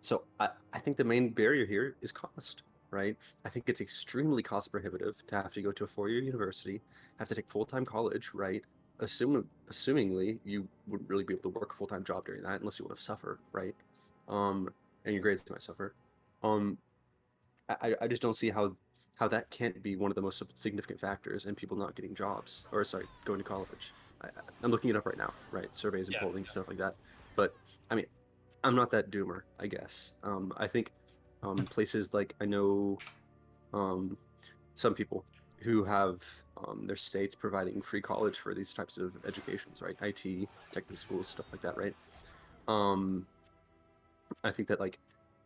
So I think the main barrier here is cost, right? I think it's extremely cost prohibitive to have to go to a 4-year university, have to take full-time college, right? Assumingly, you wouldn't really be able to work a full-time job during that unless you want to suffer, right? And your grades might suffer. I just don't see how that can't be one of the most significant factors in people not getting jobs, or sorry, going to college. I'm looking it up right now, right? Surveys and polling, stuff like that. But I mean, I'm not that doomer, I guess. I think places like, I know some people who have their states providing free college for these types of educations, right? IT, technical schools, stuff like that, right? I think that like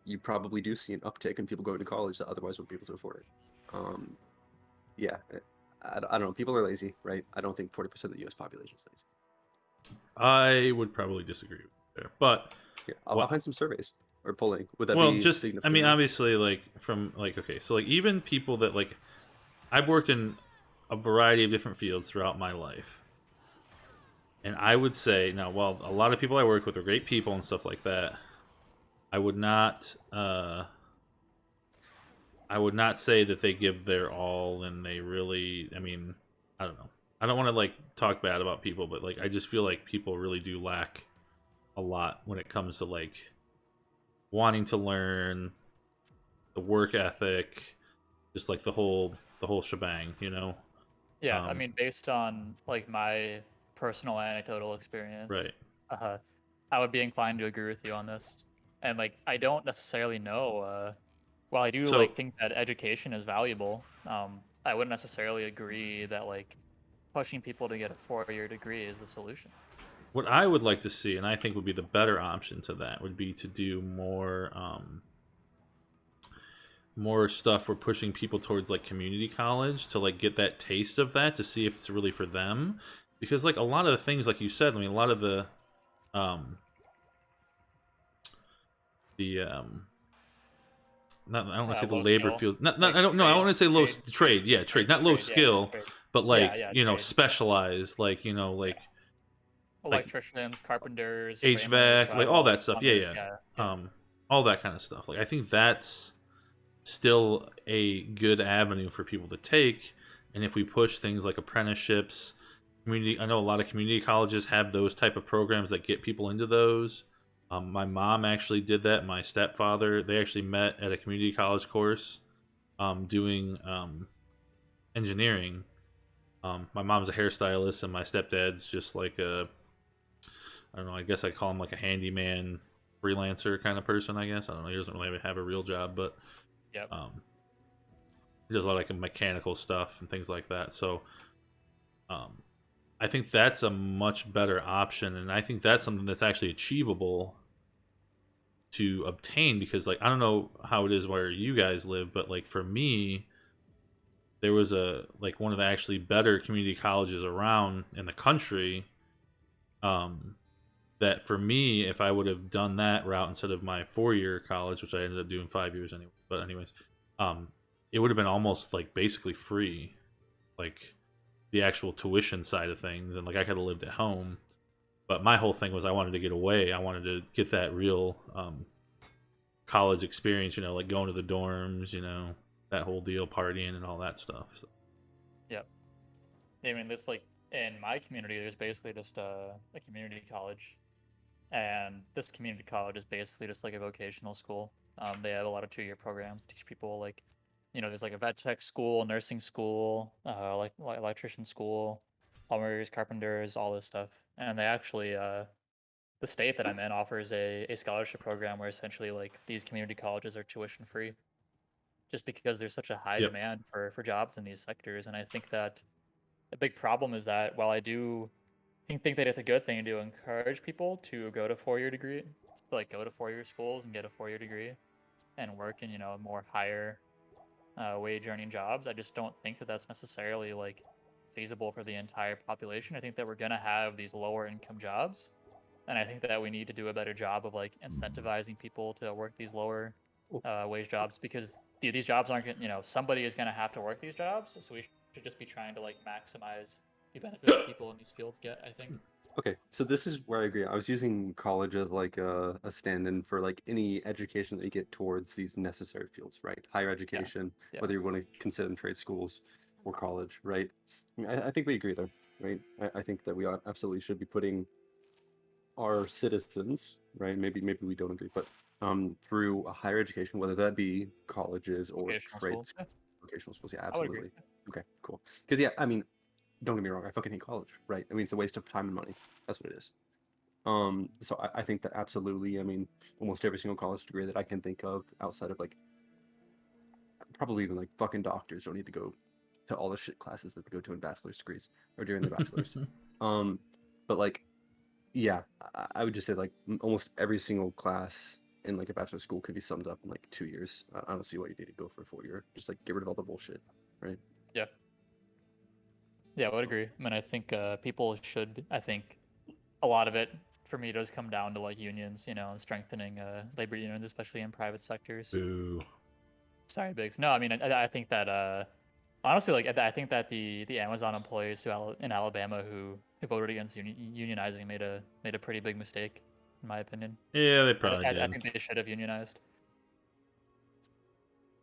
you probably do see an uptick in people going to college that otherwise wouldn't be able to afford it. Yeah, I don't know. People are lazy, right? I don't think 40% of the U.S. population is lazy. I would probably disagree there, but yeah, I'll find some surveys or polling. Would that well, be just significant? I mean, obviously, like from like okay, so like even people that like I've worked in a variety of different fields throughout my life, and I would say now, while a lot of people I work with are great people and stuff like that, I would not say that they give their all and they really. I mean, I don't know. I don't want to like talk bad about people, but like I just feel like people really do lack a lot when it comes to like wanting to learn, the work ethic, just like the whole shebang, you know? Yeah, I mean, based on like my personal anecdotal experience, right? I would be inclined to agree with you on this. And like, I don't necessarily know. While I do like think that education is valuable, I wouldn't necessarily agree that like pushing people to get a 4-year degree is the solution. What I would like to see, and I think would be the better option to that, would be to do more more stuff we're pushing people towards like community college to like get that taste of that to see if it's really for them, because like a lot of the things like you said, I mean a lot of the not, I don't want to say the low labor skill, field. Not, like I don't know. I trade, want to say low trade, trade. Yeah, trade. Not low trade, yeah, skill, trade. but like Yeah, trade. specialized. Like like Electricians, carpenters, framers, HVAC, like all that drywallers, stuff. plumbers, Yeah. yeah. All that kind of stuff. Like I think that's still a good avenue for people to take, and if we push things like apprenticeships, community. I know a lot of community colleges have those type of programs that get people into those. My mom actually did that. My stepfather, they actually met at a community college course, doing engineering. My mom's a hairstylist, and my stepdad's just like a, I don't know. I guess I call him like a handyman, freelancer kind of person. I guess I don't know. He doesn't really have a real job, but Yep. he does a lot of like mechanical stuff and things like that. So, I think that's a much better option, and I think that's something that's actually achievable to obtain, because like I don't know how it is where you guys live, but like for me, there was a like one of the actually better community colleges around in the country, that for me, if I would have done that route instead of my 4-year college, which I ended up doing 5 years anyway, but anyways, it would have been almost like basically free, like the actual tuition side of things, and like I could have lived at home. But my whole thing was I wanted to get away. I wanted to get that real college experience, like going to the dorms, that whole deal, partying and all that stuff. So. Yep. I mean, this like in my community, there's basically just a community college, and this community college is basically just like a vocational school. They have a lot of 2-year programs to teach people like, there's like a vet tech school, nursing school, like electrician school, plumbers, carpenters, all this stuff. And they actually, the state that I'm in offers a scholarship program where essentially like these community colleges are tuition free, just because there's such a high Yep. demand for jobs in these sectors. And I think that the big problem is that while I do think that it's a good thing to encourage people to go to 4-year degree, like go to 4-year schools and get a 4-year degree and work in, more higher wage earning jobs, I just don't think that that's necessarily like feasible for the entire population. I think that we're going to have these lower income jobs, and I think that we need to do a better job of like incentivizing people to work these lower wage jobs, because these jobs aren't going, somebody is going to have to work these jobs, so we should just be trying to like maximize the benefits that people in these fields get, I think. Okay, so this is where I agree. I was using college as like a stand-in for like any education that you get towards these necessary fields, right? Higher education, Yeah. whether you want to consider them trade schools or college, right? I mean, I think we agree there, right? I think that we absolutely should be putting our citizens, right? Maybe we don't agree, but through a higher education, whether that be colleges or Vocational trade schools, yeah. vocational schools, yeah, I would agree. absolutely. Okay, cool. Because yeah, I mean, don't get me wrong, I fucking hate college, right? I mean, it's a waste of time and money. That's what it is. So I think that absolutely, I mean, almost every single college degree that I can think of outside of like, probably even like fucking doctors don't need to go to all the shit classes that they go to in bachelor's degrees or during their bachelor's. But like, yeah, I would just say like almost every single class in like a bachelor school could be summed up in like 2 years. I don't see why you need to go for a 4-year. Just like get rid of all the bullshit, right? Yeah. Yeah, I would agree. I mean, I think people should. I think a lot of it for me does come down to like unions, and strengthening labor unions, especially in private sectors. Boo. Sorry, Biggs. No, I mean, I think that honestly, like I think that the Amazon employees in Alabama who voted against unionizing made a pretty big mistake, in my opinion. Yeah, they probably I did. think they should have unionized.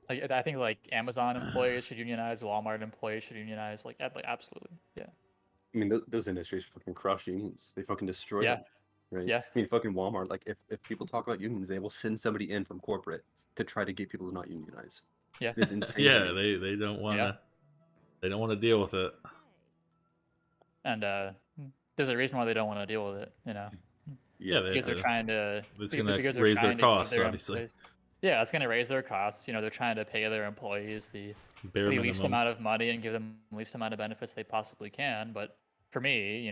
Like, I think like Amazon employees should unionize, Walmart employees should unionize. Like absolutely, yeah. I mean, those industries fucking crush unions. They fucking destroy them, right? Yeah. I mean, fucking Walmart. Like, if people talk about unions, they will send somebody in from corporate to try to get people to not unionize. Yeah. It's insane. Yeah, they don't want to. They don't want to deal with it. And there's a reason why they don't want to deal with it, Yeah, because they're trying to. It's going to because they're raise their trying to keep costs, their obviously. employees- Yeah, it's going to raise their costs. They're trying to pay their employees the Bare least minimum. amount of money and give them the least amount of benefits they possibly can. But for me,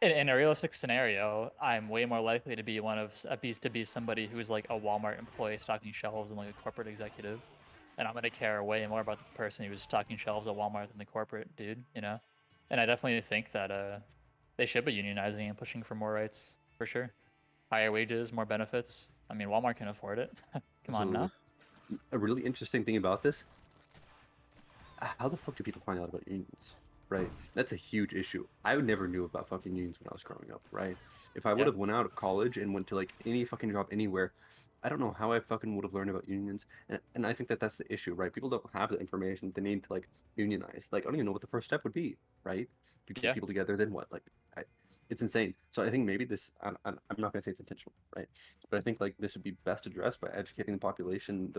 in a realistic scenario, I'm way more likely to be to be somebody who's like a Walmart employee stocking shelves than like a corporate executive, and I'm gonna care way more about the person who's stocking shelves at Walmart than the corporate dude, you know. And I definitely think that they should be unionizing and pushing for more rights for sure, higher wages, more benefits. I mean, Walmart can afford it. Come on now. A really interesting thing about this, how the fuck do people find out about unions? Right? That's a huge issue. I never knew about fucking unions when I was growing up, right? If I would have went out of college and went to like any fucking job anywhere, I don't know how I fucking would have learned about unions. And I think that that's the issue, right? People don't have the information they need to like unionize. Like, I don't even know what the first step would be, right? You get people together, then what? Like, it's insane. So I think maybe this, I'm not going to say it's intentional, right? But I think like this would be best addressed by educating the population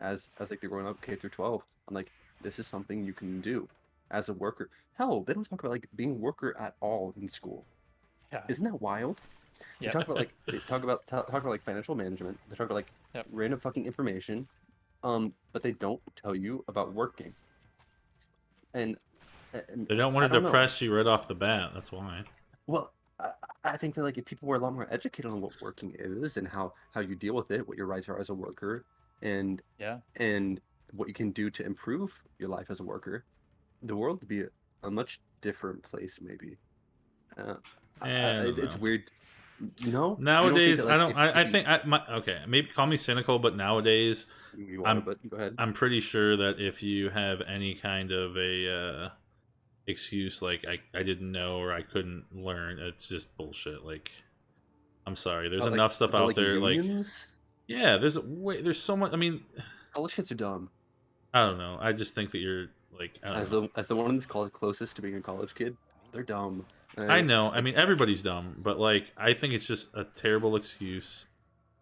as like they're growing up K through 12 on like, this is something you can do as a worker. Hell, they don't talk about like being a worker at all in school. Yeah. Isn't that wild? They talk about like talk about like financial management. They talk about like random fucking information, but they don't tell you about working. And they don't want to depress you right off the bat. That's why. Well, I think that like if people were a lot more educated on what working is and how you deal with it, what your rights are as a worker, and what you can do to improve your life as a worker, the world would be a much different place, maybe. It's weird. No. Nowadays, that, like, I think okay. Maybe call me cynical, but nowadays, but go ahead. I'm pretty sure that if you have any kind of a excuse like I didn't know or I couldn't learn, it's just bullshit. Like, I'm sorry. There's enough stuff out there. Unions? Like, yeah, there's so much. I mean, college kids are dumb. I don't know. I just think that you're like as the one in this college closest to being a college kid, they're dumb. I know. I mean, everybody's dumb, but like, I think it's just a terrible excuse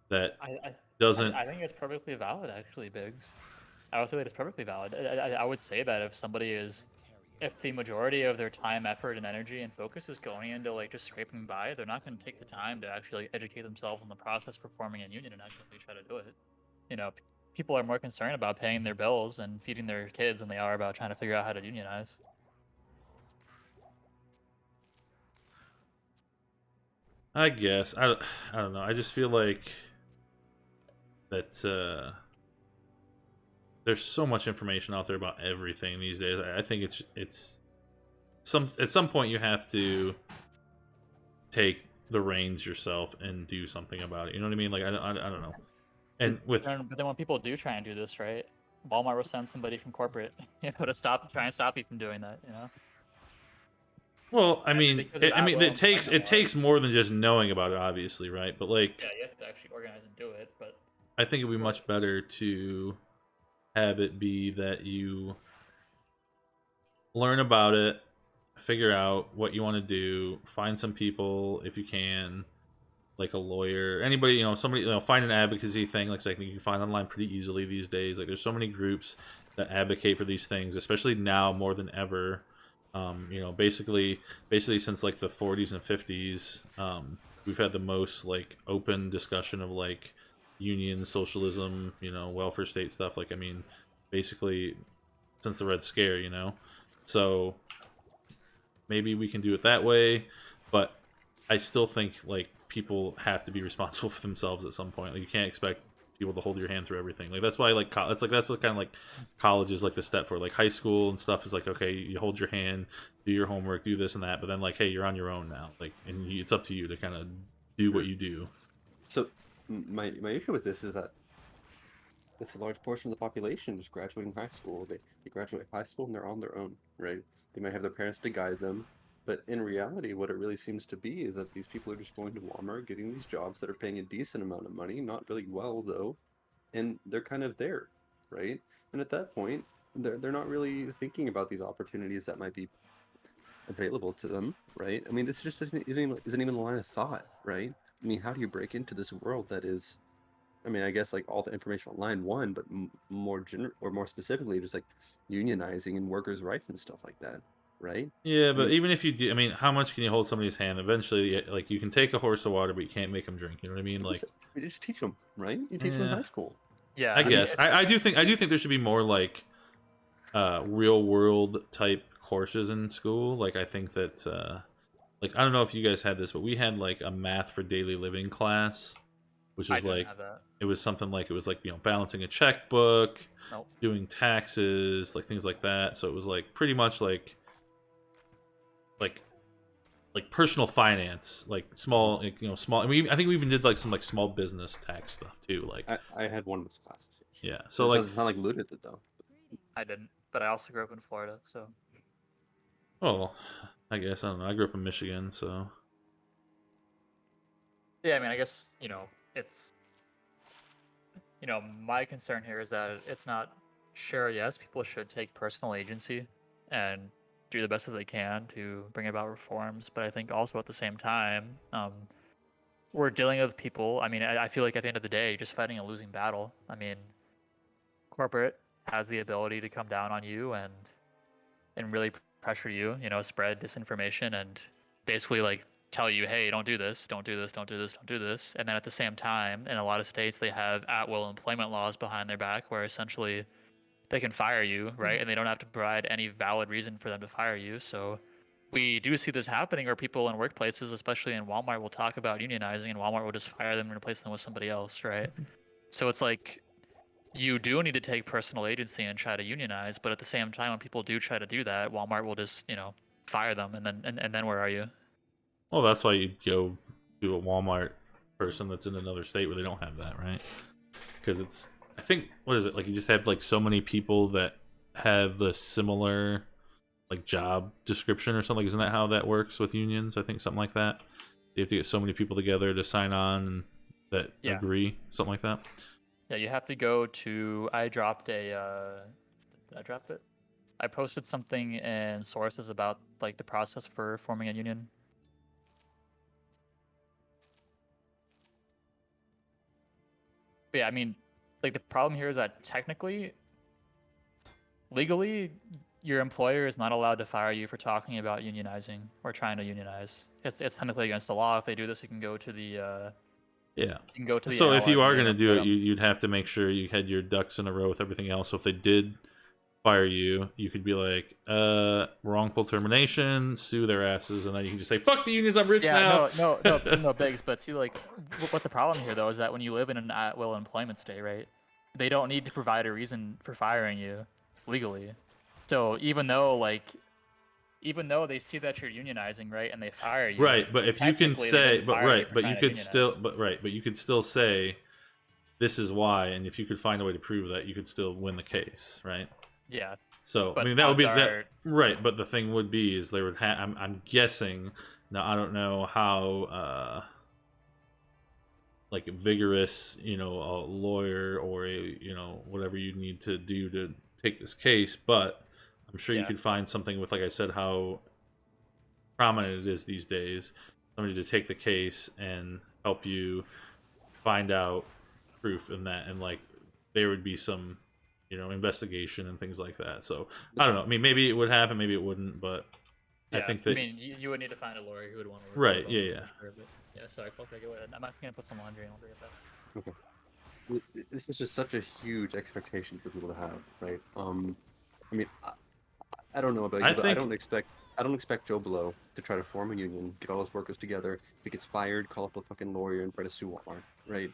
that doesn't. I think it's perfectly valid, actually, Biggs. I would say that it's perfectly valid. I would say that if somebody is, if the majority of their time, effort, and energy and focus is going into like just scraping by, they're not going to take the time to actually educate themselves on the process for forming a union and actually try to do it. You know, people are more concerned about paying their bills and feeding their kids than they are about trying to figure out how to unionize. I guess I don't know. I just feel like that there's so much information out there about everything these days. I think it's at some point you have to take the reins yourself and do something about it. You know what I mean? Like I don't know. And with but then when people do try and do this, right? Walmart will send somebody from corporate, to try and stop you from doing that. You know. Well, I mean, it takes more than just knowing about it, obviously, right? But like, yeah, you have to actually organize and do it. But I think it'd be much better to have it be that you learn about it, figure out what you want to do, find some people if you can, like a lawyer, anybody, somebody, find an advocacy thing. Like I think you can find online pretty easily these days. Like there's so many groups that advocate for these things, especially now more than ever. Basically since like the 40s and 50s, we've had the most like open discussion of like union socialism, welfare state stuff. Like, I mean, basically since the Red Scare, so maybe we can do it that way, but I still think like people have to be responsible for themselves at some point. Like you can't expect people to hold your hand through everything. Like that's why like that's what kind of like college is like the step for. Like high school and stuff is like, okay, you hold your hand, do your homework, do this and that, but then like, hey, you're on your own now. Like, and it's up to you to kind of do what you do. So my issue with this is that it's a large portion of the population just graduating high school. They graduate high school and they're on their own, right? They might have their parents to guide them, but in reality, what it really seems to be is that these people are just going to Walmart, getting these jobs that are paying a decent amount of money, not really well though, and they're kind of there, right? And at that point, they're not really thinking about these opportunities that might be available to them, right? I mean, this just isn't even a line of thought, right? I mean, how do you break into this world that is, I mean, I guess like all the information online, one, but more specifically, just like unionizing and workers' rights and stuff like that, right? Yeah, but even if you do, I mean, how much can you hold somebody's hand? Eventually, like you can take a horse to water, but you can't make them drink. You know what I mean? Like, you just teach them, right? You teach them in high school. Yeah, I guess I do think there should be more like real world type courses in school. Like I think that like, I don't know if you guys had this, but we had like a math for daily living class, which I was didn't like, have that. it was something like, it was like, balancing a checkbook, Nope. doing taxes, like things like that. So it was like pretty much like personal finance, like small, like, small. And I think we even did like some like small business tax stuff too. Like I had one of those classes. yeah, so It like doesn't sound like Lou did it though. I didn't, but I also grew up in Florida, so. oh, I guess I don't know. I grew up in Michigan, so Yeah, I mean, I guess, it's, my concern here is that it's not, sure, yes, people should take personal agency and do the best that they can to bring about reforms, but I think also at the same time, we're dealing with people. I mean, I feel like at the end of the day, you're just fighting a losing battle. I mean, corporate has the ability to come down on you and really pressure you, spread disinformation and basically like tell you, hey, don't do this, don't do this, don't do this, don't do this. And then at the same time, in a lot of states, they have at-will employment laws behind their back where essentially they can fire you, right? And they don't have to provide any valid reason for them to fire you. So we do see this happening where people in workplaces, especially in Walmart, will talk about unionizing and Walmart will just fire them and replace them with somebody else, right? So it's like, you do need to take personal agency and try to unionize, but at the same time, when people do try to do that, Walmart will just, fire them, and then where are you? well, that's why you go to a Walmart person that's in another state where they don't have that, right? Because it's, I think, what is it, like you just have like so many people that have the similar like job description or something. Isn't that how that works with unions? I think something like that. You have to get so many people together to sign on that agree, something like that. Yeah, you have to go to. I dropped a. Did I drop it? I posted something in sources about like the process for forming a union. But yeah, I mean, like the problem here is that technically, legally, your employer is not allowed to fire you for talking about unionizing or trying to unionize. It's technically against the law. If they do this, you can go to the. Yeah. You can go to the. So if you are going to do it, them. you'd have to make sure you had your ducks in a row with everything else. So if they did fire you, you could be like, wrongful termination, sue their asses, and then you can just say, fuck the unions, I'm rich now. No, Biggs. But see, like, what the problem here though is that when you live in an at-will employment state, right? They don't need to provide a reason for firing you legally. So even though they see that you're unionizing, right, and they fire you, right? But if you can say, but you could still say, this is why, and if you could find a way to prove that, you could still win the case, right? Yeah. So I mean, that would be that, right? But the thing would be is they would have. I'm guessing now. I don't know how like vigorous, a lawyer or a whatever you need to do to take this case, but I'm sure you could find something with, like I said, how prominent it is these days. Somebody to take the case and help you find out proof in that, and like there would be some investigation and things like that. So I don't know. I mean, maybe it would happen, maybe it wouldn't, but I think that. I mean, you would need to find a lawyer who would want to work. Right. Yeah. Sure, but yeah. Sorry, I'll go ahead. I'm actually gonna put some laundry and I'll bring it back. Okay. This is just such a huge expectation for people to have, right? I mean, I don't know about you, but I don't expect Joe Blow to try to form a union, get all his workers together. If he gets fired, call up a fucking lawyer and try to sue Walmart, right?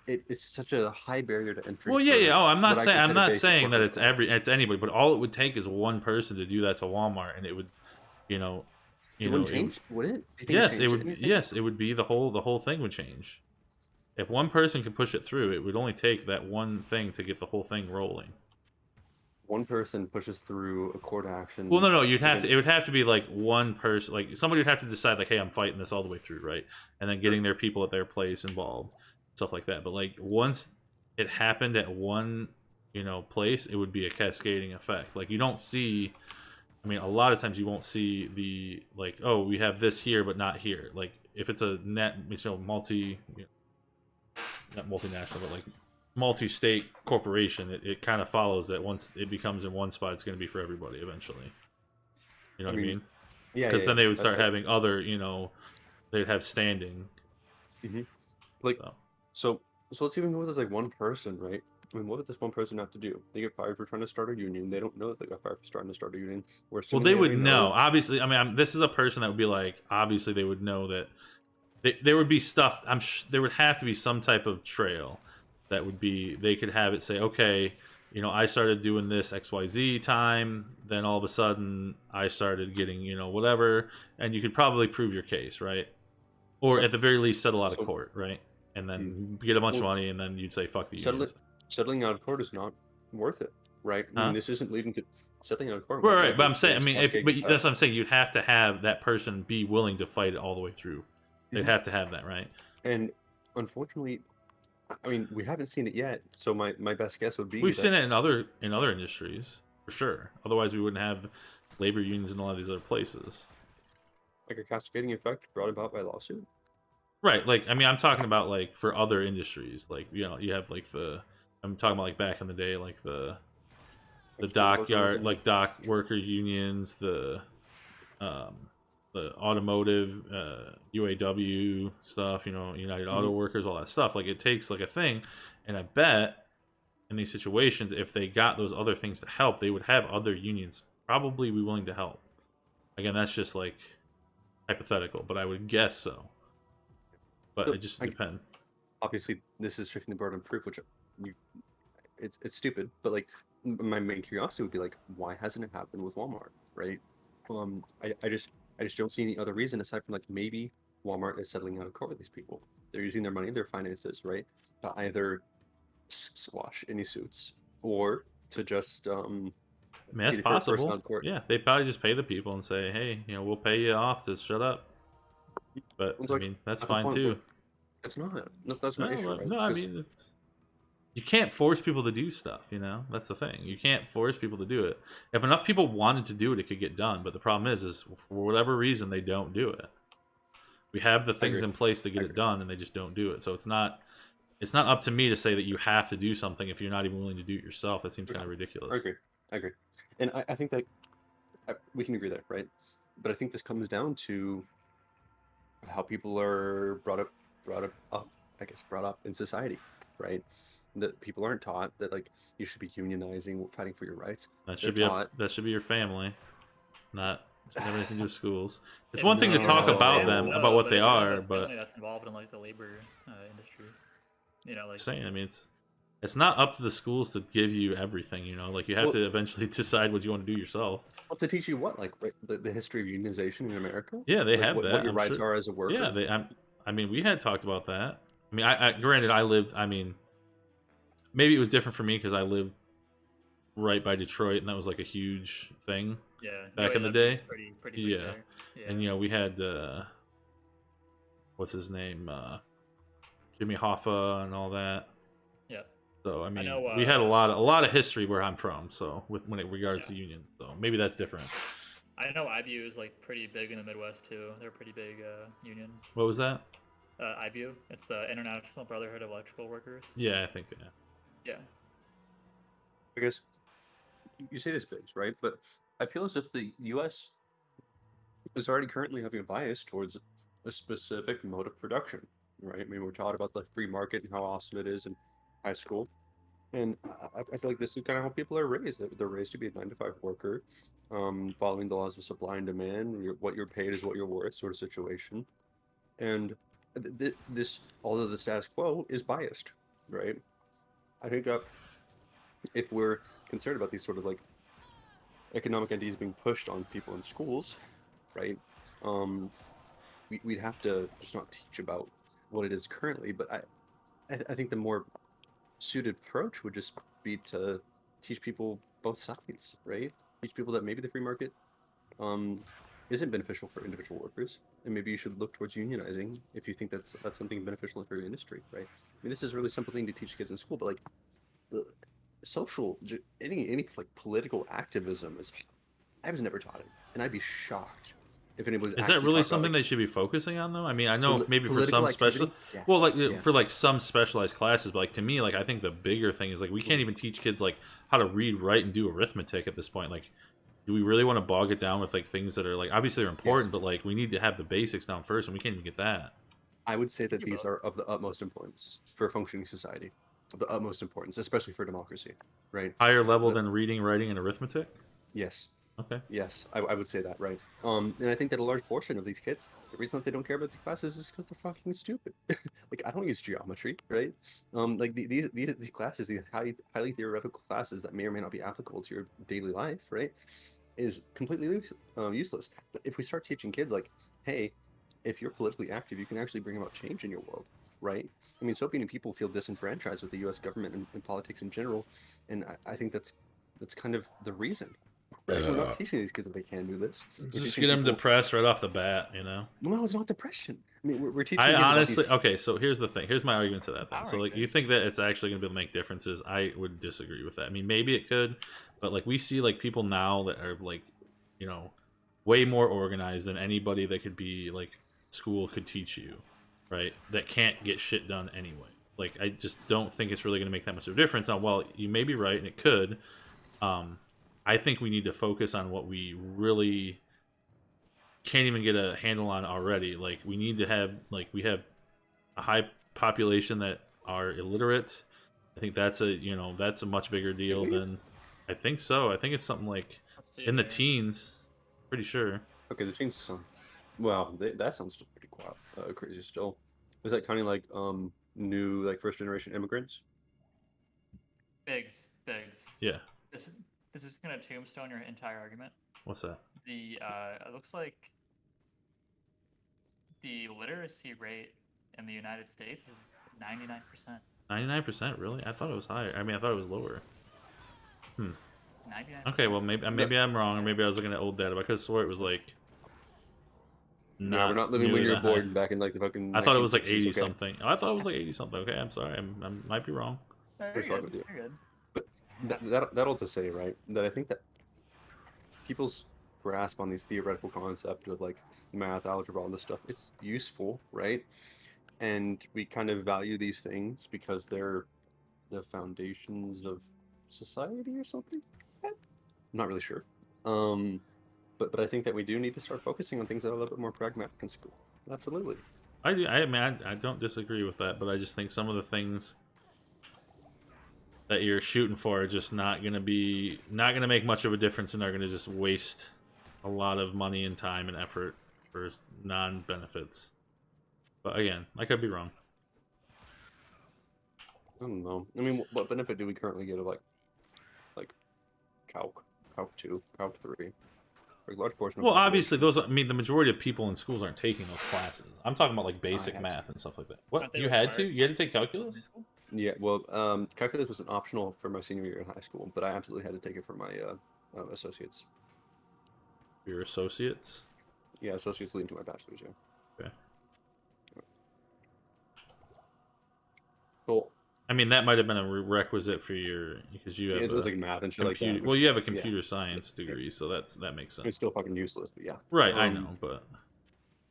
It's such a high barrier to entry. Well, yeah. Oh, I'm not saying that it's anybody, but all it would take is one person to do that to Walmart, and it would, it wouldn't change, would it? Yes, it would. Yes, it would be the whole thing would change. If one person can push it through, it would only take that one thing to get the whole thing rolling. One person pushes through a court action. Well, no, it would have to be like one person, like somebody would have to decide, like, hey, I'm fighting this all the way through, right? And then getting their people at their place involved, stuff like that. But like once it happened at one, place, it would be a cascading effect. Like you don't see, I mean, a lot of times you won't see the like, oh, we have this here but not here. Like if it's a not multinational, but like multi-state corporation, it kind of follows that once it becomes in one spot, it's going to be for everybody eventually. You know what I mean? Yeah. Because then they would start having other, they'd have standing. Mm-hmm. Like so let's even go with this like one person, right? I mean, what did this one person have to do? They get fired for trying to start a union. They don't know that they got fired for trying to start a union. We're Well, assuming they would already know. Obviously, I mean, this is a person that would be like, obviously, they would know that there would be stuff. There would have to be some type of trail that would be. They could have it say, okay, you know, I started doing this XYZ time. Then all of a sudden, I started getting, you know, whatever, and you could probably prove your case, right? Or at the very least, settle out of court, right? And then get a bunch of money, and then you'd say, fuck the unions. Settling out of court is not worth it, right? I Huh? mean, this isn't leading to settling out of court. Right. But I'm saying, I mean, that's what I'm saying. You'd have to have that person be willing to fight it all the way through. They'd have to have that, right? And unfortunately, I mean, we haven't seen it yet. So my best guess would be We've seen it in other industries for sure. Otherwise, we wouldn't have labor unions in a lot of these other places. Like a cascading effect brought about by lawsuit. Right. Like, I mean, I'm talking about like for other industries. Like, you know, you have like I'm talking about like back in the day, like the dockyard, like dock worker unions, the automotive UAW stuff, you know, United Auto Workers, all that stuff. Like, it takes like a thing, and I bet in these situations, if they got those other things to help, they would have other unions probably be willing to help. Again, that's just like hypothetical, but I would guess so. But it just depends. Obviously, this is shifting the burden of proof, which it's stupid. But like, my main curiosity would be like, why hasn't it happened with Walmart, right? I just don't see any other reason aside from like maybe Walmart is settling out of court with these people. They're using their money, their finances, right, to either squash any suits or to just I mean, that's possible. Yeah, they probably just pay the people and say, hey, you know, we'll pay you off to shut up. But I mean, that's fine too. It's not. That's my issue. Right? No, I mean, you can't force people to do stuff. You know, that's the thing. You can't force people to do it. If enough people wanted to do it, it could get done. But the problem is for whatever reason, they don't do it. We have the things in place to get it done, and they just don't do it. So it's not up to me to say that you have to do something if you're not even willing to do it yourself. That seems kind of ridiculous. I agree. And I think that we can agree there, right? But I think this comes down to how people are brought up in society, right? That people aren't taught that like you should be unionizing, fighting for your rights. That should be your family, not have anything to do with schools. It's one thing to talk about them, about what they are, but that's involved in like the labor industry. You know, like saying, I mean, it's not up to the schools to give you everything. You know, like you have to eventually decide what you want to do yourself. Well, to teach you what, like the history of unionization in America. Yeah, they like, have that. What your rights are as a worker. Yeah, I mean, we had talked about that. I mean, granted, I lived. I mean, maybe it was different for me because I lived right by Detroit, and that was like a huge thing. Yeah, back in the day. Pretty big yeah. there. And you know, we had what's his name, Jimmy Hoffa, and all that. Yeah. So I mean, we had a lot of history where I'm from. So when it regards to union, so maybe that's different. I know IBU is like pretty big in the Midwest too. They're a pretty big union. What was that? IBU. It's the International Brotherhood of Electrical Workers. Yeah, I think. Yeah. Because you say this, Biggs, right? But I feel as if the U.S. is already currently having a bias towards a specific mode of production, right? I mean, we're taught about the free market and how awesome it is in high school. And I feel like this is kind of how people are raised. They're raised to be a 9-to-5 worker, following the laws of supply and demand. What you're paid is what you're worth, sort of situation. And this, although the status quo is biased, right? I think if we're concerned about these sort of like economic ideas being pushed on people in schools, right? We'd have to just not teach about what it is currently. But I think the more suited approach would just be to teach people both sides, right? Teach people that maybe the free market isn't beneficial for individual workers, and maybe you should look towards unionizing if you think that's something beneficial for your industry, right? I mean, this is a really simple thing to teach kids in school, but like the social, any like political activism I was never taught it, and I'd be shocked if anyone was. Is that really something they should be focusing on, though? I mean, I know maybe for some special, well, like for like some specialized classes, but like to me, like I think the bigger thing is like we can't even teach kids like how to read, write, and do arithmetic at this point. Like, do we really want to bog it down with like things that are like obviously they're important, but like we need to have the basics down first, and we can't even get that. I would say that these are of the utmost importance for a functioning society. of the utmost importance, especially for democracy, right? Higher level than reading, writing, and arithmetic? Yes. Okay. Yes, I would say that, right? And I think that a large portion of these kids, the reason that they don't care about these classes is because they're fucking stupid. Like, I don't use geometry, right? Like these classes, these highly theoretical classes that may or may not be applicable to your daily life, right, is completely useless. But if we start teaching kids like, hey, if you're politically active, you can actually bring about change in your world, right? I mean, so many people feel disenfranchised with the U.S. government and politics in general, and I think that's kind of the reason. Right? We're not teaching these kids that they can do this. We're Just teaching get them people- depressed right off the bat, you know? No, it's not depression. I mean, we're teaching I kids about honestly, these... okay, so here's the thing. Here's my argument to that thing. So, like, you think that it's actually going to be able to make differences? I would disagree with that. I mean, maybe it could, but, like, we see, like, people now that are, like, you know, way more organized than anybody that could be, like, school could teach you, right? That can't get shit done anyway. Like, I just don't think it's really going to make that much of a difference. Now, while you may be right, and it could, I think we need to focus on what we really can't even get a handle on already. Like, we need to have, like, we have a high population that are illiterate. I think that's a, you know, that's a much bigger deal than, I think so. I think it's something like in the teens, pretty sure. Okay, the teens sound... Well, that sounds still pretty crazy still. Is that kind of like new, like, first generation immigrants? Biggs. Yeah. This is gonna tombstone your entire argument. What's that? The it looks like the literacy rate in the United States is 99%. 99%, really? I thought it was higher. I mean, I thought it was lower. 99%. Okay, well, maybe I'm wrong, or maybe I was looking at old data, but I could have swore it was like. No, we're not living when you're born back in, like, the fucking... I thought it was like 1960s, 80 okay? something. Oh, I thought it was like 80 something. Okay, I'm sorry. I might be wrong. First off with you. But that'll to say, right, that I think that people's grasp on these theoretical concept of, like, math, algebra, all this stuff, it's useful, right? And we kind of value these things because they're the foundations of society or something. I'm not really sure. But I think that we do need to start focusing on things that are a little bit more pragmatic in school. Absolutely. I mean, I don't disagree with that, but I just think some of the things that you're shooting for are just not gonna make much of a difference, and are gonna just waste a lot of money and time and effort for non-benefits. But again, I could be wrong. I don't know. I mean, what benefit do we currently get of like Calc 2, Calc 3? Like, large portion of Well, population. obviously, those. I mean, the majority of people in schools aren't taking those classes. I'm talking about like basic math and stuff like that. What, you had to? You had to take calculus? Yeah. Well, calculus was an optional for my senior year in high school, but I absolutely had to take it for my associates. Your associates? Yeah, associates leading to my bachelor's. Yeah. Okay. Cool. I mean, that might have been a requisite for your, because you have it was like math and shit like that. Well, you have a computer science degree, so that makes sense. It's still fucking useless, but yeah. Right, I know, but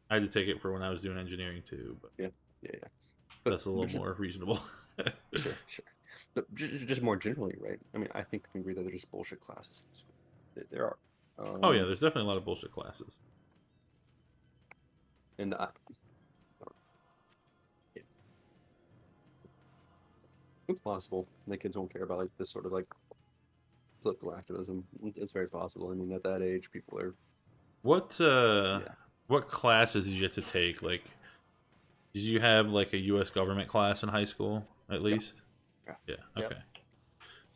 I had to take it for when I was doing engineering too. But yeah. But that's a little more reasonable. Sure. But just more generally, right? I mean, I think we can agree that they're just bullshit classes in school. There are. Oh yeah, there's definitely a lot of bullshit classes. And it's possible the kids won't care about like this sort of like political activism. It's very possible. I mean, at that age, people are. What classes did you have to take? Like, did you have like a U.S. government class in high school at least? Yeah. Okay.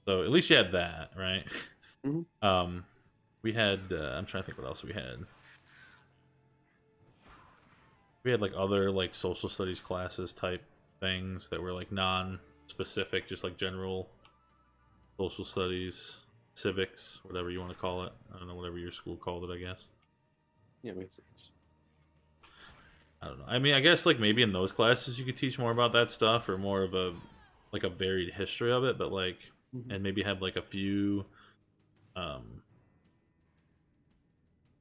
So at least you had that, right? Mm-hmm. We had. I'm trying to think what else we had. We had like other like social studies classes type things that were like non-specific, just like general social studies, civics, whatever you want to call it. I don't know, whatever your school called it, I guess. Yeah, makes sense. I don't know. I mean, I guess like maybe in those classes you could teach more about that stuff, or more of a like a varied history of it, but like and maybe have like a few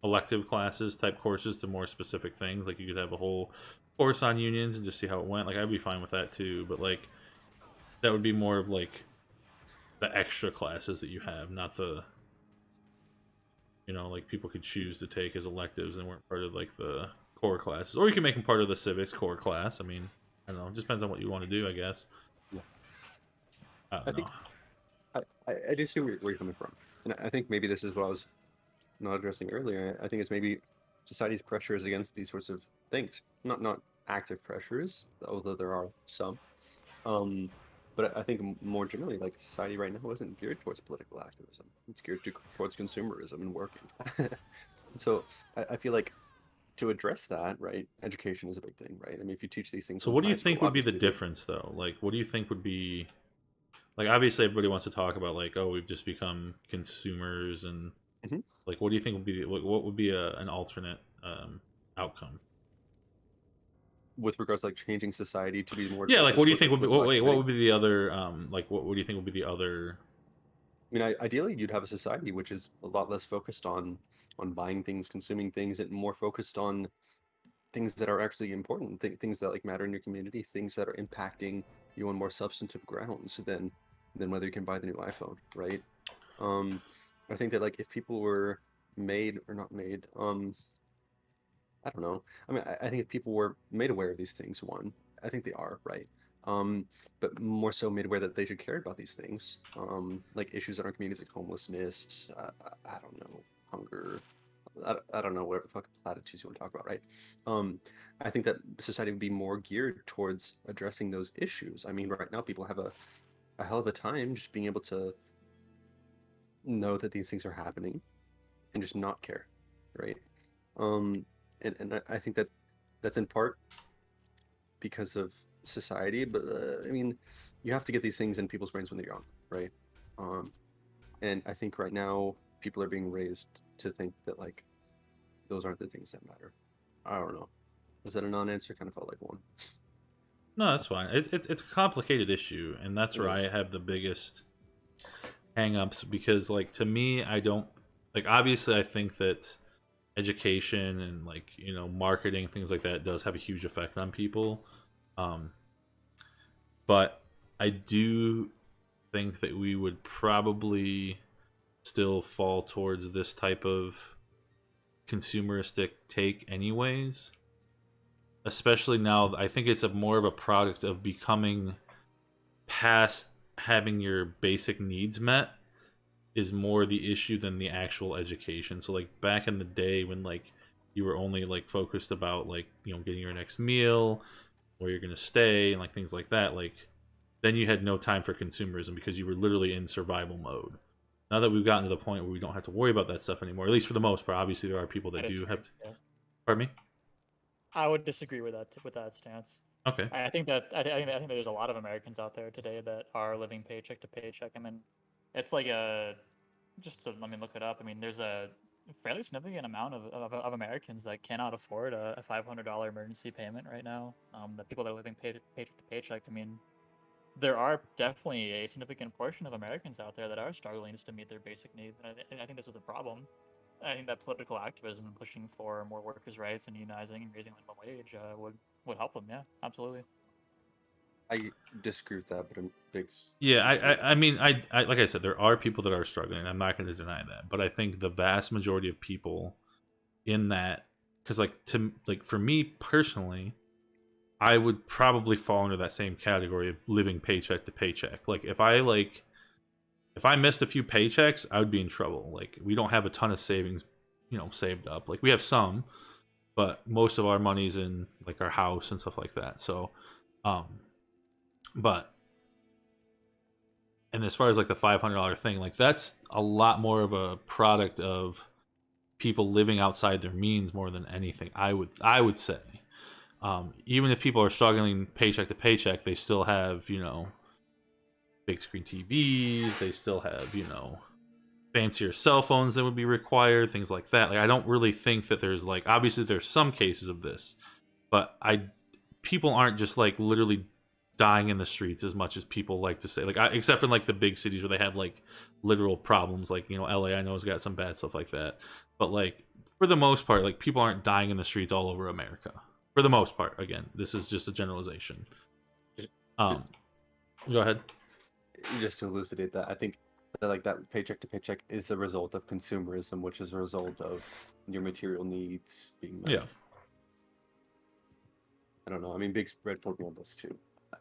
elective classes type courses to more specific things. Like you could have a whole course on unions and just see how it went. Like I'd be fine with that too, but like that would be more of like the extra classes that you have, not the, you know, like people could choose to take as electives and weren't part of like the core classes, or you can make them part of the civics core class. I mean, I don't know, it just depends on what you want to do, I guess. I don't know. I do see where you're coming from, and I think maybe this is what I was not addressing earlier. I think it's maybe society's pressures against these sorts of things, not active pressures, although there are some. But I think more generally, like society right now isn't geared towards political activism. It's geared towards consumerism and working. So I feel like to address that, right, education is a big thing, right? I mean, if you teach these things So in what do high you think school, would be the obviously difference though? Like what do you think would be like obviously everybody wants to talk about like oh we've just become consumers and Mhm. like what do you think would be what would be an alternate outcome? with regards to like changing society to be more Yeah, like what focused do you towards think like would be political wait, what activity. would be the other like what do you think would be the other I mean, ideally, you'd have a society which is a lot less focused on buying things, consuming things, and more focused on things that are actually important, things that like matter in your community, things that are impacting you on more substantive grounds than whether you can buy the new iPhone, right? Um, I think that like if people were made or not made, I don't know. I mean, I think if people were made aware of these things, one, I think they are, right? But more so made aware that they should care about these things, like issues in our communities like homelessness, I don't know, hunger, I don't know, whatever the fuck platitudes you want to talk about, right? I think that society would be more geared towards addressing those issues. I mean, right now people have a hell of a time just being able to know that these things are happening and just not care, right? Um, and I think that that's in part because of society, but I mean, you have to get these things in people's brains when they're young, right? And I think right now people are being raised to think that like those aren't the things that matter. I don't know. Was that a non-answer? Kind of felt like one. No, that's fine. It's a complicated issue, and that's It where is. I have the biggest hang-ups because like to me I don't like obviously I think that education and like you know marketing things like that does have a huge effect on people um but I do think that we would probably still fall towards this type of consumeristic take anyways, especially now I think it's a more of a product of becoming past having your basic needs met is more the issue than the actual education. So like back in the day when like you were only like focused about like, you know, getting your next meal, where you're gonna stay and like things like that, like then you had no time for consumerism because you were literally in survival mode. Now that we've gotten to the point where we don't have to worry about that stuff anymore, at least for the most part, obviously there are people that do have to. Yeah. Pardon me? I would disagree with that stance. Okay. I think that I think there's a lot of Americans out there today that are living paycheck to paycheck. I mean, it's like a just to let me look it up. I mean, there's a fairly significant amount of Americans that cannot afford a $500 emergency payment right now. The people that are living paycheck to paycheck. I mean, there are definitely a significant portion of Americans out there that are struggling just to meet their basic needs, and I think this is a problem. I think that political activism and pushing for more workers' rights and unionizing and raising minimum wage would help them. Yeah, absolutely. I disagree with that, but I'm big. Yeah, I mean, I like I said, there are people that are struggling. I'm not going to deny that, but I think the vast majority of people in that, because like for me personally, I would probably fall into that same category of living paycheck to paycheck. Like if I missed a few paychecks, I would be in trouble. Like we don't have a ton of savings, you know, saved up. Like we have some, but most of our money's in like our house and stuff like that. So, um, but and as far as like the $500 thing, like that's a lot more of a product of people living outside their means more than anything. I would say, even if people are struggling paycheck to paycheck, they still have you know big screen TVs. They still have you know fancier cell phones that would be required, things like that. Like I don't really think that there's like obviously there's some cases of this, but people aren't just like literally dying in the streets as much as people like to say. Like except for like the big cities where they have like literal problems, like you know LA I know has got some bad stuff like that. But like for the most part, like people aren't dying in the streets all over America. For the most part, again, this is just a generalization. Go ahead. Just to elucidate that, I think that like that paycheck to paycheck is a result of consumerism, which is a result of your material needs being met. Yeah. I don't know. I mean, big spread told me on this too.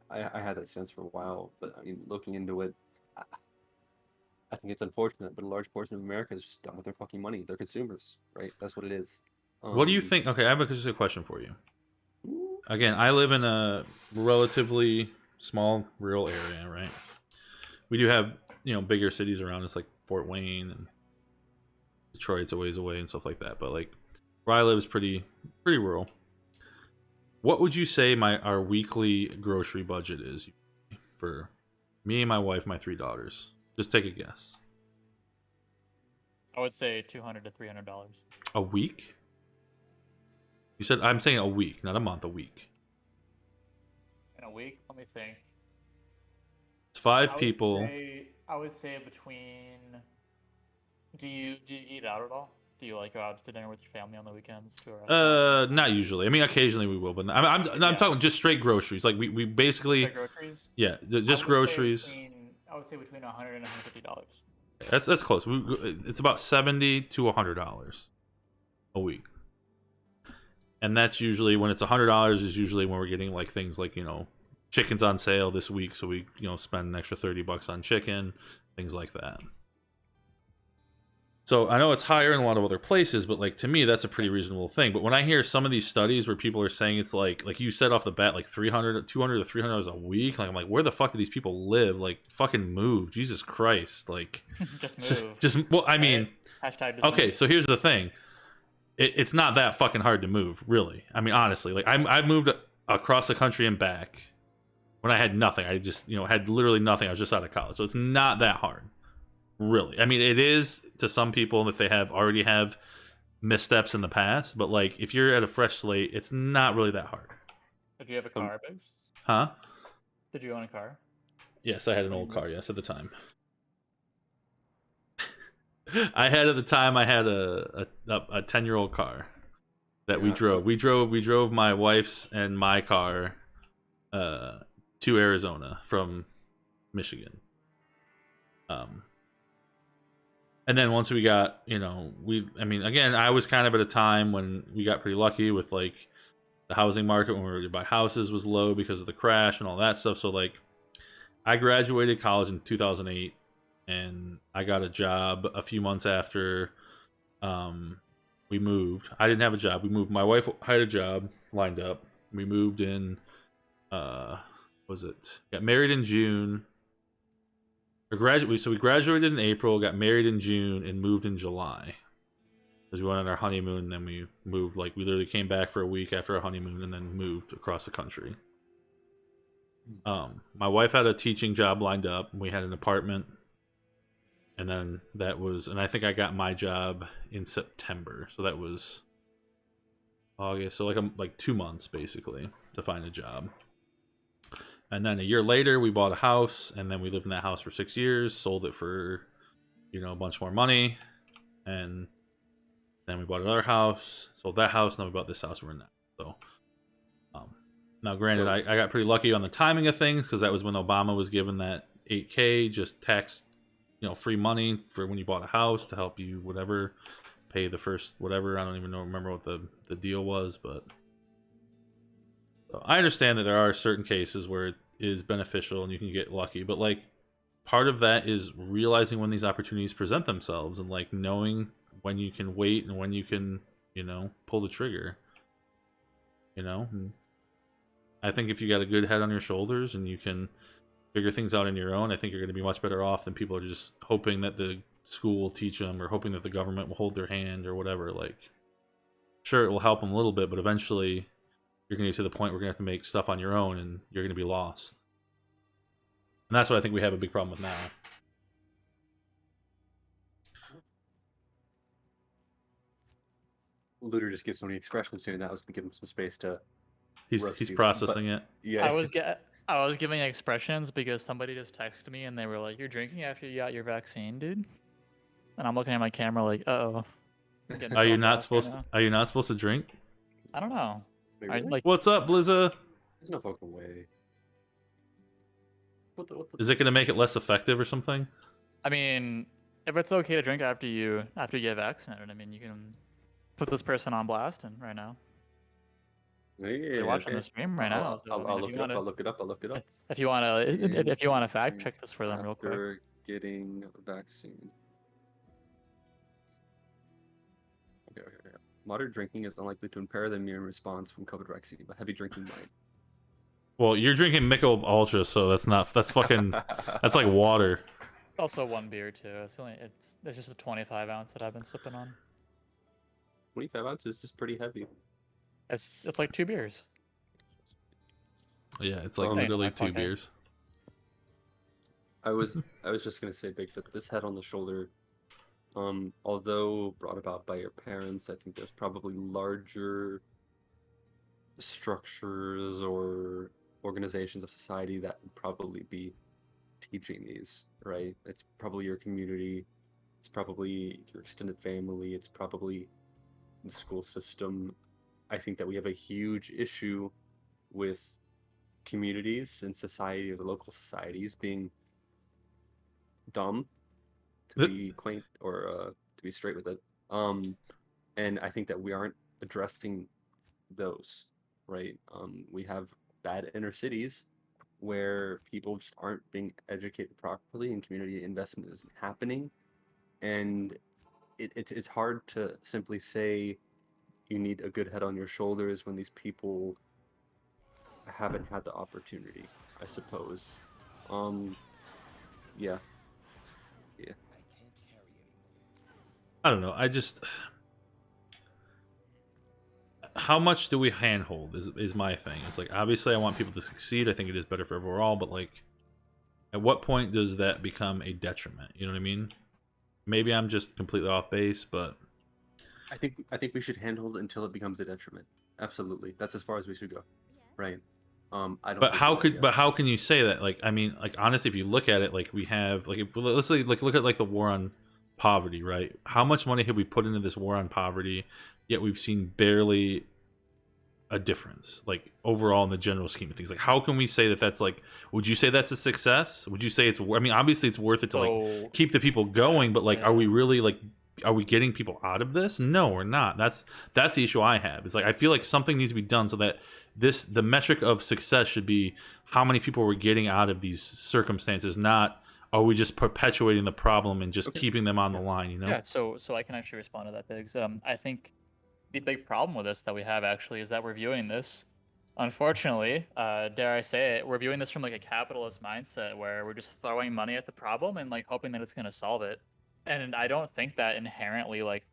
I had that stance for a while, but I mean, looking into it, I think it's unfortunate, but a large portion of America is just done with their fucking money. They're consumers, right? That's what it is. What do you think? Okay, I have just a question for you. Again, I live in a relatively small rural area, right? We do have, bigger cities around us like Fort Wayne and Detroit's a ways away and stuff like that. But like where I live is pretty rural. What would you say our weekly grocery budget is for me and my wife, my 3 daughters? Just take a guess. I would say $200 to $300. A week? You said I'm saying a week, not a month. A week. In a week, let me think. It's 5 people. I would say between. Do you eat out at all? Do you like go out to dinner with your family on the weekends? Not usually. I mean, occasionally we will, but I'm talking just straight groceries. Like we basically. Straight groceries? Yeah, just groceries. I would say between $100 and $150. That's close. It's about $70 to $100 a week, and that's usually when it's $100 is usually when we're getting like things like chicken's on sale this week, so we spend an extra $30 on chicken, things like that. So I know it's higher in a lot of other places, but like to me that's a pretty reasonable thing. But when I hear some of these studies where people are saying it's like you said off the bat, like $200 to $300 a week, like I'm like, where the fuck do these people live? Like fucking move, Jesus Christ! Like just move. Well, I mean, hashtag. Okay, so here's the thing. It's not that fucking hard to move, really. I mean, honestly, like I've moved across the country and back when I had nothing. I just had literally nothing. I was just out of college, so it's not that hard. Really, I mean, it is to some people if they already have missteps in the past. But like, if you're at a fresh slate, it's not really that hard. Did you have a car, Biggs? Huh? Did you own a car? Yes, I had an old car. Yes, at the time. I had a 10-year-old car that we drove. We drove my wife's and my car to Arizona from Michigan. And then once we got, again, I was kind of at a time when we got pretty lucky with like the housing market when we were to buy houses was low because of the crash and all that stuff. So like I graduated college in 2008 and I got a job a few months after we moved. I didn't have a job. We moved. My wife had a job lined up. We moved in, got married in June. So we graduated in April, got married in June, and moved in July. Because we went on our honeymoon, and then we moved. Like we literally came back for a week after our honeymoon, and then moved across the country. My wife had a teaching job lined up. We had an apartment, and then and I think I got my job in September. So that was August. So like 2 months basically to find a job. And then a year later, we bought a house, and then we lived in that house for 6 years, sold it for, a bunch more money, and then we bought another house, sold that house, and then we bought this house we're in now. So, now granted, I got pretty lucky on the timing of things, because that was when Obama was given that $8K, just tax, free money for when you bought a house to help you, whatever, pay the first, whatever. I don't even remember what the deal was, but... So I understand that there are certain cases where it is beneficial and you can get lucky, but like part of that is realizing when these opportunities present themselves and like knowing when you can wait and when you can, pull the trigger. And I think if you got a good head on your shoulders and you can figure things out on your own, I think you're going to be much better off than people are just hoping that the school will teach them or hoping that the government will hold their hand or whatever. Like, sure, it will help them a little bit, but eventually you're going to get to the point where you're going to have to make stuff on your own and you're going to be lost. And that's what I think we have a big problem with now. Looter just gives so many expressions to it, and that was going to give him some space to... He's processing it. Yeah. I was giving expressions because somebody just texted me and they were like, "You're drinking after you got your vaccine, dude?" And I'm looking at my camera like, "Uh-oh." Are you not supposed to drink? I don't know. Really? What's up, Blizza? There's no fucking way. What the... Is it going to make it less effective or something? I mean, if it's okay to drink after you get vaccinated, I mean, you can put this person on blast and right now. You're watching the stream right now, so I mean, if you want to, I'll look it up. I'll look it up. if you want to, if you want to fact check this for them real quick. After getting vaccine. Okay. Moderate drinking is unlikely to impair the immune response from COVID vaccine, but heavy drinking might. Well, you're drinking Michelob Ultra, so that's fucking that's like water. Also, one beer too. It's just a 25 ounce that I've been sipping on. 25 ounces is pretty heavy. It's like 2 beers. Yeah, it's like literally 2 beers. I was just gonna say, Biggs, that this head on the shoulder, although brought about by your parents, I think there's probably larger structures or organizations of society that would probably be teaching these, right? It's probably your community, it's probably your extended family, it's probably the school system. I think that we have a huge issue with communities and society, or the local societies, being dumb, to be quaint, or to be straight with it. And I think that we aren't addressing those, right? We have bad inner cities where people just aren't being educated properly, and community investment isn't happening. And it's hard to simply say you need a good head on your shoulders when these people haven't had the opportunity, I suppose. Yeah. I don't know. How much do we handhold is my thing. It's like, obviously I want people to succeed. I think it is better for overall, but like, at what point does that become a detriment? You know what I mean? Maybe I'm just completely off base, but I think we should handhold it until it becomes a detriment. Absolutely, that's as far as we should go, right? I don't. But how can you say that? Like, I mean, like, honestly, if you look at it, like, we have, like, let's say, like, look at like the war on poverty, right? How much money have we put into this war on poverty, yet we've seen barely a difference, like, overall in the general scheme of things? Like, how can we say that that's, like, would you say that's a success? Would you say it's, I mean, obviously it's worth it to like keep the people going, but like, are we really, like, are we getting people out of this? No, we're not. That's the issue I have. It's like, I feel like something needs to be done so that the metric of success should be how many people we're getting out of these circumstances, not are we just perpetuating the problem and just keeping them on the line, you know? Yeah, so I can actually respond to that, Biggs. I think the big problem with this that we have actually is that we're viewing this, unfortunately, dare I say it, we're viewing this from like a capitalist mindset where we're just throwing money at the problem and like hoping that it's going to solve it. And I don't think that inherently like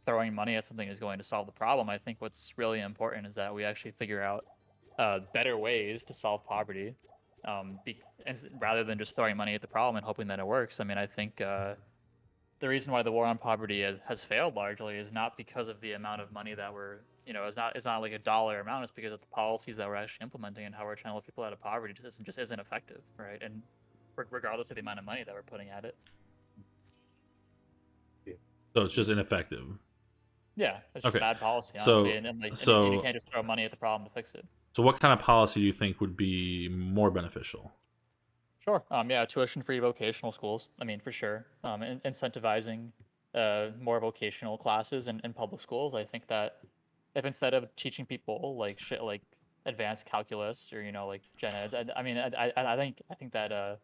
throwing money at something is going to solve the problem. I think what's really important is that we actually figure out better ways to solve poverty, rather than just throwing money at the problem and hoping that it works. I mean, I think the reason why the war on poverty has failed largely is not because of the amount of money that we're, it's not like a dollar amount. It's because of the policies that we're actually implementing and how we're trying to lift people out of poverty just isn't effective, right? And regardless of the amount of money that we're putting at it. So it's just ineffective. Yeah, it's just bad policy, So honestly, and you can't just throw money at the problem to fix it. So what kind of policy do you think would be more beneficial? Sure. Yeah, tuition-free vocational schools. I mean, for sure. Incentivizing more vocational classes in public schools. I think that if instead of teaching people like shit like advanced calculus or like gen eds, I think that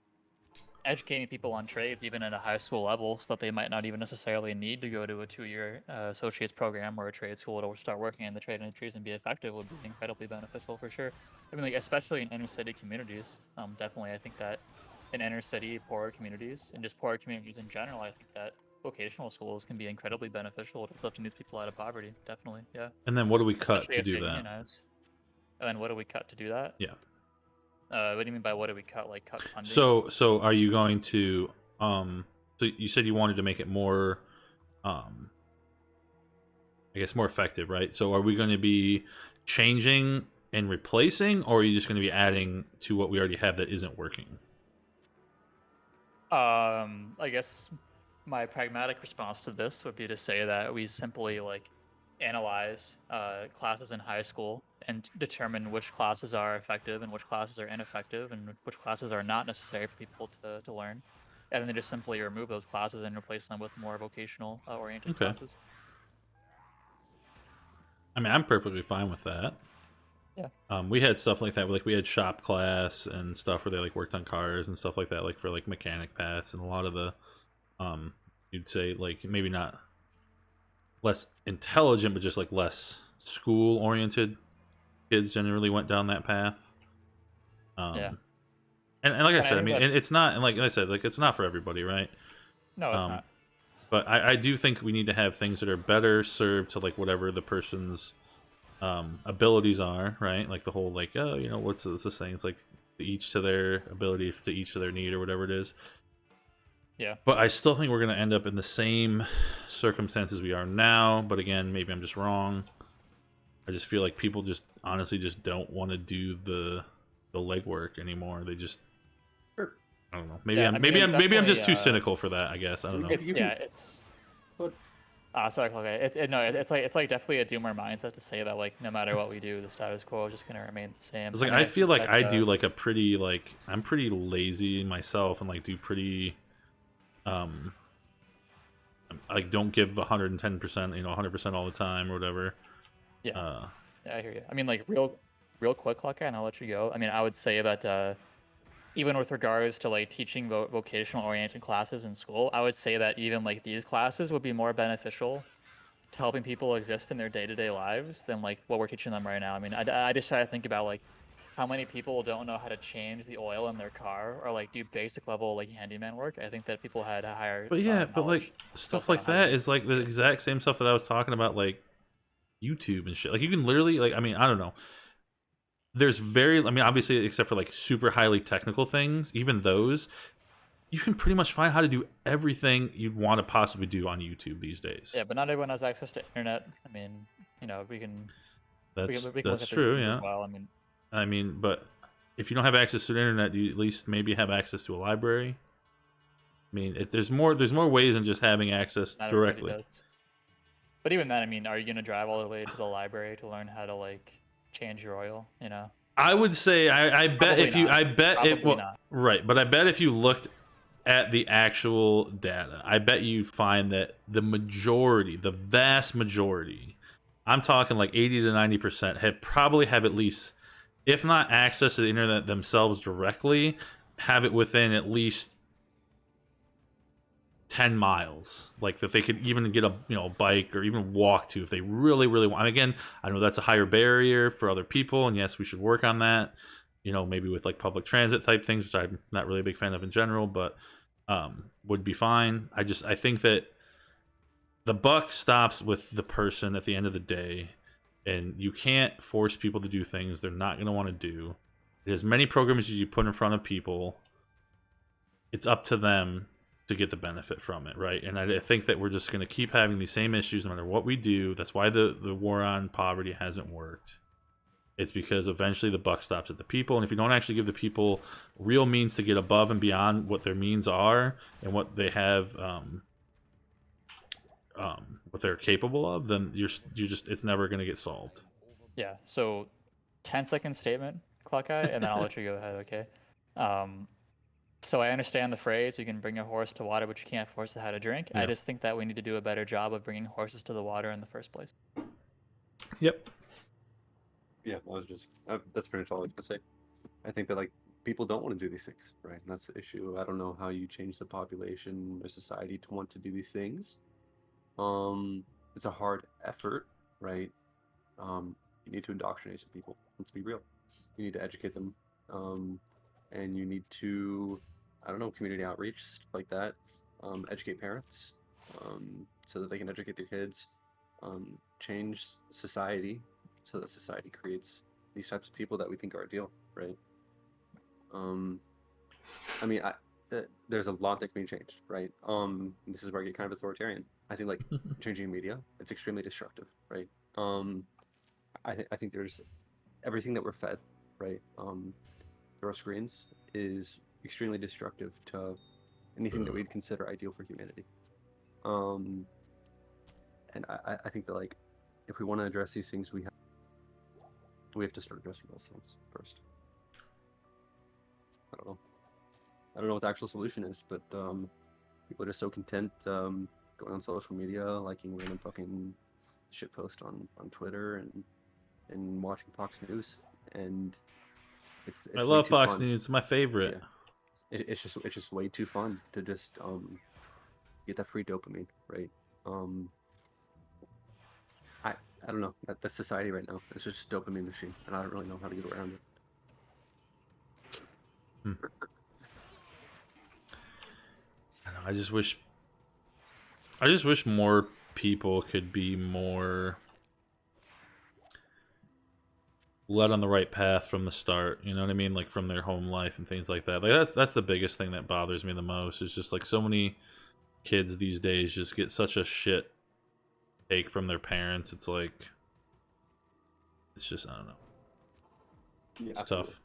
educating people on trades even at a high school level, so that they might not even necessarily need to go to a 2-year associate's program or a trade school to start working in the trade industries and be effective, would be incredibly beneficial for sure. I mean, like, especially in inner city communities. Definitely, I think that in inner city poorer communities and just poorer communities in general, I think that vocational schools can be incredibly beneficial to lifting these people out of poverty. Definitely, yeah. And then what do we cut Especially to if do they that? unionize. And then what do we cut to do that? Yeah. What do you mean by what do we cut? Like cut funding? So are you going to so you said you wanted to make it more I guess more effective, right? So are we going to be changing and replacing, or are you just going to be adding to what we already have that isn't working? I guess my pragmatic response to this would be to say that we simply like analyze classes in high school and determine which classes are effective and which classes are ineffective and which classes are not necessary for people to learn, and then just simply remove those classes and replace them with more vocational oriented classes. I mean, I'm perfectly fine with that. We had stuff like that. Like we had shop class and stuff where they like worked on cars and stuff like that, like for like mechanic paths, and a lot of the you'd say like maybe not less intelligent, but just like less school oriented kids generally went down that path. Yeah. And like I And said, I think mean, that- it's not, and like I said, like it's not for everybody, right? No, it's not. But I do think we need to have things that are better served to like whatever the person's abilities are, right? Like the whole like, oh, you know, what's this thing? It's like each to their ability, to each to their need, or whatever it is. Yeah. But I still think we're going to end up in the same circumstances we are now. But again, maybe I'm just wrong. I just feel like people just honestly just don't want to do the legwork anymore. They just, I don't know. Maybe Yeah, I'm I mean, maybe it's I'm maybe I'm just too definitely, cynical for that. I guess I don't know. It's. Sorry, okay. It's like definitely a doomer mindset to say that like no matter what we do, the status quo is just gonna remain the same. It's like mean, I feel think like that, I do like a pretty like I'm pretty lazy myself and like do pretty like don't give 110%, you know, 100% all the time or whatever. Yeah. Yeah, I hear you. I mean, like real quick, Lucky, and I'll let you go. I mean, I would say that even with regards to like teaching vocational oriented classes in school, I would say that even like these classes would be more beneficial to helping people exist in their day-to-day lives than like what we're teaching them right now. I mean, I just try to think about like how many people don't know how to change the oil in their car or like do basic level like handyman work. I think that if people had a higher But yeah, but knowledge, like skill stuff set like on how to that do is like the exact same stuff that I was talking about, like YouTube and shit. Like you can literally like, I mean, I don't know. There's very, I mean, obviously, except for like super highly technical things, even those, you can pretty much find how to do everything you'd want to possibly do on YouTube these days. Yeah, but not everyone has access to internet. I mean, you know, we can That's we can look that's at these true, things yeah. as well. I mean, but if you don't have access to the internet, you at least maybe have access to a library. I mean, there's more ways than just having access not everybody directly. does. But even then, I mean, are you gonna drive all the way to the library to learn how to like change your oil? You know. I would say I bet Probably if you not. I bet Probably it well, not. right, but I bet if you looked at the actual data, I bet you'd find that the majority, the vast majority, I'm talking like 80 to 90% probably have at least, if not access to the internet themselves directly, have it within at least 10 miles, like that they could even get a bike or even walk to if they really want. And again, I know that's a higher barrier for other people, and yes, we should work on that, maybe with like public transit type things, which I'm not really a big fan of in general, but would be fine. I think that the buck stops with the person at the end of the day, and you can't force people to do things they're not going to want to do. As many programs as you put in front of people, it's up to them to get the benefit from it, right? And I think that we're just going to keep having these same issues no matter what we do. That's why the war on poverty hasn't worked. It's because eventually the buck stops at the people, and if you don't actually give the people real means to get above and beyond what their means are and what they have, what they're capable of, then you're just it's never going to get solved. Yeah. So, 10-second statement, Clock Eye, and then I'll let you go ahead. Okay. So I understand the phrase, you can bring a horse to water, but you can't force it how to drink. Yeah. I just think that we need to do a better job of bringing horses to the water in the first place. Yep. Yeah, that's pretty much all I was gonna say. I think that like people don't want to do these things, right? And that's the issue. I don't know how you change the population or society to want to do these things. It's a hard effort, right? You need to indoctrinate some people. Let's be real. You need to educate them, and you need to, I don't know, community outreach, stuff like that. Educate parents, so that they can educate their kids. Change society, so that society creates these types of people that we think are ideal, right? I mean, there's a lot that can be changed, right? This is where I get kind of authoritarian. I think like changing media, it's extremely destructive, right? I think there's everything that we're fed, right? Through our screens is extremely destructive to anything that we'd consider ideal for humanity. And I think that like if we want to address these things, we have to start addressing those things first. I don't know what the actual solution is, but people are just so content going on social media, liking random fucking shit post on Twitter and watching Fox News. and it's I way love too Fox fun. News. It's my favorite. It's just way too fun to just get that free dopamine, right? I I don't know. That's society right now. It's just a dopamine machine, and I don't really know how to get around it. I don't know, I just wish more people could be more led on the right path from the start. You know what I mean? Like from their home life and things like that. Like that's the biggest thing that bothers me the most. Is just like so many kids these days just get such a shit take from their parents. It's like it's just I don't know. Yeah, It's absolutely. tough.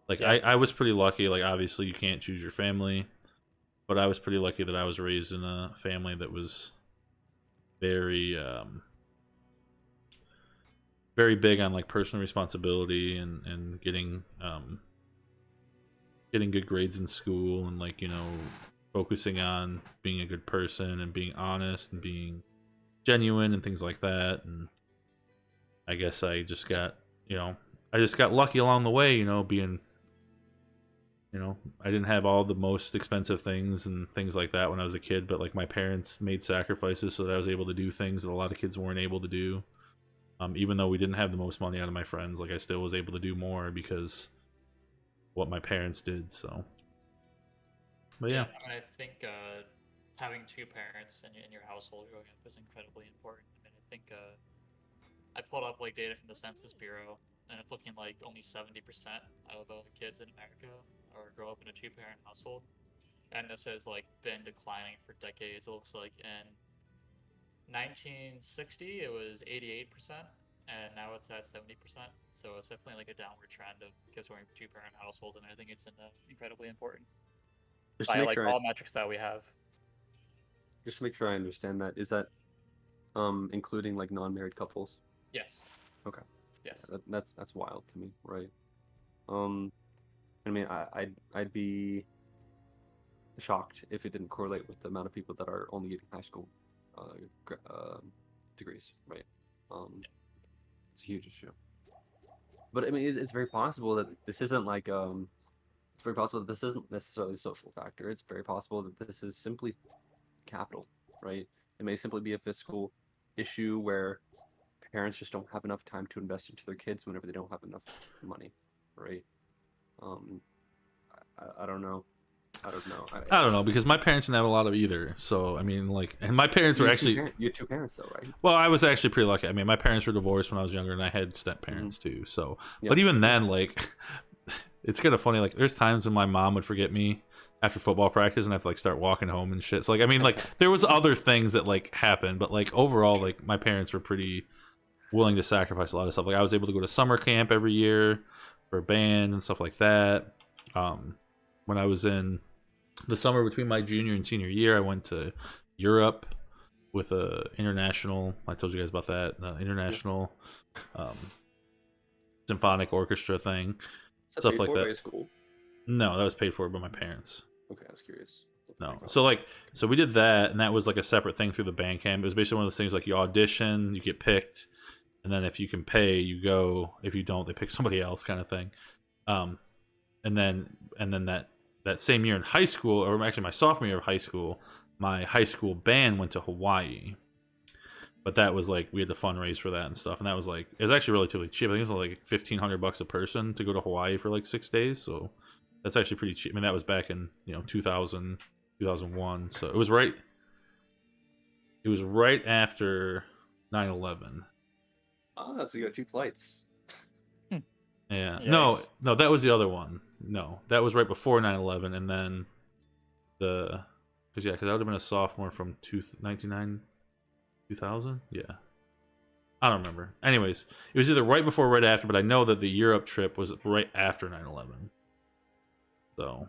Like Yeah. I was pretty lucky. Like obviously you can't choose your family, but I was pretty lucky that I was raised in a family that was very very big on like personal responsibility and getting good grades in school and like, you know, focusing on being a good person and being honest and being genuine and things like that. And I guess I just got, you know, I just got lucky along the way, you know, being, you know, I didn't have all the most expensive things and things like that when I was a kid, but like my parents made sacrifices so that I was able to do things that a lot of kids weren't able to do. Even though we didn't have the most money out of my friends, like I still was able to do more because what my parents did. So, but yeah. I mean, I think having two parents in your household growing up is incredibly important. I mean, I think I pulled up like data from the Census Bureau, and it's looking like only 70% of the kids in America or grow up in a two-parent household, and this has like been declining for decades. It looks like in 1960 it was 88%, and now it's at 70%. So it's definitely like a downward trend of kids growing up in two-parent households, and I think it's incredibly important Just to by make like sure all metrics that we have. just to make sure I understand that, is that including like non-married couples? Yes. Okay. Yes. That's wild to me, right? I mean, I'd be shocked if it didn't correlate with the amount of people that are only getting high school degrees, right? It's a huge issue. But I mean, it's very possible that this isn't like it's very possible that this isn't necessarily a social factor. It's very possible that this is simply capital, right? It may simply be a fiscal issue where parents just don't have enough time to invest into their kids whenever they don't have enough money, right? I don't know. I don't know. I don't know because my parents didn't have a lot of either. So I mean, like, and my parents were actually. You had two parents though, right? Well, I was actually pretty lucky. I mean, my parents were divorced when I was younger, and I had step parents too. So, but even then, like, it's kind of funny. Like, there's times when my mom would forget me after football practice, and I have to like start walking home and shit. So, like, I mean, like, there was other things that like happened, but like overall, like, my parents were pretty willing to sacrifice a lot of stuff. Like, I was able to go to summer camp every year for a band and stuff like that. When I was in the summer between my junior and senior year, I went to Europe with a international. I told you guys about that international symphonic orchestra thing, stuff like that. School? No, that was paid for by my parents. Okay, I was curious. No, so we did that, and that was like a separate thing through the band camp. It was basically one of those things like you audition, you get picked, and then if you can pay, you go. If you don't, they pick somebody else, kind of thing. And then that same year in high school, or actually my sophomore year of high school, my high school band went to Hawaii. But that was like we had to fundraise for that and stuff, and that was like it was actually relatively cheap. I think it was like $1,500 a person to go to Hawaii for like 6 days. So that's actually pretty cheap. I mean, that was back in 2000, 2001. So it was right. It was right after 9/11. Ah, so you got 2 flights. Yeah. Yikes. No, that was the other one. No, that was right before 9/11, and then because I would have been a sophomore from 1999, 2000. Yeah, I don't remember. Anyways, it was either right before or right after, but I know that the Europe trip was right after 9/11. So,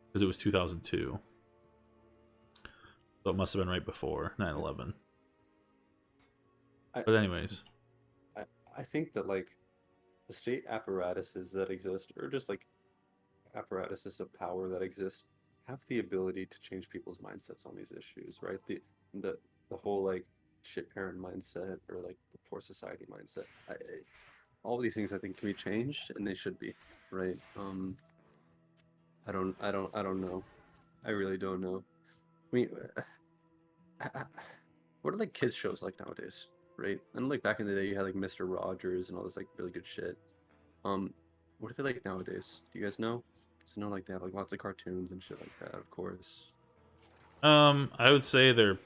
because it was 2002, so it must have been right before 9/11. But anyways, I think that like the state apparatuses that exist, or just like apparatuses of power that exist, have the ability to change people's mindsets on these issues, right? The whole like shit parent mindset or like the poor society mindset. all of these things I think can be changed, and they should be, right? I don't know. I really don't know. I mean, what are like kids shows like nowadays, right? And like back in the day, you had like Mr. Rogers and all this like really good shit. What are they like nowadays? Do you guys know? Because I know like they have like lots of cartoons and shit like that, of course. I would say they're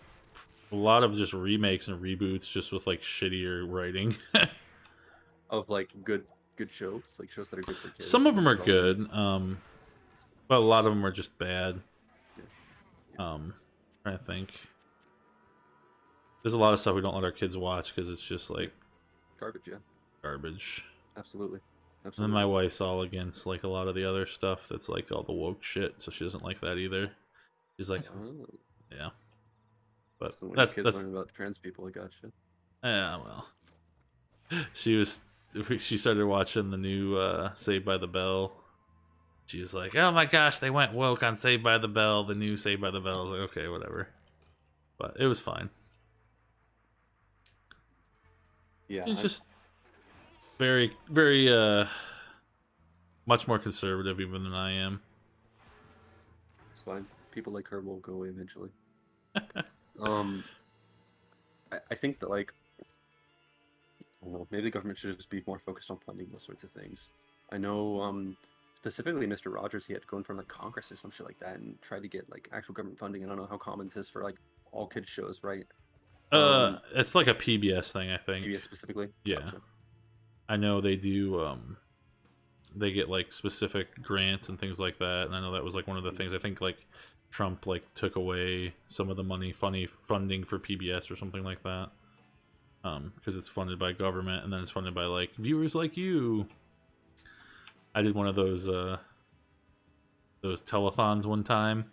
a lot of just remakes and reboots, just with like shittier writing. Of like good shows, like shows that are good for kids. Some of them are development. good, but a lot of them are just bad. I think there's a lot of stuff we don't let our kids watch because it's just like Garbage, yeah. garbage. Absolutely. And then my wife's all against like a lot of the other stuff that's like all the woke shit, so she doesn't like that either. She's like, yeah. But So when that's your kids learn about trans people, I gotcha. yeah, well. She started watching the new Saved by the Bell. She was like, "Oh my gosh, they went woke on Saved by the Bell, the new Saved by the Bell." I was like, "Okay, whatever." But it was fine. Yeah. It's just very, very much more conservative even than I am. It's fine. People like her will go away eventually. I think that like I don't know, maybe the government should just be more focused on funding those sorts of things. I know specifically Mr. Rogers, he had gone from like Congress or some shit like that and tried to get like actual government funding. I don't know how common this is for like all kids shows, right? It's like a PBS thing, I think. PBS specifically? Yeah. Gotcha. I know they do they get like specific grants and things like that, and I know that was like one of the things I think like Trump like took away some of the funding for PBS or something like that. Because it's funded by government and then it's funded by like viewers like you. I did one of those telethons one time,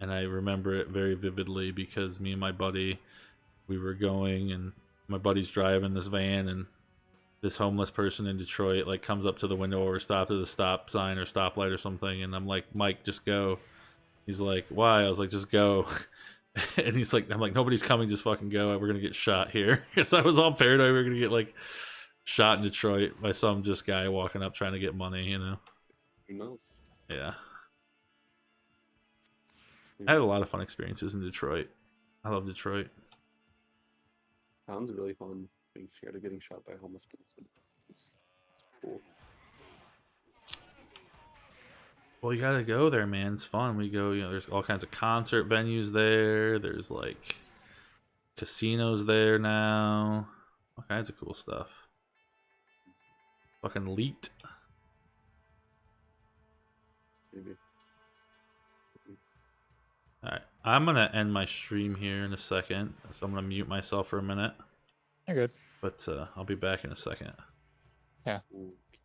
and I remember it very vividly because me and my buddy, we were going, and my buddy's driving this van, and this homeless person in Detroit like comes up to the window or stopped at a stop sign or stoplight or something, and I'm like, "Mike, just go." He's like, "Why?" I was like, "Just go." And he's like, I'm like, "Nobody's coming, just fucking go. We're gonna get shot here." Because I was all paranoid we were gonna get like shot in Detroit by some just guy walking up trying to get money, you know. Who knows? Yeah. I had a lot of fun experiences in Detroit. I love Detroit. Sounds really fun being scared of getting shot by a homeless person. It's cool. Well, you gotta go there, man. It's fun. We go, you know, there's all kinds of concert venues there. There's like casinos there now. All kinds of cool stuff. Fucking leet. Maybe. Alright, I'm gonna end my stream here in a second, so I'm gonna mute myself for a minute. You're good. But I'll be back in a second. Yeah.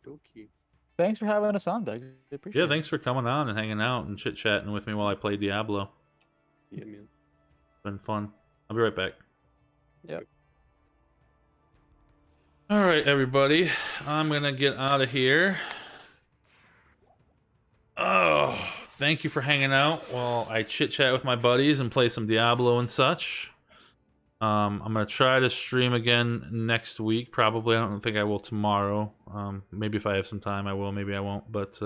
Okie Thanks for having us on, Doug. I appreciate Yeah, it. thanks for coming on and hanging out and chit-chatting with me while I play Diablo. Yeah, man. Been fun. I'll be right back. Yep. Alright, everybody. I'm gonna get out of here. Oh, thank you for hanging out while I chit-chat with my buddies and play some Diablo and such. I'm gonna try to stream again next week. Probably. I don't think I will tomorrow. Maybe if I have some time, I will. Maybe I won't. But